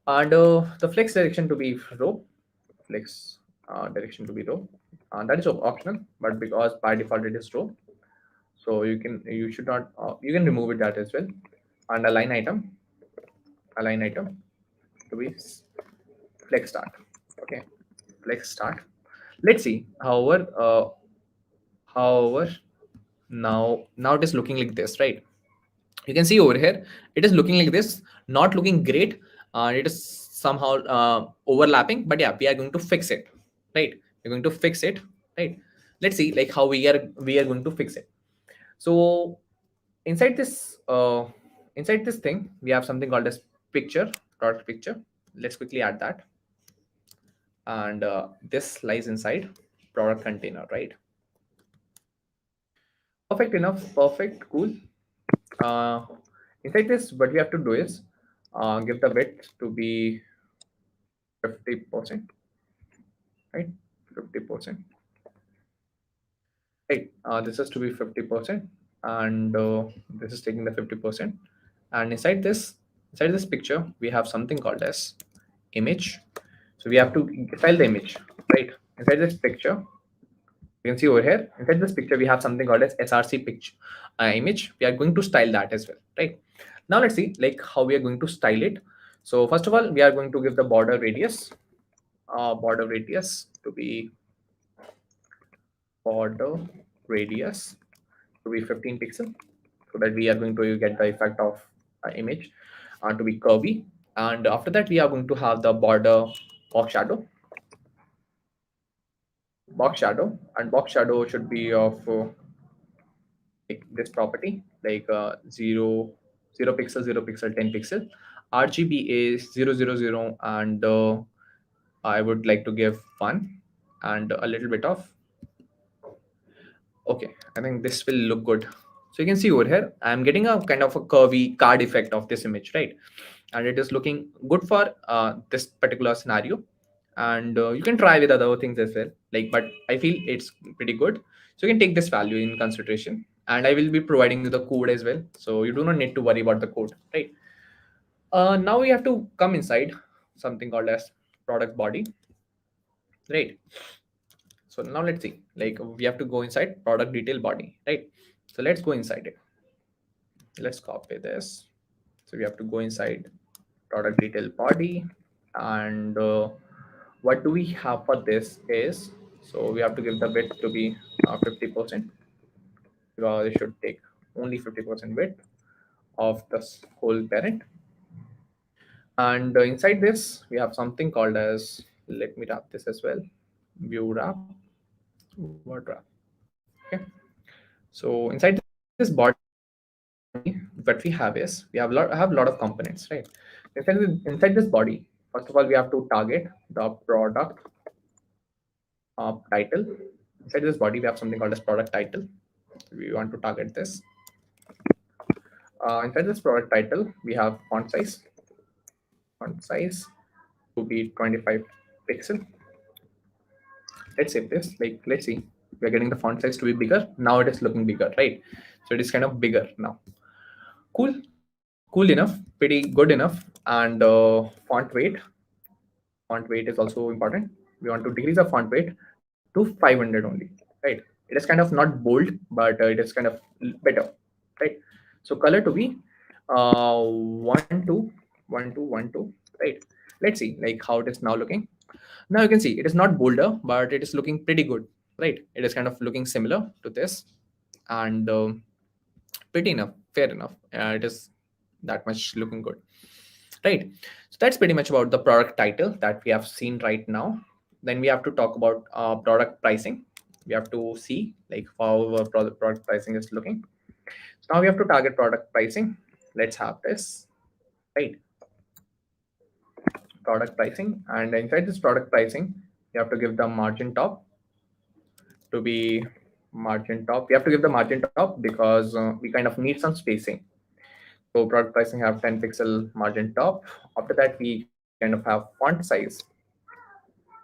And the flex direction to be row, flex direction to be row. That is optional, but because by default it is row, so you should not you can remove it that as well. And align item to be flex start. Okay, flex start. Let's see however now it is looking like this, right? You can see over here it is looking like this, not looking great. It is somehow overlapping, but yeah, we are going to fix it, right? We're going to fix it, right? Let's see like how we are going to fix it. So inside this thing we have something called as picture, product picture. Let's quickly add that, and this lies inside product container, right? Perfect enough, perfect, cool. uh, Inside this what we have to do is give the width to be 50%, right? 50%, right? This is to be 50%, and this is taking the 50%. And inside this picture we have something called as image. So we have to style the image, right? Inside this picture, you can see over here, inside this picture we have something called as src picture image. We are going to style that as well, right? Now let's see like how we are going to style it. So first of all, we are going to give the border radius to be border radius to be 15 pixel, so that we are going to get the effect of image to be curvy. And after that, we are going to have the border box shadow. And box shadow should be of like this property, like 0 pixel, 0 pixel, 10 pixel. RGB is 000, and I would like to give 1 and a little bit of. Okay, I think this will look good. So you can see over here, I'm getting a kind of a curvy card effect of this image, right? And it is looking good for this particular scenario. And you can try with other things as well. Like, but I feel it's pretty good. So you can take this value in consideration. And I will be providing you the code as well. So you do not need to worry about the code, right? Now we have to come inside something called as product body, right? So now let's see, like we have to go inside product detail body, right? So let's go inside it. Let's copy this. So we have to go inside product detail body. And what do we have for this is, so we have to give the width to be 50%, because it should take only 50% width of this whole parent. And inside this, we have something called as, let me wrap this as well, view wrap, word wrap. Okay. So inside this body, what we have is I have a lot of components, right? Inside this body, first of all, we have to target the product title. Inside this body, we have something called as product title. We want to target this. Inside this product title, we have font size. Font size to be 25 pixel. Let's save this. Like, let's see, we're getting the font size to be bigger. Now it is looking bigger, right? So it is kind of bigger now. Cool enough, pretty good enough. And font weight is also important. We want to decrease the font weight to 500 only, right? It is kind of not bold, but it is kind of better, right? So color to be 121212, right? Let's see like how it is now looking. Now you can see it is not bolder, but it is looking pretty good, right? It is kind of looking similar to this. And pretty enough, fair enough. It is that much looking good, right? So that's pretty much about the product title that we have seen right now. Then we have to talk about product pricing. We have to see like how our product pricing is looking. So now we have to target product pricing. Let's have this, right? Product pricing, and inside this product pricing, you have to give the margin top to be margin top. We have to give the margin top because we kind of need some spacing. So product pricing have 10 pixel margin top. After that, we kind of have font size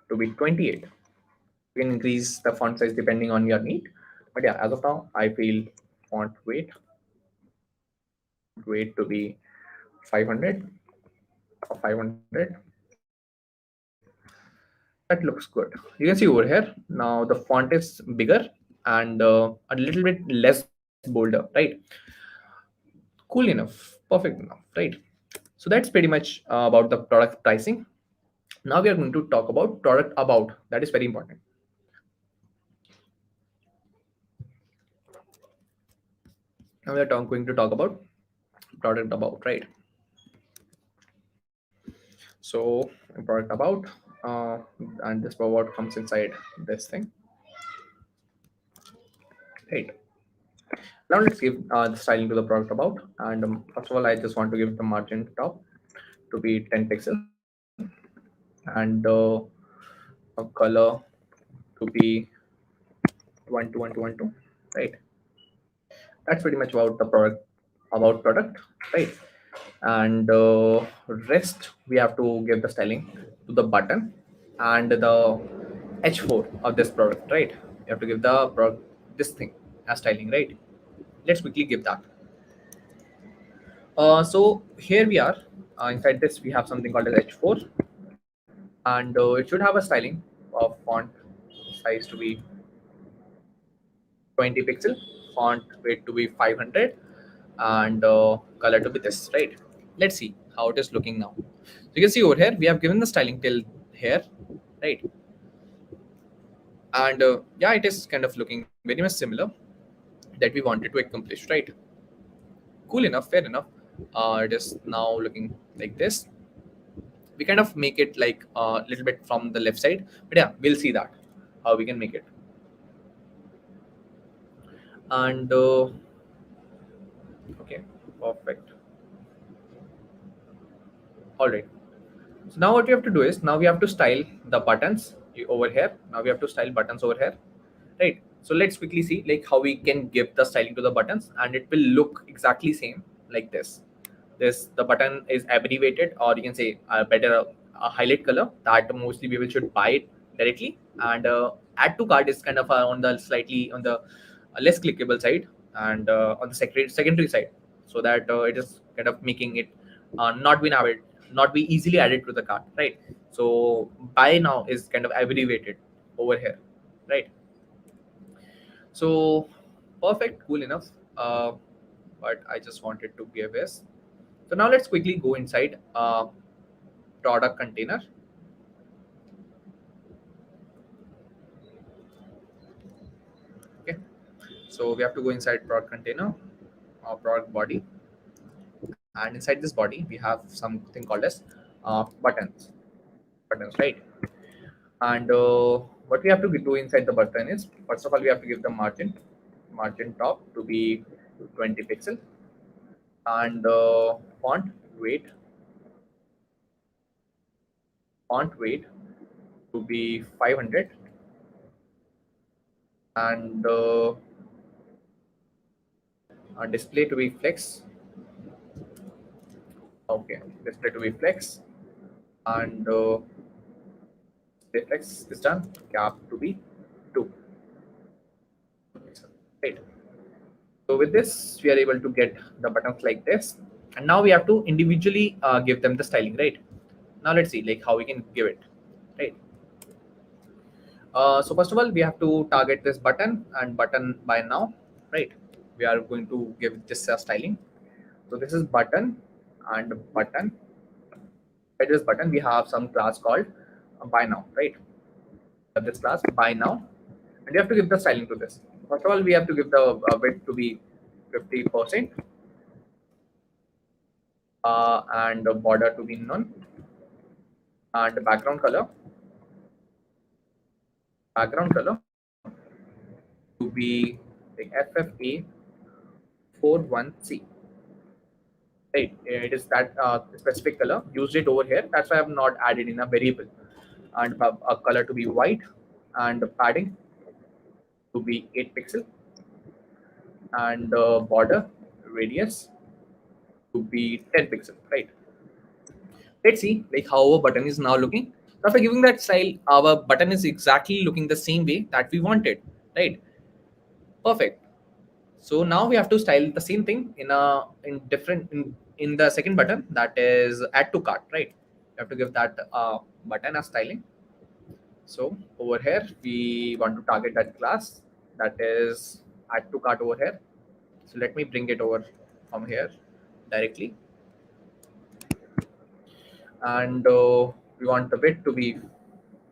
to be 28. You can increase the font size depending on your need. But yeah, as of now, I feel font weight to be 500 or 500. That looks good. You can see over here, now the font is bigger and a little bit less bolder, right? Cool enough, perfect enough, right? So that's pretty much about the product pricing. Now we are going to talk about product about. That is very important. Now we are going to talk about product about, right? So product about, and this about comes inside this thing, right? Now let's give the styling to the product about. And first of all, I just want to give the margin top to be 10 pixel, and a color to be 121212, right? That's pretty much about the product, right? And rest we have to give the styling to the button and the h4 of this product, right? You have to give the product this thing as styling, right? Let's quickly give that. So here we are. Inside this we have something called as h4, and it should have a styling of font size to be 20 pixel, font weight to be 500, and color to be this, right? Let's see how it is looking now. So you can see over here we have given the styling till here, right? And yeah, it is kind of looking very much similar that we wanted to accomplish, right? Cool enough, fair enough. It is now looking like this. we kind of make it like a little bit from the left side, but yeah, we'll see that how we can make it. And okay, perfect. All right. So now what we have to do is, now we have to style the buttons over here. Now we have to style buttons over here, right? So let's quickly see like how we can give the styling to the buttons, and it will look exactly same like this. The button is abbreviated, or you can say better a highlight color that mostly people should buy it directly. And add to cart is kind of on the slightly on the less clickable side, and on the secondary side, so that it is kind of making it not being added, not be easily added to the cart, right? So buy now is kind of abbreviated over here, right? So perfect, cool enough. But I just wanted to give this. So now let's quickly go inside product container. Okay, so we have to go inside product container or product body, and inside this body we have something called as buttons, right? And what we have to do inside the button is, first of all, we have to give the margin top to be 20 pixel, and font weight font weight to be 500, and display to be flex. Okay, display to be flex, and display flex is done. Cap to be 2. Right. So with this, we are able to get the buttons like this, and now we have to individually give them the styling, right? Now let's see like how we can give it, right? So first of all, we have to target this button and button by now, right? We are going to give this styling. So this is button and button. By this button, we have some class called by now, right? This class by now, and we have to give the styling to this. First of all, we have to give the width to be 50%, and the border to be none, and the background color to be like FFA41C. Right, it is that specific color. Used it over here. That's why I have not added in a variable. And a color to be white, and padding to be 8 pixel, and border radius to be 10 pixel. Right. Let's see like how our button is now looking. After giving that style, our button is exactly looking the same way that we wanted. Right. Perfect. So now we have to style the same thing in the second button, that is add to cart, right? You have to give that button a styling. So over here we want to target that class, that is add to cart over here. So let me bring it over from here directly, and we want the width to be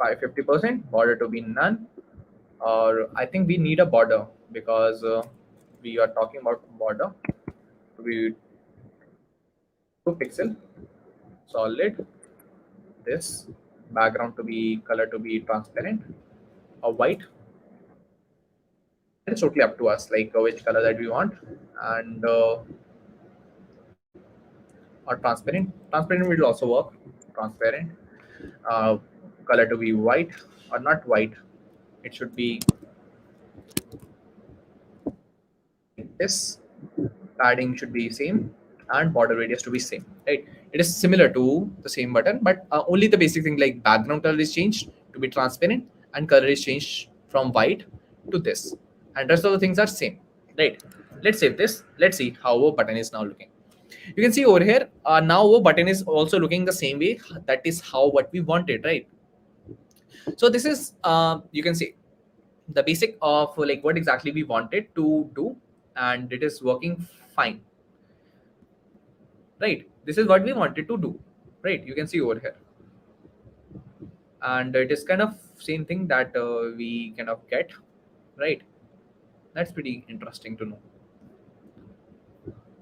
50%, border to be none, or I think we need a border because we are talking about border to be 2 pixel solid. This background to be color to be transparent or white. It's totally up to us like which color that we want, and or transparent will also work. Transparent, uh, color to be white, or not white, it should be like this. Padding should be same, and border radius to be same, right? It is similar to the same button, but only the basic thing like background color is changed to be transparent, and color is changed from white to this, and rest of the things are same, right? Let's save this. Let's see how our button is now looking. You can see over here, now our button is also looking the same way. That is how what we wanted, right? So this is you can see the basic of like what exactly we wanted to do, and it is working fine, right? This is what we wanted to do, right? You can see over here, and it is kind of same thing that we kind of get, right? That's pretty interesting to know.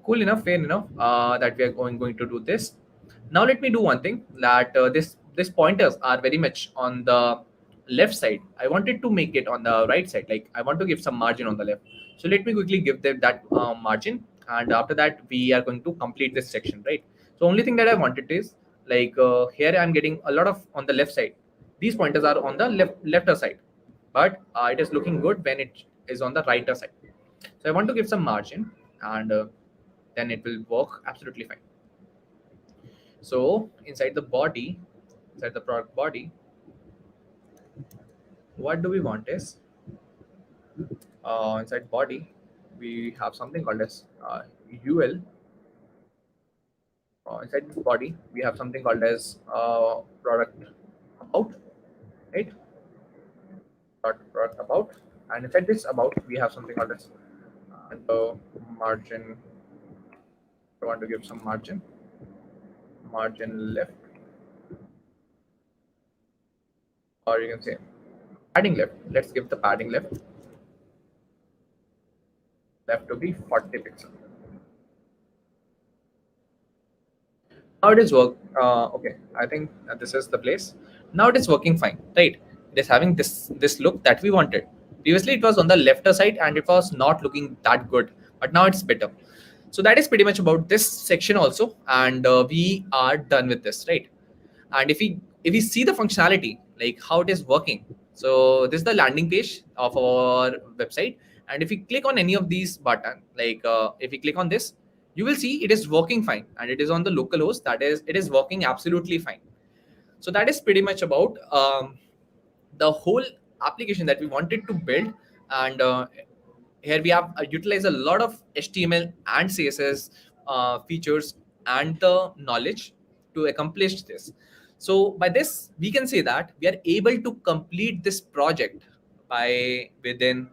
Cool enough, fair enough, that we are going to do this. Now let me do one thing, that this pointers are very much on the left side. I wanted to make it on the right side. Like I want to give some margin on the left. So let me quickly give them that margin, and after that we are going to complete this section, right? So only thing that I wanted is like here I'm getting a lot of on the left side. These pointers are on the lefter side, but it is looking good when it is on the righter side. So I want to give some margin, and then it will work absolutely fine. So inside the body, inside the product body, what do we want is inside body we have something called as UL. Inside this body we have something called as product about, right? Product about, and inside this about we have something called as margin. I want to give some margin left, or you can say padding left. Let's give the padding left to be 40 pixels. Now it is work. Okay, I think this is the place. Now it is working fine, right? It is having this look that we wanted. Previously it was on the lefter side and it was not looking that good, but now it's better. So that is pretty much about this section also, and we are done with this, right? And if we see the functionality, like how it is working, so this is the landing page of our website, and if we click on any of these button, like if we click on this, you will see it is working fine, and it is on the local host, that is it is working absolutely fine. So that is pretty much about the whole application that we wanted to build. And here we have utilized a lot of HTML and CSS features and the knowledge to accomplish this. So by this we can say that we are able to complete this project by within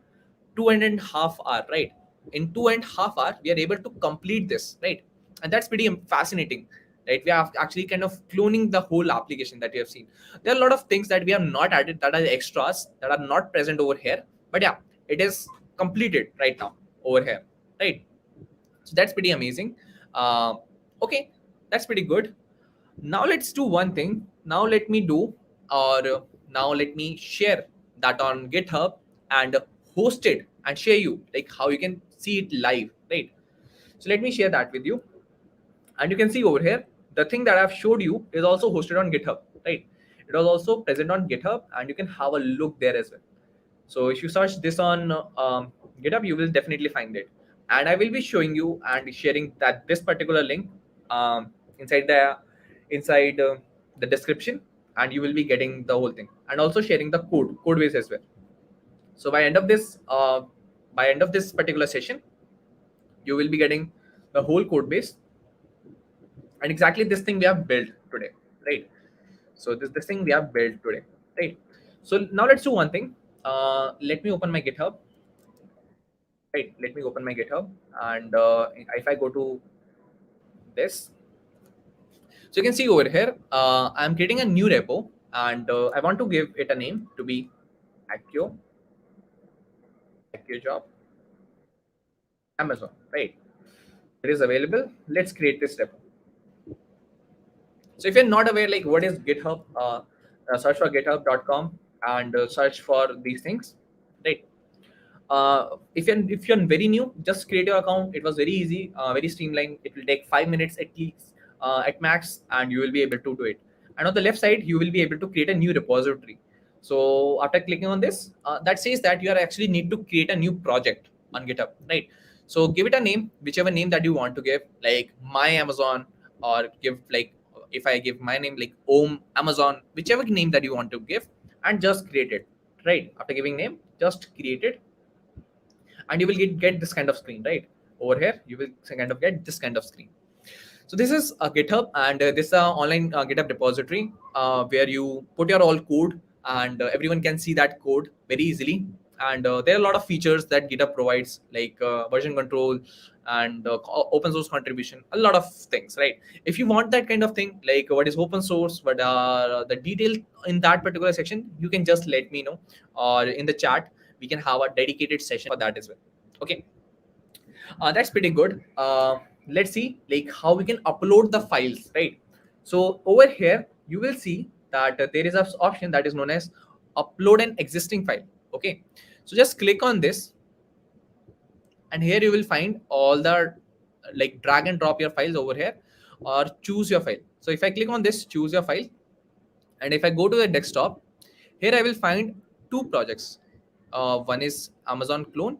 2.5 hours, right? In 2.5 hours we are able to complete this, right? And that's pretty fascinating, right? We are actually kind of cloning the whole application that we have seen. There are a lot of things that we have not added, that are extras, that are not present over here, but yeah, it is completed right now over here, right? So that's pretty amazing. uh, okay, that's pretty good. Now let's do one thing. Now let me do, or now let me share that on GitHub and host it and share you like how you can see it live, right? So let me share that with you. And you can see over here, the thing that I've showed you is also hosted on GitHub, right? It was also present on GitHub, and you can have a look there as well. So if you search this on GitHub, you will definitely find it. And I will be showing you and sharing that this particular link inside the description, and you will be getting the whole thing, and also sharing the code base as well. So by end of this particular session, you will be getting the whole code base, and exactly this thing we have built today, right? So this thing we have built today, right? So now let's do one thing. Let me open my GitHub, right? Let me open my GitHub, and if I go to this, so you can see over here, I'm creating a new repo, and I want to give it a name to be AccioJob Amazon, right? It is available. Let's create this repo. So if you're not aware, like what is GitHub, search for github.com and search for these things, right? If you're very new, just create your account. It was very easy, very streamlined. It will take 5 minutes at least, at max, and you will be able to do it. And on the left side, you will be able to create a new repository. So after clicking on this, that says that you are actually need to create a new project on GitHub, right? So give it a name, whichever name that you want to give, like my Amazon, or give like, if I give my name like Om Amazon, whichever name that you want to give, and just create it, right? After giving name, just create it, and you will get this kind of screen, right? Over here you will kind of get this kind of screen. So this is a GitHub, and this is an online GitHub repository where you put your all code, and everyone can see that code very easily. And there are a lot of features that GitHub provides, like version control and open source contribution, a lot of things, right? If you want that kind of thing, like what is open source, but the detail in that particular section, you can just let me know, or in the chat we can have a dedicated session for that as well. Okay, that's pretty good. Let's see like how we can upload the files, right? So over here, you will see that there is an option that is known as upload an existing file. Okay, so just click on this, and here you will find all the like drag and drop your files over here, or choose your file. So if I click on this, choose your file, and if I go to the desktop, here I will find two projects. One is Amazon clone,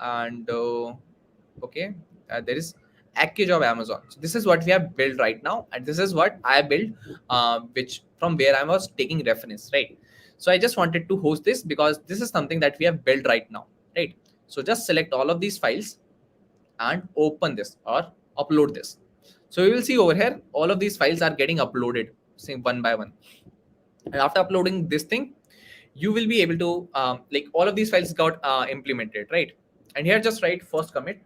and okay, there is AccioJob Amazon. So this is what we have built right now, and this is what I built, which from where I was taking reference, right? So I just wanted to host this because this is something that we have built right now, right? So just select all of these files and open this or upload this. So you will see over here, all of these files are getting uploaded, say one by one. And after uploading this thing, you will be able to like all of these files got implemented, right? And here just write first commit,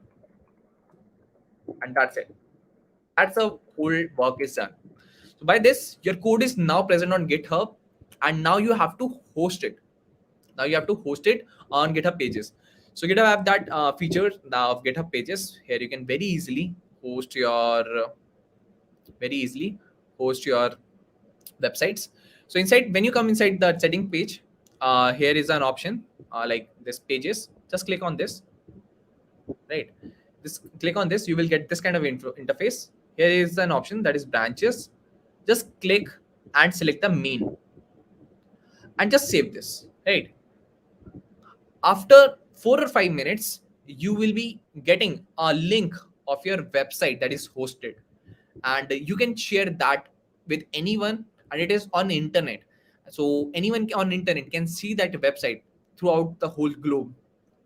and that's it. That's the whole work is done. So by this, your code is now present on GitHub, and now you have to host it. Now you have to host it on GitHub pages. So GitHub have that feature now of GitHub pages. Here you can very easily host your websites. So inside, when you come inside the setting page, here is an option like this pages. Just click on this, right? This click on this, you will get this kind of interface. Here is an option that is branches. Just click and select the main, and just save this, right? After 4 or 5 minutes, you will be getting a link of your website that is hosted, and you can share that with anyone, and it is on internet. So anyone on internet can see that website throughout the whole globe.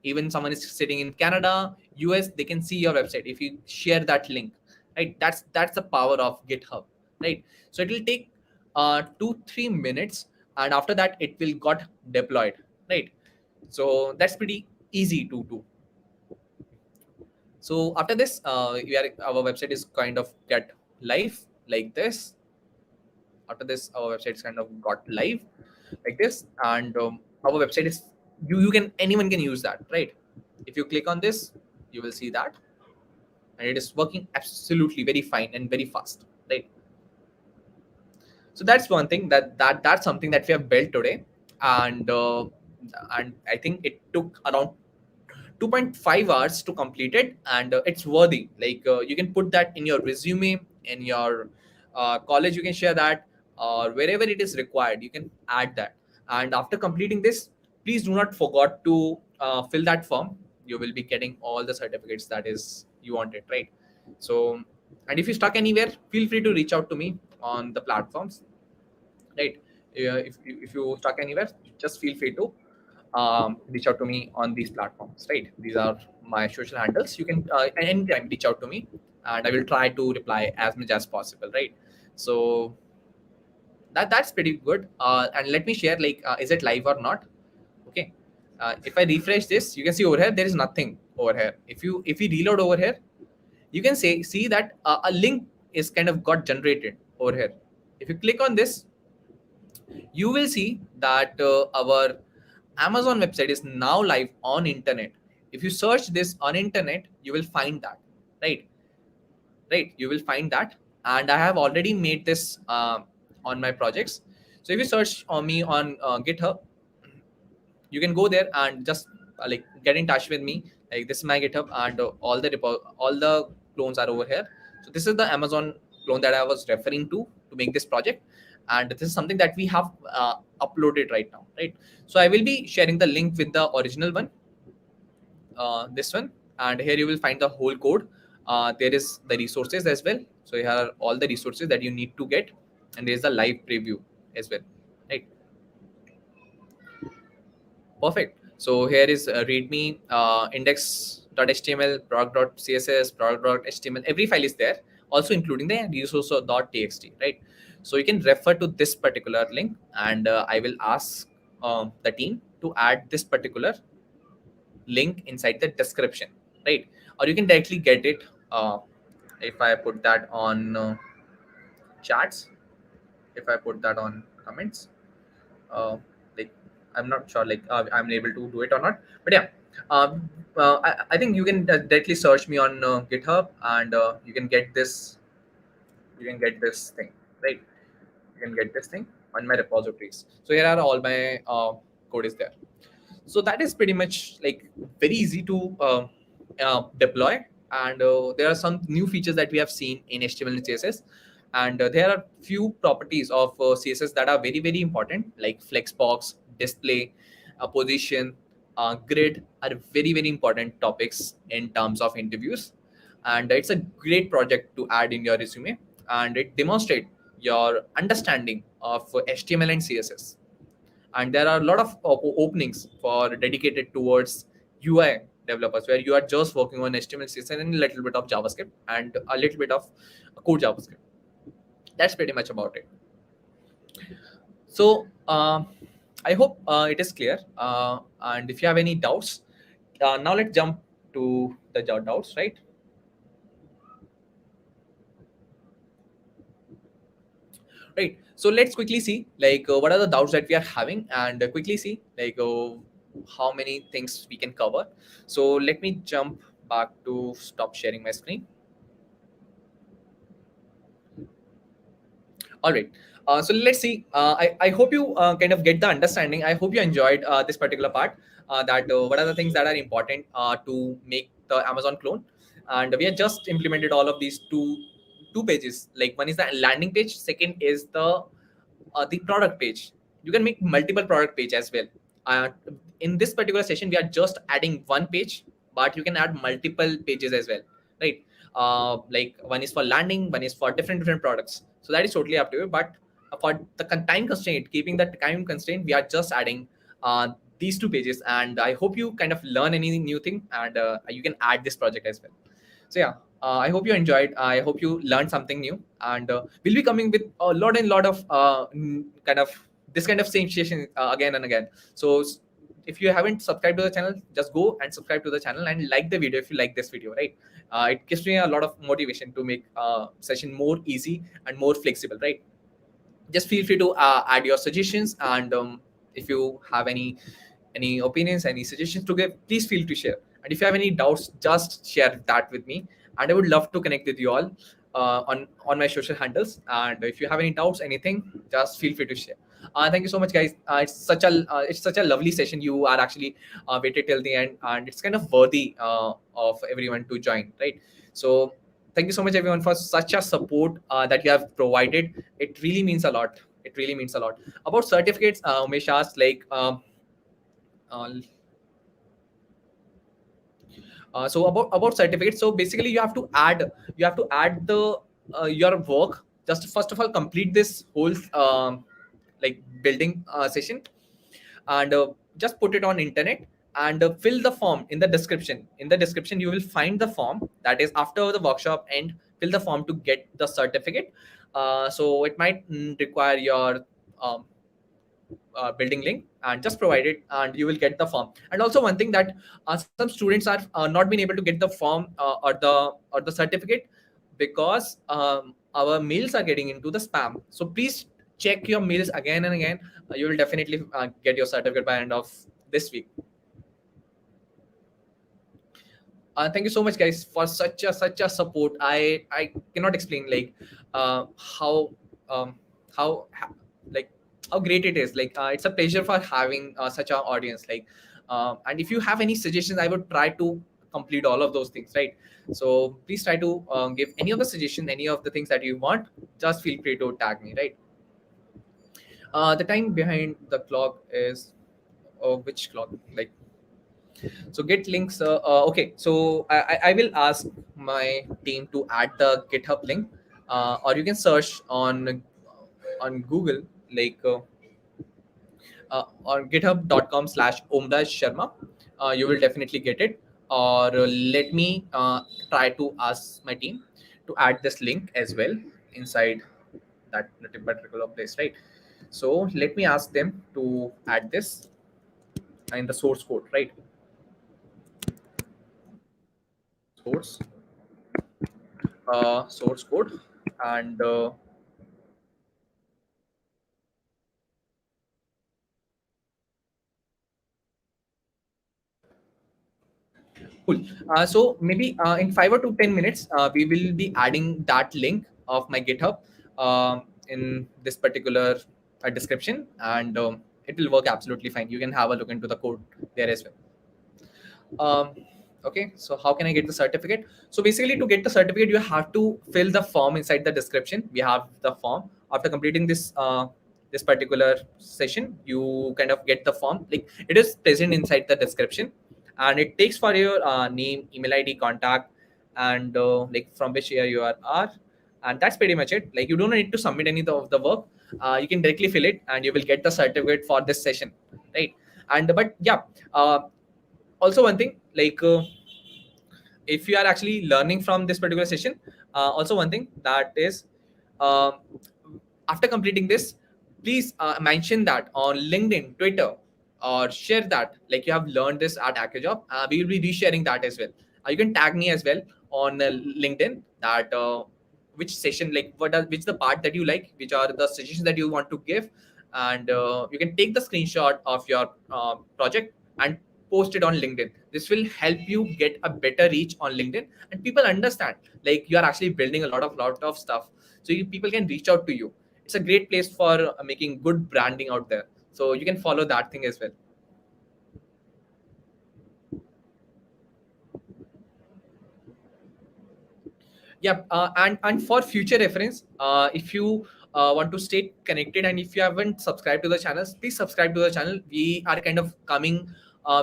Even someone is sitting in Canada, US, they can see your website if you share that link, right? That's the power of GitHub, right? So it will take 2-3 minutes, and after that it will got deployed, right? So that's pretty easy to do. So after this, our website is kind of get live like this. After this, our website is kind of got live like this, and our website is you can anyone can use that, right? If you click on this, you will see that, and it is working absolutely very fine and very fast, right? So that's one thing that's something that we have built today, and I think it took around 2.5 hours to complete it, and it's worthy. Like you can put that in your resume, in your college, you can share that, or wherever it is required, you can add that. And after completing this, please do not forget to fill that form. You will be getting all the certificates that is you wanted, right? So, and if you're stuck anywhere, feel free to reach out to me on the platforms, right? If you stuck anywhere, just feel free to reach out to me on these platforms, right? These are my social handles. You can anytime reach out to me, and I will try to reply as much as possible, right? So that's pretty good. And let me share, like, is it live or not? Okay. If I refresh this, you can see over here there is nothing over here. If you reload over here, you can see that a link is kind of got generated over here. If you click on this, you will see that our Amazon website is now live on internet. If you search this on internet, you will find that, right? Right, you will find that, and I have already made this on my projects. So if you search on me on GitHub, you can go there and just like get in touch with me. Like this is my GitHub, and all the clones are over here. So this is the Amazon clone that I was referring to make this project, and this is something that we have uploaded right now, right? So I will be sharing the link with the original one, this one, and here you will find the whole code. There is the resources as well. So here are all the resources that you need to get, and there is a live preview as well, right? Perfect. So here is readme, index.html, product.css, product.html. Every file is there, also including the resource.txt, right? So you can refer to this particular link, and I will ask the team to add this particular link inside the description, right? Or you can directly get it if I put that on chats, if I put that on comments. Like I'm not sure, like I'm able to do it or not, but yeah. I think you can directly search me on GitHub, and you can get this thing. right? You can get this thing on my repositories. So here are all my code is there. So that is pretty much like very easy to deploy. And there are some new features that we have seen in HTML and CSS. And there are few properties of CSS that are very, very important, like flexbox, display, position, grid are very, very important topics in terms of interviews. And it's a great project to add in your resume, and it demonstrates your understanding of HTML and CSS. And there are a lot of openings for dedicated towards UI developers, where you are just working on HTML, CSS, and a little bit of JavaScript and a little bit of code JavaScript. That's pretty much about it. So I hope it is clear. And if you have any doubts, now let's jump to the doubts, right? Right. So let's quickly see like what are the doubts that we are having, and quickly see like how many things we can cover. So let me jump back to stop sharing my screen. All right. So let's see. I hope you kind of get the understanding. I hope you enjoyed this particular part. That what are the things that are important to make the Amazon clone, and we have just implemented all of these two pages. Like one is the landing page, second is the product page. You can make multiple product page as well. In this particular session, we are just adding one page, but you can add multiple pages as well, right? Like one is for landing, one is for different products. So that is totally up to you. But for the time constraint, keeping the time constraint, we are just adding these two pages. And I hope you kind of learn any new thing, and you can add this project as well. So yeah, I hope you enjoyed. I hope you learned something new, and we'll be coming with a lot of kind of this kind of same session again and again. So if you haven't subscribed to the channel, just go and subscribe to the channel and like the video if you like this video, right? It gives me a lot of motivation to make session more easy and more flexible, right? Just feel free to add your suggestions, and if you have any opinions, any suggestions to give, please feel to share. And if you have any doubts, just share that with me, and I would love to connect with you all on my social handles. And if you have any doubts, anything, just feel free to share. Thank you so much, guys. It's such a lovely session. You are actually waited till the end, and it's kind of worthy of everyone to join, right? So thank you so much, everyone, for such a support that you have provided. It really means a lot. It really means a lot. About certificates, Umesh asked like. Uh, so about certificates, so basically you have to add the your work. Just first of all, complete this whole like building session, and just put it on internet, and fill the form in the description. In the description you will find the form that is after the workshop, and fill the form to get the certificate. So it might require your building link, and just provide it, and you will get the form. And also one thing that some students are not been able to get the form or the certificate, because our mails are getting into the spam. So please check your mails again and again. You will definitely get your certificate by end of this week. Thank you so much, guys, for such a support. I cannot explain like how like how great it is. Like it's a pleasure for having such an audience. Like and if you have any suggestions, I would try to complete all of those things, right? So please try to give any of the suggestion, any of the things that you want. Just feel free to tag me, right? The time behind the clock is which clock, like. So get links. Okay, so I will ask my team to add the GitHub link, or you can search on Google like on github.com/Omraj Sharma. You will definitely get it. Or let me try to ask my team to add this link as well inside that particular place, right? So let me ask them to add this in the source code, right? Source source code, and cool. So maybe in 5 or to 10 minutes, we will be adding that link of my GitHub. in this particular description, and it will work absolutely fine. You can have a look into the code there as well. Okay, so how can I get the certificate? So basically, to get the certificate, you have to fill the form inside the description. We have the form. After completing this particular session, you kind of get the form. Like, it is present inside the description, and it takes for your name, email ID, contact, and like from which year you are, and that's pretty much it. Like, you don't need to submit any of the work. You can directly fill it, and you will get the certificate for this session, right? And but yeah. Also, one thing, like, if you are actually learning from this particular session, also one thing that is, uh, after completing this, please mention that on LinkedIn, Twitter, or share that like you have learned this at AccioJob. We will be resharing that as well. You can tag me as well on LinkedIn, that which session, like which the part that you like, which are the suggestions that you want to give, and you can take the screenshot of your project and post it on LinkedIn. This will help you get a better reach on LinkedIn, and people understand like you are actually building a lot of stuff, so people can reach out to you. It's a great place for making good branding out there, so you can follow that thing as well. Yeah, and for future reference, if you want to stay connected, and if you haven't subscribed to the channels, please subscribe to the channel. We are kind of coming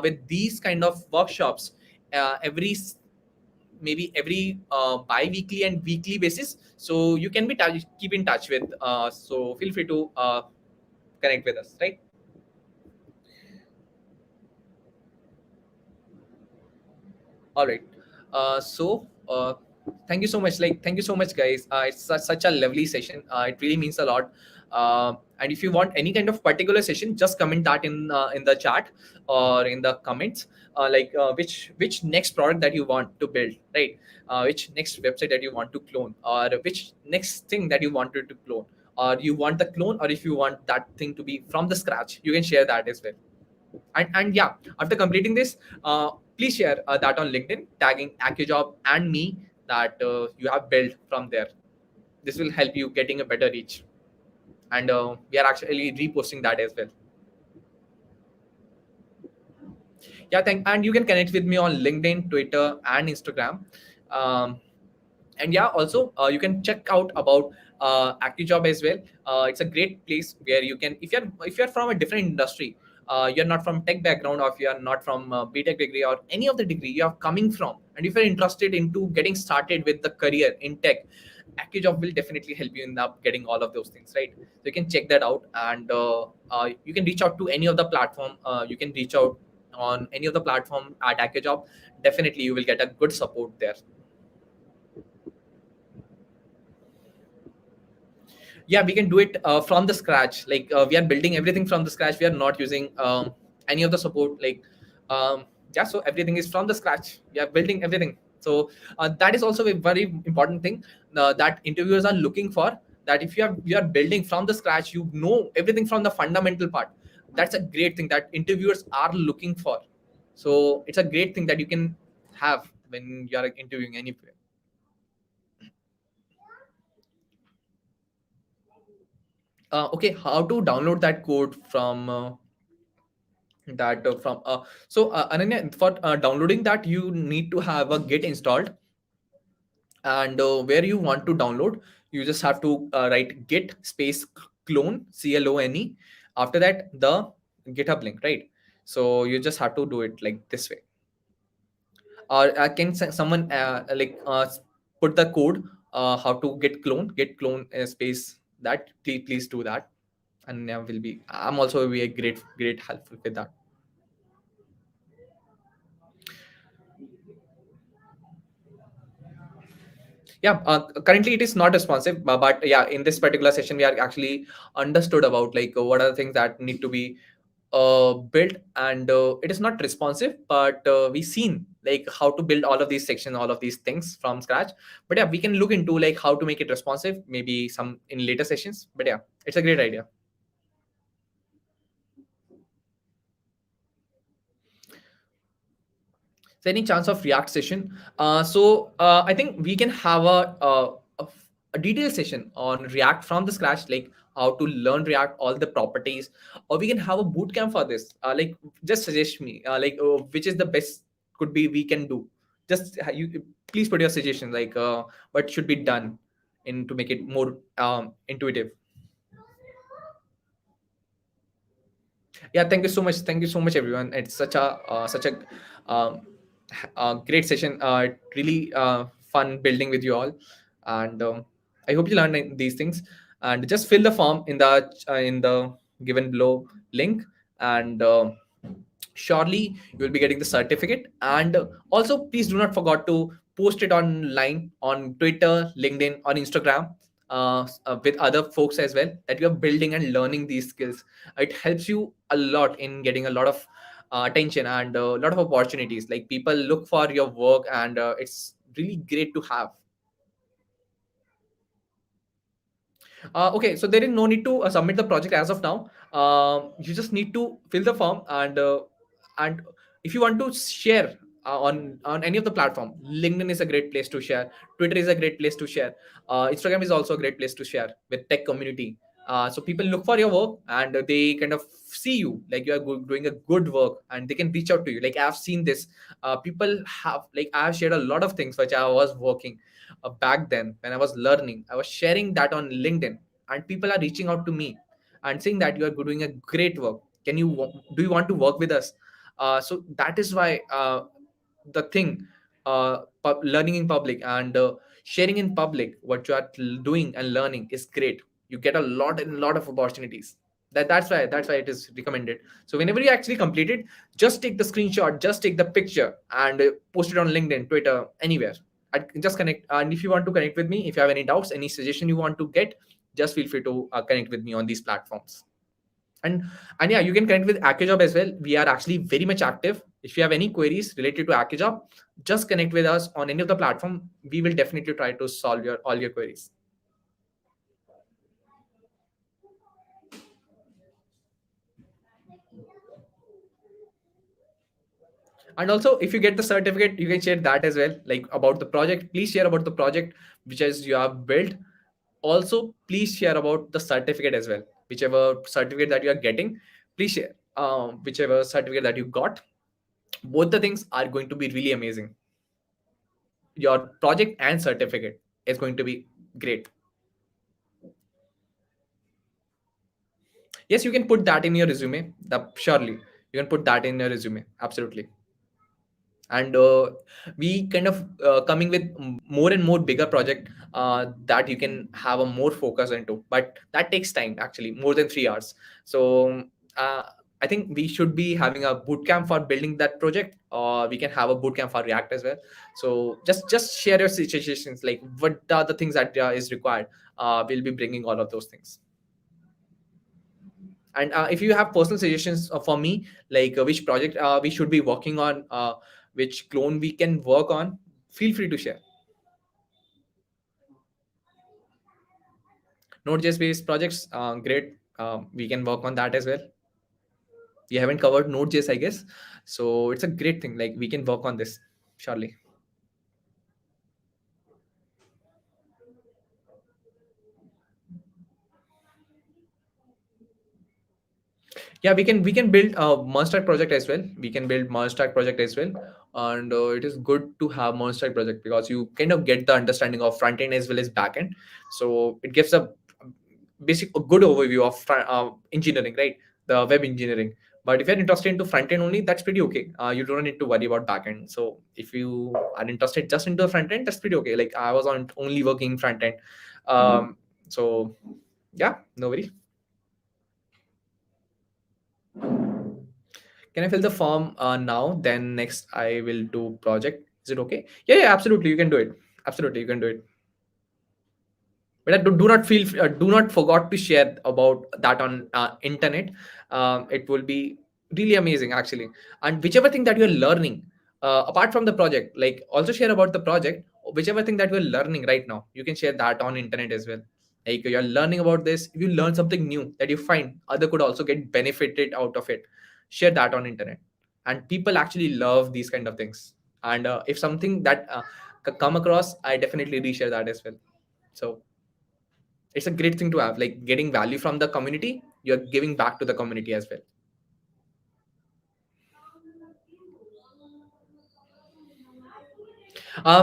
with these kind of workshops maybe every bi-weekly and weekly basis, so you can keep in touch with, so feel free to connect with us, right? All right. Thank you so much. Like, thank you so much, guys. It's such a lovely session. It really means a lot. And if you want any kind of particular session, just comment that in the chat or in the comments. Which next product that you want to build, right? Which next website that you want to clone, or which next thing that you wanted to clone, or you want the clone, or if you want that thing to be from the scratch, you can share that as well. And yeah, after completing this, please share that on LinkedIn, tagging AccioJob and me, that you have built from there. This will help you getting a better reach, and we are actually reposting that as well. Yeah, and you can connect with me on LinkedIn, Twitter, and Instagram. um, and yeah, also you can check out about AccioJob as well. It's a great place where you can, if you're from a different industry, you're not from tech background, or if you're not from BTech degree, or any of the degree you are coming from, and if you're interested into getting started with the career in tech, AccioJob will definitely help you in up getting all of those things, right? So you can check that out, and you can reach out to any of the platform. You can reach out on any of the platform at AccioJob. Definitely you will get a good support there. Yeah, we can do it from the scratch. Like, we are building everything from the scratch. We are not using any of the support, like, yeah, so everything is from the scratch. We are building everything. So that is also a very important thing that interviewers are looking for, that if you are building from the scratch, you know everything from the fundamental part. That's a great thing that interviewers are looking for. So it's a great thing that you can have when you are interviewing anywhere. Okay, how to download that code from that from so Ananya, for downloading that, you need to have a Git installed, and where you want to download, you just have to write git space clone, clone. After that, the GitHub link, right? So you just have to do it like this way. Or can someone put the code, how to get clone space that, please do that, and I'm also be a great helpful with that. Yeah, currently it is not responsive, but yeah, in this particular session we are actually understood about like what are the things that need to be built, and it is not responsive, but we seen like how to build all of these sections, all of these things from scratch. But yeah, we can look into like how to make it responsive, maybe some in later sessions. But yeah, it's a great idea. So any chance of React session? I think we can have a a detailed session on React from the scratch, like how to learn React, all the properties, or we can have a boot camp for this. Like, just suggest me, which is the best could be we can do. Just you please put your suggestions, like what should be done in to make it more intuitive. Yeah, thank you so much, thank you so much everyone. It's such a um, great session. Really fun building with you all, and I hope you learned these things. And just fill the form in the given below link, and surely you will be getting the certificate. And also, please do not forget to post it online on Twitter, LinkedIn, or Instagram, with other folks as well, that you're building and learning these skills. It helps you a lot in getting a lot of attention and a lot of opportunities. Like, people look for your work, and it's really great to have. Okay, so there is no need to submit the project as of now. You just need to fill the form, and if you want to share on any of the platform, LinkedIn is a great place to share. Twitter is a great place to share. Instagram is also a great place to share with tech community. So people look for your work, and they kind of see you like you are doing a good work, and they can reach out to you. Like, I've seen this. People have, like, I've shared a lot of things which I was working back then when I was learning. I was sharing that on LinkedIn, and people are reaching out to me and saying that you are doing a great work. Do you want to work with us? So that is why the thing, learning in public and sharing in public what you are doing and learning is great. You get a lot of opportunities. That's why it is recommended. So whenever you actually complete it, just take the screenshot, just take the picture, and post it on LinkedIn, Twitter, anywhere. I just connect. And if you want to connect with me, if you have any doubts, any suggestion you want to get, just feel free to connect with me on these platforms. And yeah, you can connect with AccioJob as well. We are actually very much active. If you have any queries related to AccioJob, just connect with us on any of the platform. We will definitely try to solve your all your queries. And also, if you get the certificate, you can share that as well, like about the project. Please share about the project which as you have built. Also, please share about the certificate as well. Whichever certificate that you are getting, please share. Whichever certificate that you got, both the things are going to be really amazing. Your project and certificate is going to be great. Yes, you can put that in your resume. Surely you can put that in your resume, absolutely. And we kind of coming with more and more bigger project that you can have a more focus into, but that takes time, actually more than 3 hours. So uh, I think we should be having a boot camp for building that project, or we can have a boot camp for React as well. So just share your situations, like what are the things that is required. We'll be bringing all of those things. And if you have personal suggestions for me, like which project we should be working on, which clone we can work on, feel free to share. Node.js based projects, great. We can work on that as well. We haven't covered Node.js, I guess. So it's a great thing. Like, we can work on this, surely. Yeah, we can build a merge stack project as well. We can build merge stack project as well. And it is good to have merge stack project because you kind of get the understanding of front end as well as back end. So it gives a good overview of engineering, right? The web engineering. But if you're interested into front end only, that's pretty okay. You don't need to worry about back end. So if you are interested just into the front end, that's pretty okay. Like, I was on only working front end. So yeah, no worry. Can I fill the form now? Then next I will do project. Is it okay? Yeah, yeah, absolutely. You can do it. Absolutely, you can do it. But do not forget to share about that on internet. It will be really amazing, actually. And whichever thing that you're learning, apart from the project, like, also share about the project. Whichever thing that you're learning right now, you can share that on internet as well. Like, you're learning about this, if you learn something new that you find other could also get benefited out of it, share that on internet. And people actually love these kind of things. And if something that come across, I definitely reshare that as well. So it's a great thing to have, like getting value from the community, you're giving back to the community as well.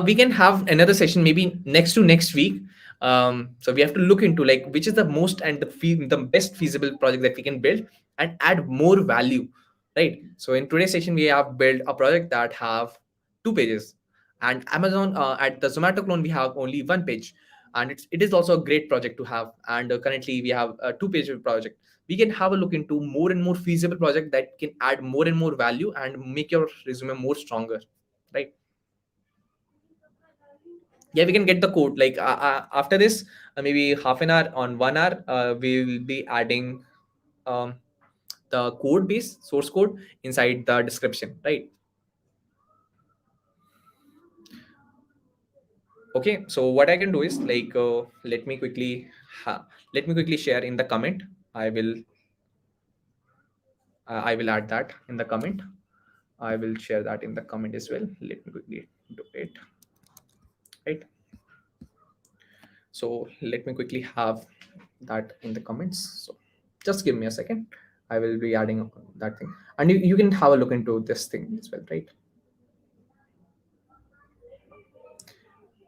We can have another session maybe next to next week. So we have to look into like which is the most and the best feasible project that we can build and add more value, right? So in today's session we have built a project that have 2 pages, and Amazon at the Zomato clone we have only 1 page, and it is also a great project to have. And currently we have a 2 page project. We can have a look into more and more feasible project that can add more and more value and make your resume more stronger, right? Yeah, we can get the code like after this, maybe half an hour on 1 hour, we will be adding um, the code base source code inside the description, right? Okay, so what I can do is like let me quickly share in the comment. I will add that in the comment. I will share that in the comment as well. Let me quickly do it, right? So let me quickly have that in the comments. So just give me a second. I will be adding that thing, and you can have a look into this thing as well, right?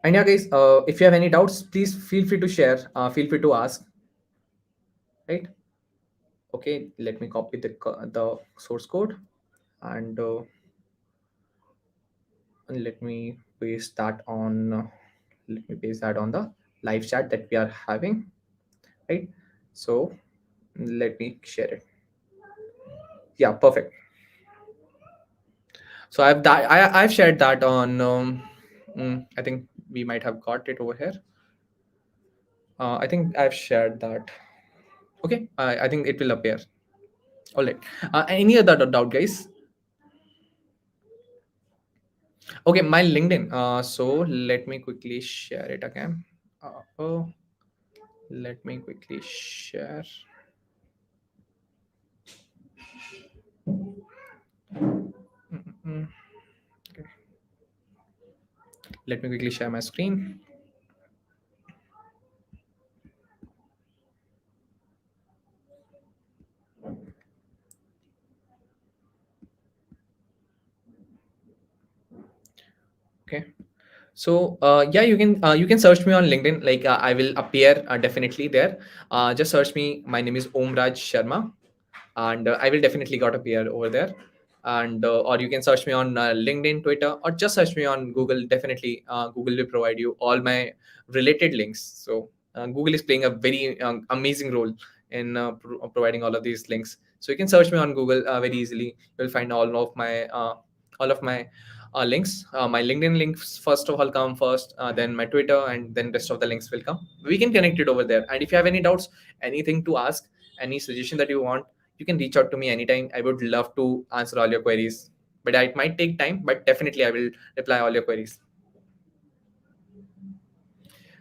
And yeah, guys, if you have any doubts, please feel free to share. Feel free to ask, right? Okay, let me copy the source code, and let me paste that on. Let me paste that on the live chat that we are having, right? So let me share it. Yeah, perfect. So I've shared that on. I think we might have got it over here. I think I've shared that. Okay, I think it will appear. All right. Any other doubt, guys? Okay, my LinkedIn. So let me quickly share it again. Oh, let me quickly share. Mm. Okay. Let me quickly share my screen. Okay. So yeah, you can search me on LinkedIn. Like I will appear definitely there. Just search me. My name is Omraj Sharma, and I will definitely got appear over there. And or you can search me on LinkedIn, Twitter, or just search me on Google. Definitely, Google will provide you all my related links. So Google is playing a very amazing role in providing all of these links. So you can search me on Google very easily. You'll find all of my links. My LinkedIn links first of all come first, then my Twitter, and then rest of the links will come. We can connect it over there. And if you have any doubts, anything to ask, any suggestion that you want, you can reach out to me anytime. I would love to answer all your queries, but it might take time, but definitely I will reply all your queries.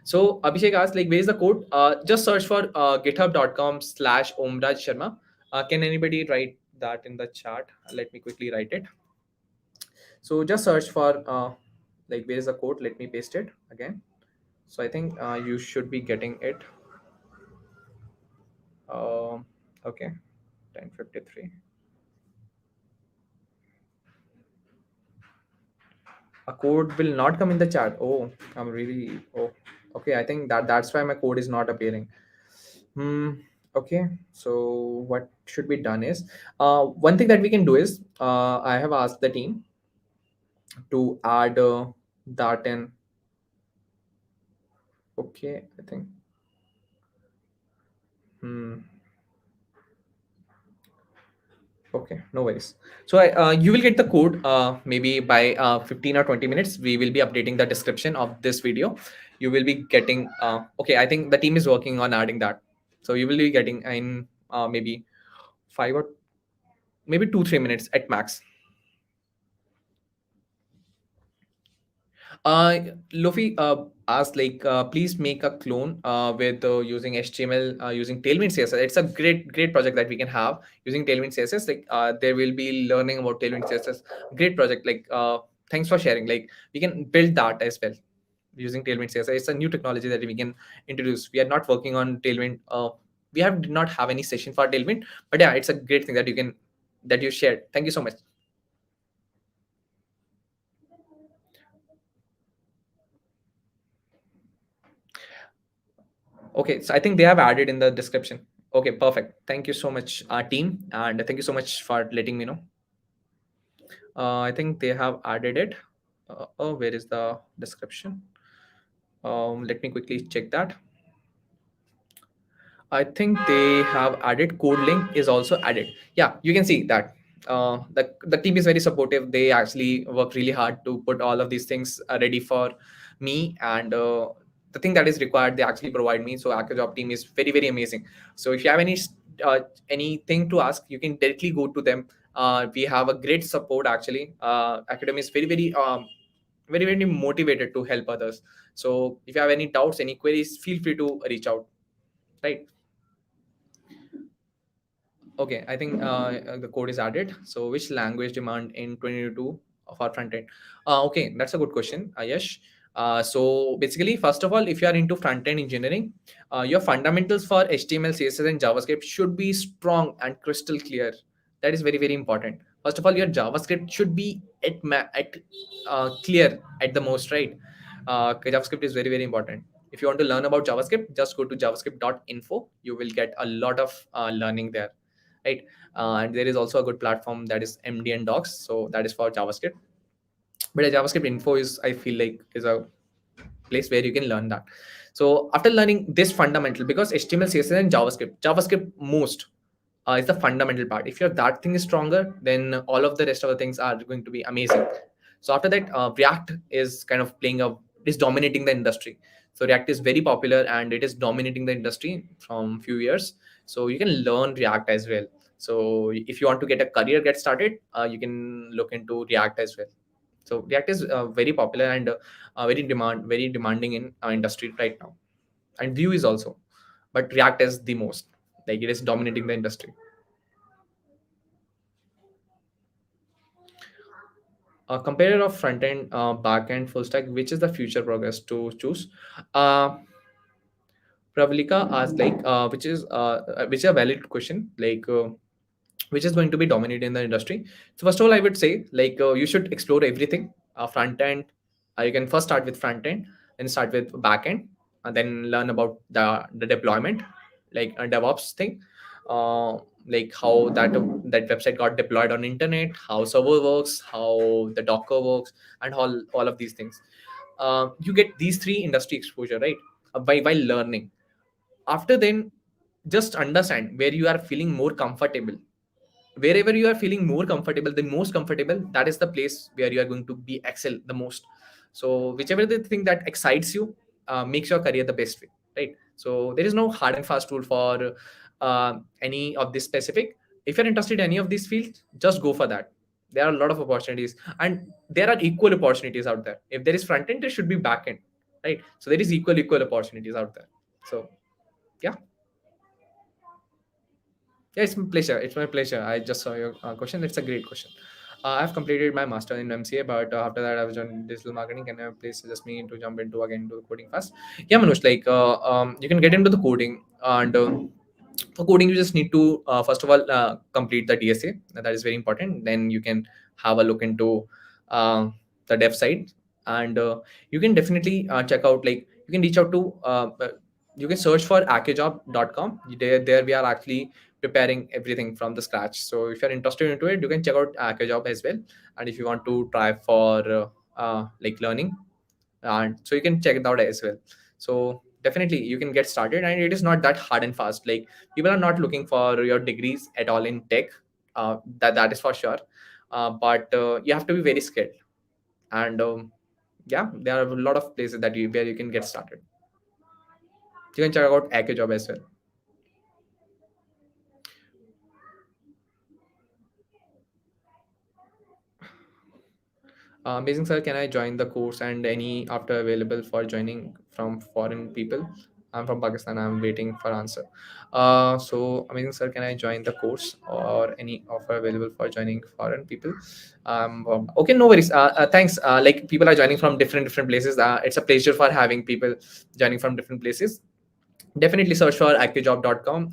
So Abhishek asked, like, where's the code? Just search for github.com/Omraj Sharma. Can anybody write that in the chat? Let me quickly write it. So just search for like, where's the code? Let me paste it again. So I think you should be getting it. Okay, 10:53. A code will not come in the chat. Oh, I'm really. Oh, okay. I think that's why my code is not appearing. Hmm. Okay. So what should be done is, one thing that we can do is, I have asked the team to add that in. Okay. I think. Hmm. Okay, no worries. So you will get the code maybe by 15 or 20 minutes. We will be updating the description of this video. You will be getting, okay, I think the team is working on adding that. So you will be getting in maybe 5 or maybe 2-3 minutes at max. Lofi asked, like, please make a clone with using HTML, using Tailwind CSS. It's a great project that we can have using Tailwind CSS. Like, there will be learning about Tailwind CSS. Great project. Like, thanks for sharing. Like, we can build that as well. using Tailwind CSS. It's a new technology that we can introduce. We are not working on Tailwind. We have did not have any session for Tailwind, but yeah, it's a great thing that you shared. Thank you so much. Okay, so I think they have added in the description. Okay, perfect. Thank you so much, team, and thank you so much for letting me know. I think they have added it. Oh, where is the description? Let me quickly check that. I think they have added code link is also added. Yeah, you can see that. The team is very supportive. They actually work really hard to put all of these things ready for me, and the thing that is required, they actually provide me. So AccioJob team is very very amazing. So if you have uh, anything to ask, you can directly go to them. We have a great support actually. Academy is very very motivated to help others. So if you have any doubts, any queries, feel free to reach out. Right. Okay, I think the code is added. So, which language demand in 2022 for front end? Okay, that's a good question, Yes. So, basically, first of all, if you are into front end engineering, your fundamentals for HTML, CSS, and JavaScript should be strong and crystal clear. That is very, very important. First of all, your JavaScript should be clear at the most, right? JavaScript is very, very important. If you want to learn about JavaScript, just go to javascript.info. You will get a lot of learning there, right? And there is also a good platform that is MDN Docs, so that is for JavaScript. But a JavaScript info is, I feel like, is a place where you can learn that. So after learning this fundamental, because HTML, CSS, and JavaScript most is the fundamental part. If your that thing is stronger, then all of the rest of the things are going to be amazing. So after that, React is kind of is dominating the industry. So React is very popular and it is dominating the industry from few years. So you can learn React as well. So if you want to get a career get started, you can look into React as well. So React is very popular and very demanding in our industry right now. And Vue is also, but React is the most, like it is dominating the industry. A comparator of front end, back end, full stack, which is the future progress to choose? Uh, Pravalika asked like, which is a valid question. Like, which is going to be dominated in the industry. So first of all, I would say like you should explore everything. Front end, you can first start with front end, then start with back end, and then learn about the deployment, like a DevOps thing, uh, like how that website got deployed on internet, how server works, how the Docker works, and all of these things. You get these three industry exposure, right? By while learning. After then, just understand where you are feeling more comfortable. Wherever you are feeling more comfortable, the most comfortable, that is the place where you are going to be excel the most. So whichever the thing that excites you, makes your career the best way, right? So there is no hard and fast rule for any of this specific. If you're interested in any of these fields, just go for that. There are a lot of opportunities, and there are equal opportunities out there. If there is front end, there should be back end, right? So there is equal opportunities out there. So yeah. Yeah, it's my pleasure. It's my pleasure. I just saw your question. It's a great question. I've completed my master in MCA, but after that, I was on digital marketing. Can you please suggest me to jump into the coding fast? Yeah, Manoj. Like, you can get into the coding, and for coding, you just need to first of all complete the DSA. That is very important. Then you can have a look into uh, the dev side, and you can definitely check out. Like, you can reach out to. You can search for acciojob.com. There we are actually preparing everything from the scratch. So if you're interested into it, you can check out AccioJob as well. And if you want to try for like learning, and so you can check it out as well. So definitely you can get started, and it is not that hard and fast. Like, people are not looking for your degrees at all in tech. That is for sure. But you have to be very skilled, and yeah, there are a lot of places where you can get started. You can check out AccioJob as well. Amazing, sir. Can I join the course and any after available for joining from foreign people? I'm from Pakistan. I'm waiting for answer. So amazing, sir. Can I join the course or any offer available for joining foreign people? Okay, no worries. Thanks. Like people are joining from different places. It's a pleasure for having people joining from different places. Definitely search for acciojob.com.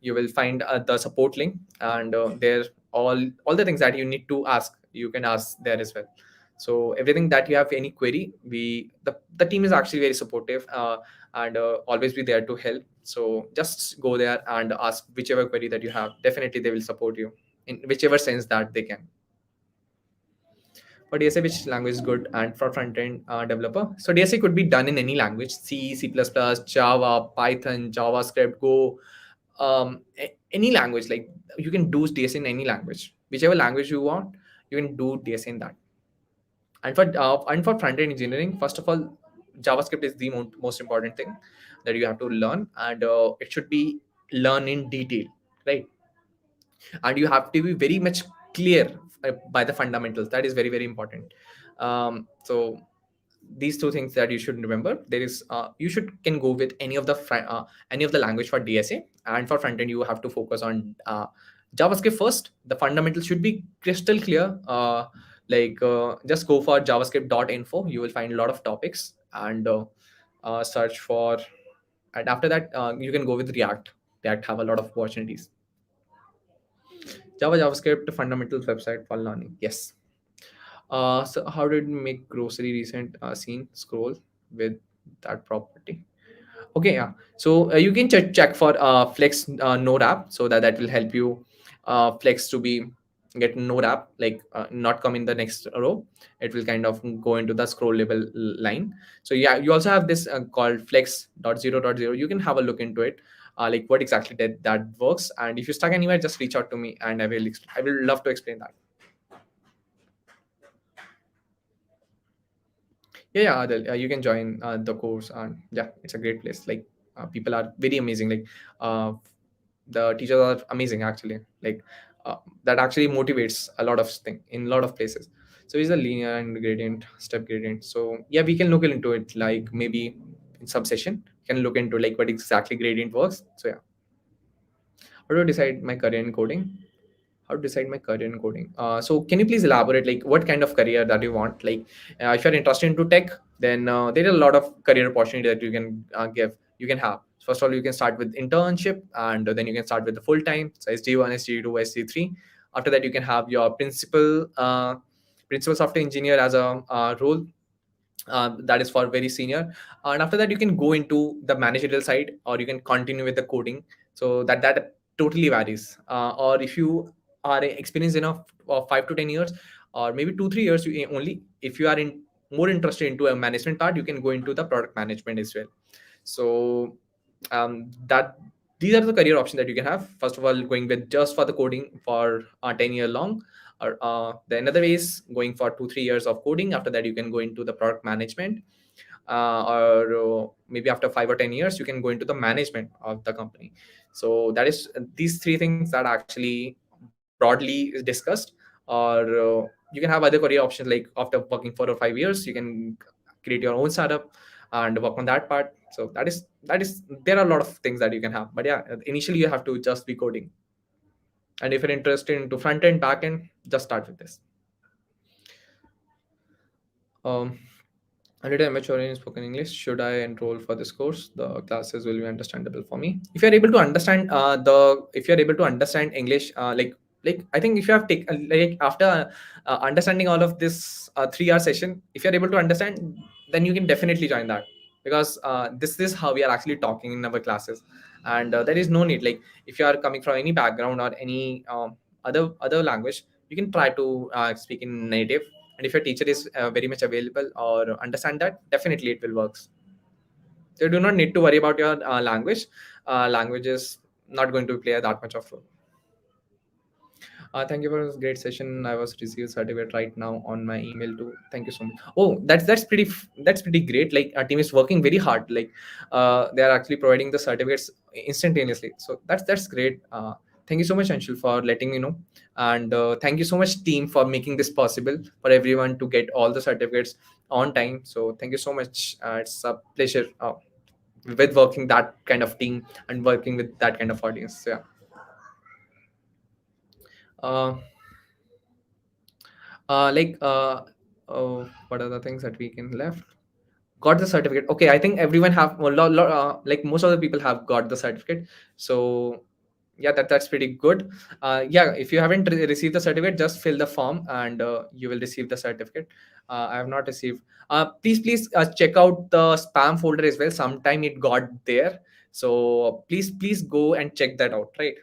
You will find the support link, and there all the things that you need to ask, you can ask there as well. So everything that you have any query, the team is actually very supportive, and always be there to help. So just go there and ask whichever query that you have. Definitely they will support you in whichever sense that they can. For DSA, which language is good and for front-end developer? So DSA could be done in any language: C, C++, Java, Python, JavaScript, Go, any language. Like you can do DSA in any language, whichever language you want, you can do DSA in that. And for front-end engineering, first of all, JavaScript is the most important thing that you have to learn, and it should be learn in detail, right? And you have to be very much clear by the fundamentals. That is very very important. So these two things that you should remember. There is you should can go with any of the language for DSA, and for front end you have to focus on JavaScript first. The fundamentals should be crystal clear. Just go for javascript.info. You will find a lot of topics, and search for. And after that, you can go with React have a lot of opportunities. JavaScript fundamentals website for learning. Yes. So how did we make grocery recent scene scroll with that property? Okay, yeah. So you can check for flex node app, so that will help you flex to be get node app, like not come in the next row. It will kind of go into the scroll level line. So yeah, you also have this called flex.0.0. You can have a look into it, like what exactly that works. And if you're stuck anywhere, just reach out to me, and I will love to explain that. Yeah, Adil, you can join the course, and yeah, it's a great place. Like people are very amazing. Like uh, the teachers are amazing actually. Like that actually motivates a lot of thing in a lot of places. So it's a linear and gradient, step gradient. So yeah, we can look into it, like maybe in some session we can look into like what exactly gradient works. So yeah, how do I decide my career in coding? How to decide my career in coding? So can you please elaborate, like what kind of career that you want? Like if you're interested into tech, then there are a lot of career opportunity that you can have. First of all, you can start with internship, and then you can start with the full time, so sd1, sd2, sd3. After that, you can have your principal software engineer as a role, that is for very senior. And after that, you can go into the managerial side, or you can continue with the coding. So that totally varies. Or if you are experienced enough of 5 to 10 years, or maybe 2 3 years, only if you are in more interested into a management part, you can go into the product management as well. So that these are the career options that you can have. First of all, going with just for the coding for 10-year long, or the another way is going for 2 3 years of coding. After that, you can go into the product management, or maybe after 5 or 10 years, you can go into the management of the company. So that is these three things that actually broadly is discussed. Or you can have other career options, like after working 4 or 5 years, you can create your own startup and work on that part. So that is there are a lot of things that you can have. But yeah, initially you have to just be coding. And if you're interested into front end, back end, just start with this. um Already I'm mature in spoken English. Should I enroll for this course? The classes will be understandable for me. If you're able to understand if you're able to understand English, like I think if you have like after understanding all of this 3 hour session, if you're able to understand, then you can definitely join that. Because this is how we are actually talking in our classes, and there is no need, like if you are coming from any background or any other language, you can try to speak in native. And if your teacher is very much available or understand that, definitely it will work. So you do not need to worry about your language is not going to play that much of role. Thank you for this great session. I was received certificate right now on my email too. Thank you so much. Oh, that's pretty great. Like our team is working very hard. Like they are actually providing the certificates instantaneously. So that's great. Thank you so much, Anshul, for letting me know. And thank you so much, team, for making this possible for everyone to get all the certificates on time. So thank you so much. It's a pleasure. with working that kind of team and working with that kind of audience. So, yeah. uh, like what are the things that we can left? Got the certificate. Okay, I think everyone have like most of the people have got the certificate. So yeah, that's pretty good. Yeah, if you haven't received the certificate, just fill the form and you will receive the certificate. I have not received. Please check out the spam folder as well. Sometime it got there, so please go and check that out, right?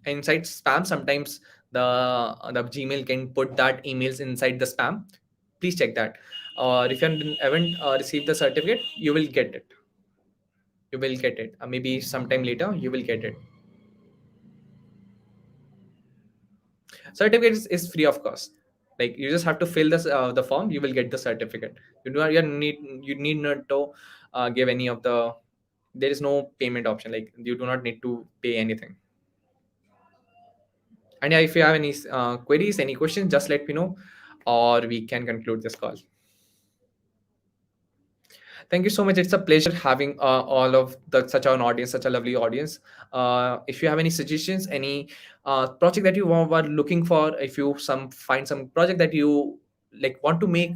Inside spam, sometimes the Gmail can put that emails inside the spam. Please check that. Or if you haven't received the certificate, you will get it. You will get it. Maybe sometime later, you will get it. Certificate is free of cost. Like you just have to fill this the form. You will get the certificate. You need not to give any of the. There is no payment option. Like you do not need to pay anything. And yeah, if you have any queries, any questions, just let me know, or we can conclude this call. Thank you so much. It's a pleasure having all of such an audience, such a lovely audience. If you have any suggestions, any project that you were looking for, if you find some project that you like want to make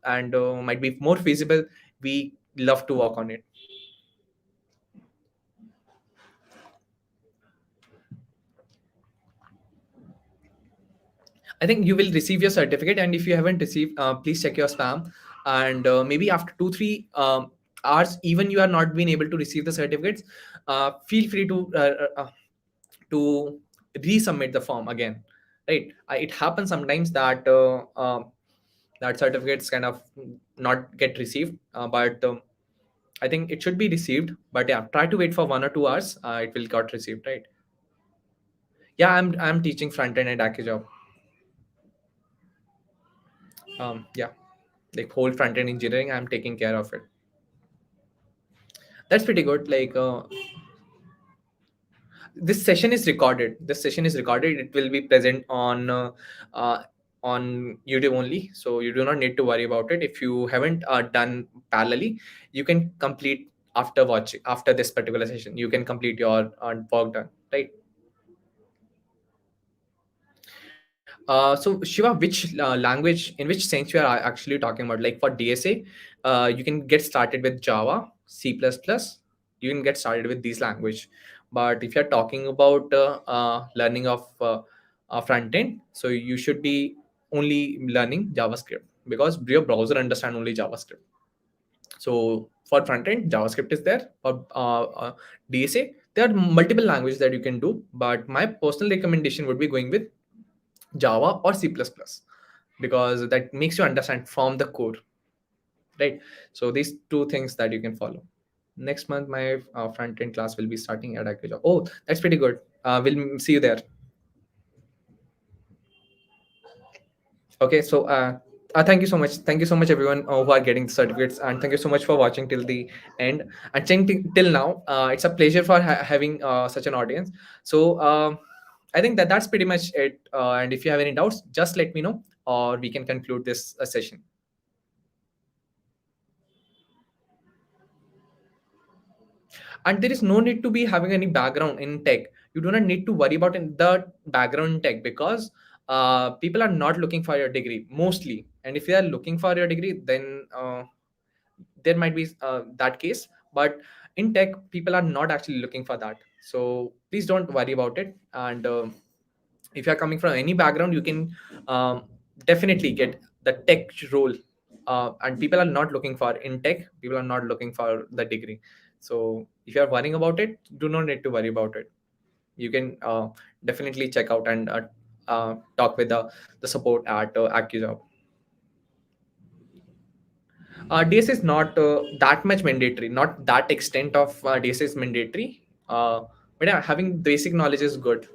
and might be more feasible, we love to work on it. I think you will receive your certificate, and if you haven't received, please check your spam. And maybe after 2-3 hours, even you are not being able to receive the certificates, feel free to resubmit the form again. Right? It happens sometimes that that certificates kind of not get received, but I think it should be received. But yeah, try to wait for 1 or 2 hours. It will got received, right? Yeah, I'm teaching front end at AccioJob. Yeah, like whole front end engineering, I'm taking care of it. That's pretty good. Like this session is recorded. It will be present uh, on YouTube only, so you do not need to worry about it. If you haven't done parallelly, you can complete after watching, after this particular session, you can complete your work done, right? So Shiva, which language, in which sense you are actually talking about? Like for DSA, you can get started with Java, C++. You can get started with these language. But if you're talking about learning of front end, so you should be only learning JavaScript, because your browser understand only JavaScript. So for front end, JavaScript is there. For DSA, there are multiple languages that you can do. But my personal recommendation would be going with Java or C++, because that makes you understand from the core, right? So these two things that you can follow. Next month, my front end class will be starting at AccioJob. Oh, that's pretty good. We'll see you there. Okay, so thank you so much. Thank you so much, everyone who are getting the certificates, and thank you so much for watching till the end and till now. It's a pleasure for having such an audience. So I think that's pretty much it. And if you have any doubts, just let me know, or we can conclude this session. And there is no need to be having any background in tech. You do not need to worry about the background in tech, because people are not looking for your degree mostly. And if you are looking for your degree, then there might be that case. But in tech, people are not actually looking for that, so please don't worry about it. And if you're coming from any background, you can definitely get the tech role. And people are not looking for in tech, people are not looking for the degree. So if you're worrying about it, do not need to worry about it. You can definitely check out and talk with the support at AccioJob. DS is not that much mandatory, not that extent of DS is mandatory. But yeah, having basic knowledge is good.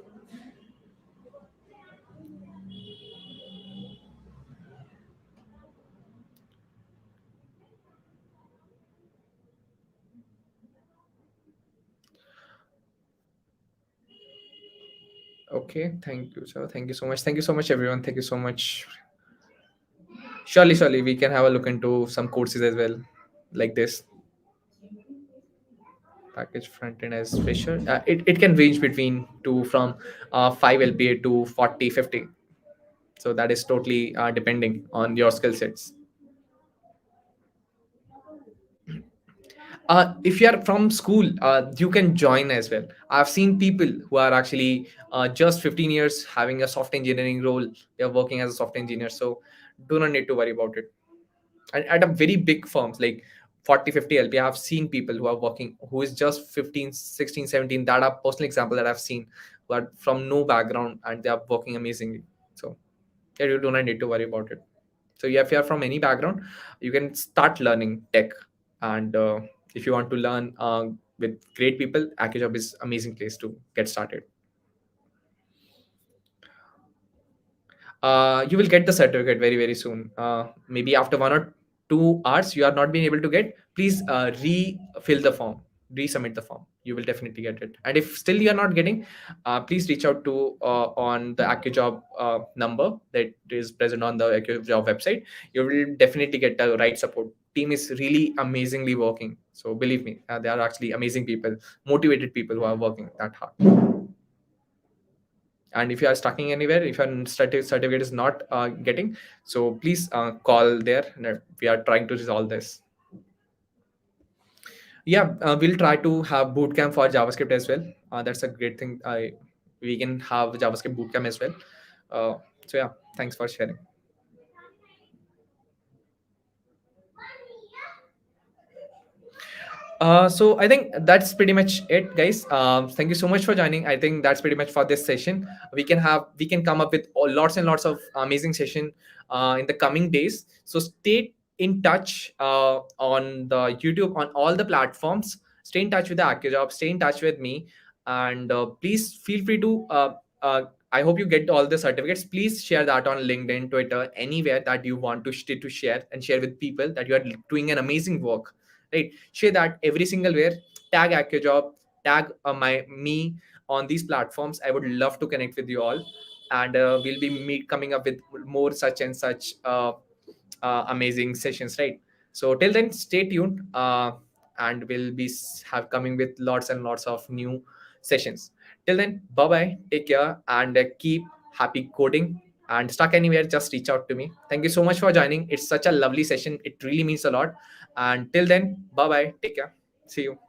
Okay, thank you, sir. Thank you so much. Thank you so much, everyone. Thank you so much. Surely, we can have a look into some courses as well, like this. package front end as fresher. It can range between to from 5 lpa to 40 50. So that is totally depending on your skill sets. If you are from school, you can join as well. I've seen people who are actually just 15 years having a software engineering role. They are working as a software engineer, so do not need to worry about it. And at a very big firms like 40 50 lp, I've seen people who are working who is just 15 16 17. That are personal example that I've seen, who are from no background and they are working amazingly. So yeah, you do not need to worry about it. So yeah, if you are from any background, you can start learning tech. And if you want to learn with great people, AccioJob is amazing place to get started. You will get the certificate very very soon. Maybe after 1 or 2 hours you are not being able to get, please refill the form, resubmit the form. You will definitely get it. And if still you are not getting, please reach out to on the AccioJob number that is present on the AccioJob website. You will definitely get the right support. Team is really amazingly working, so believe me, they are actually amazing people, motivated people who are working that hard. And if you are stucking anywhere, if your certificate is not getting, so please call there, and we are trying to resolve this. Yeah, we'll try to have bootcamp for JavaScript as well. That's a great thing. We can have JavaScript bootcamp as well. So yeah, thanks for sharing. So I think that's pretty much it, guys. Thank you so much for joining. I think that's pretty much for this session. We can come up with lots and lots of amazing session in the coming days. So stay in touch on the YouTube, on all the platforms. Stay in touch with the AccioJob. Stay in touch with me, and please feel free to. I hope you get all the certificates. Please share that on LinkedIn, Twitter, anywhere that you want to share, and share with people that you are doing an amazing work. Right, share that every single where. Tag AccioJob, tag me on these platforms. I would love to connect with you all, and we'll be coming up with more such and such amazing sessions, right? So till then, stay tuned, and we'll be have coming with lots and lots of new sessions. Till then, bye bye, take care, and keep happy coding. And stuck anywhere, just reach out to me. Thank you so much for joining. It's such a lovely session, it really means a lot. And till then, bye bye, take care, see you.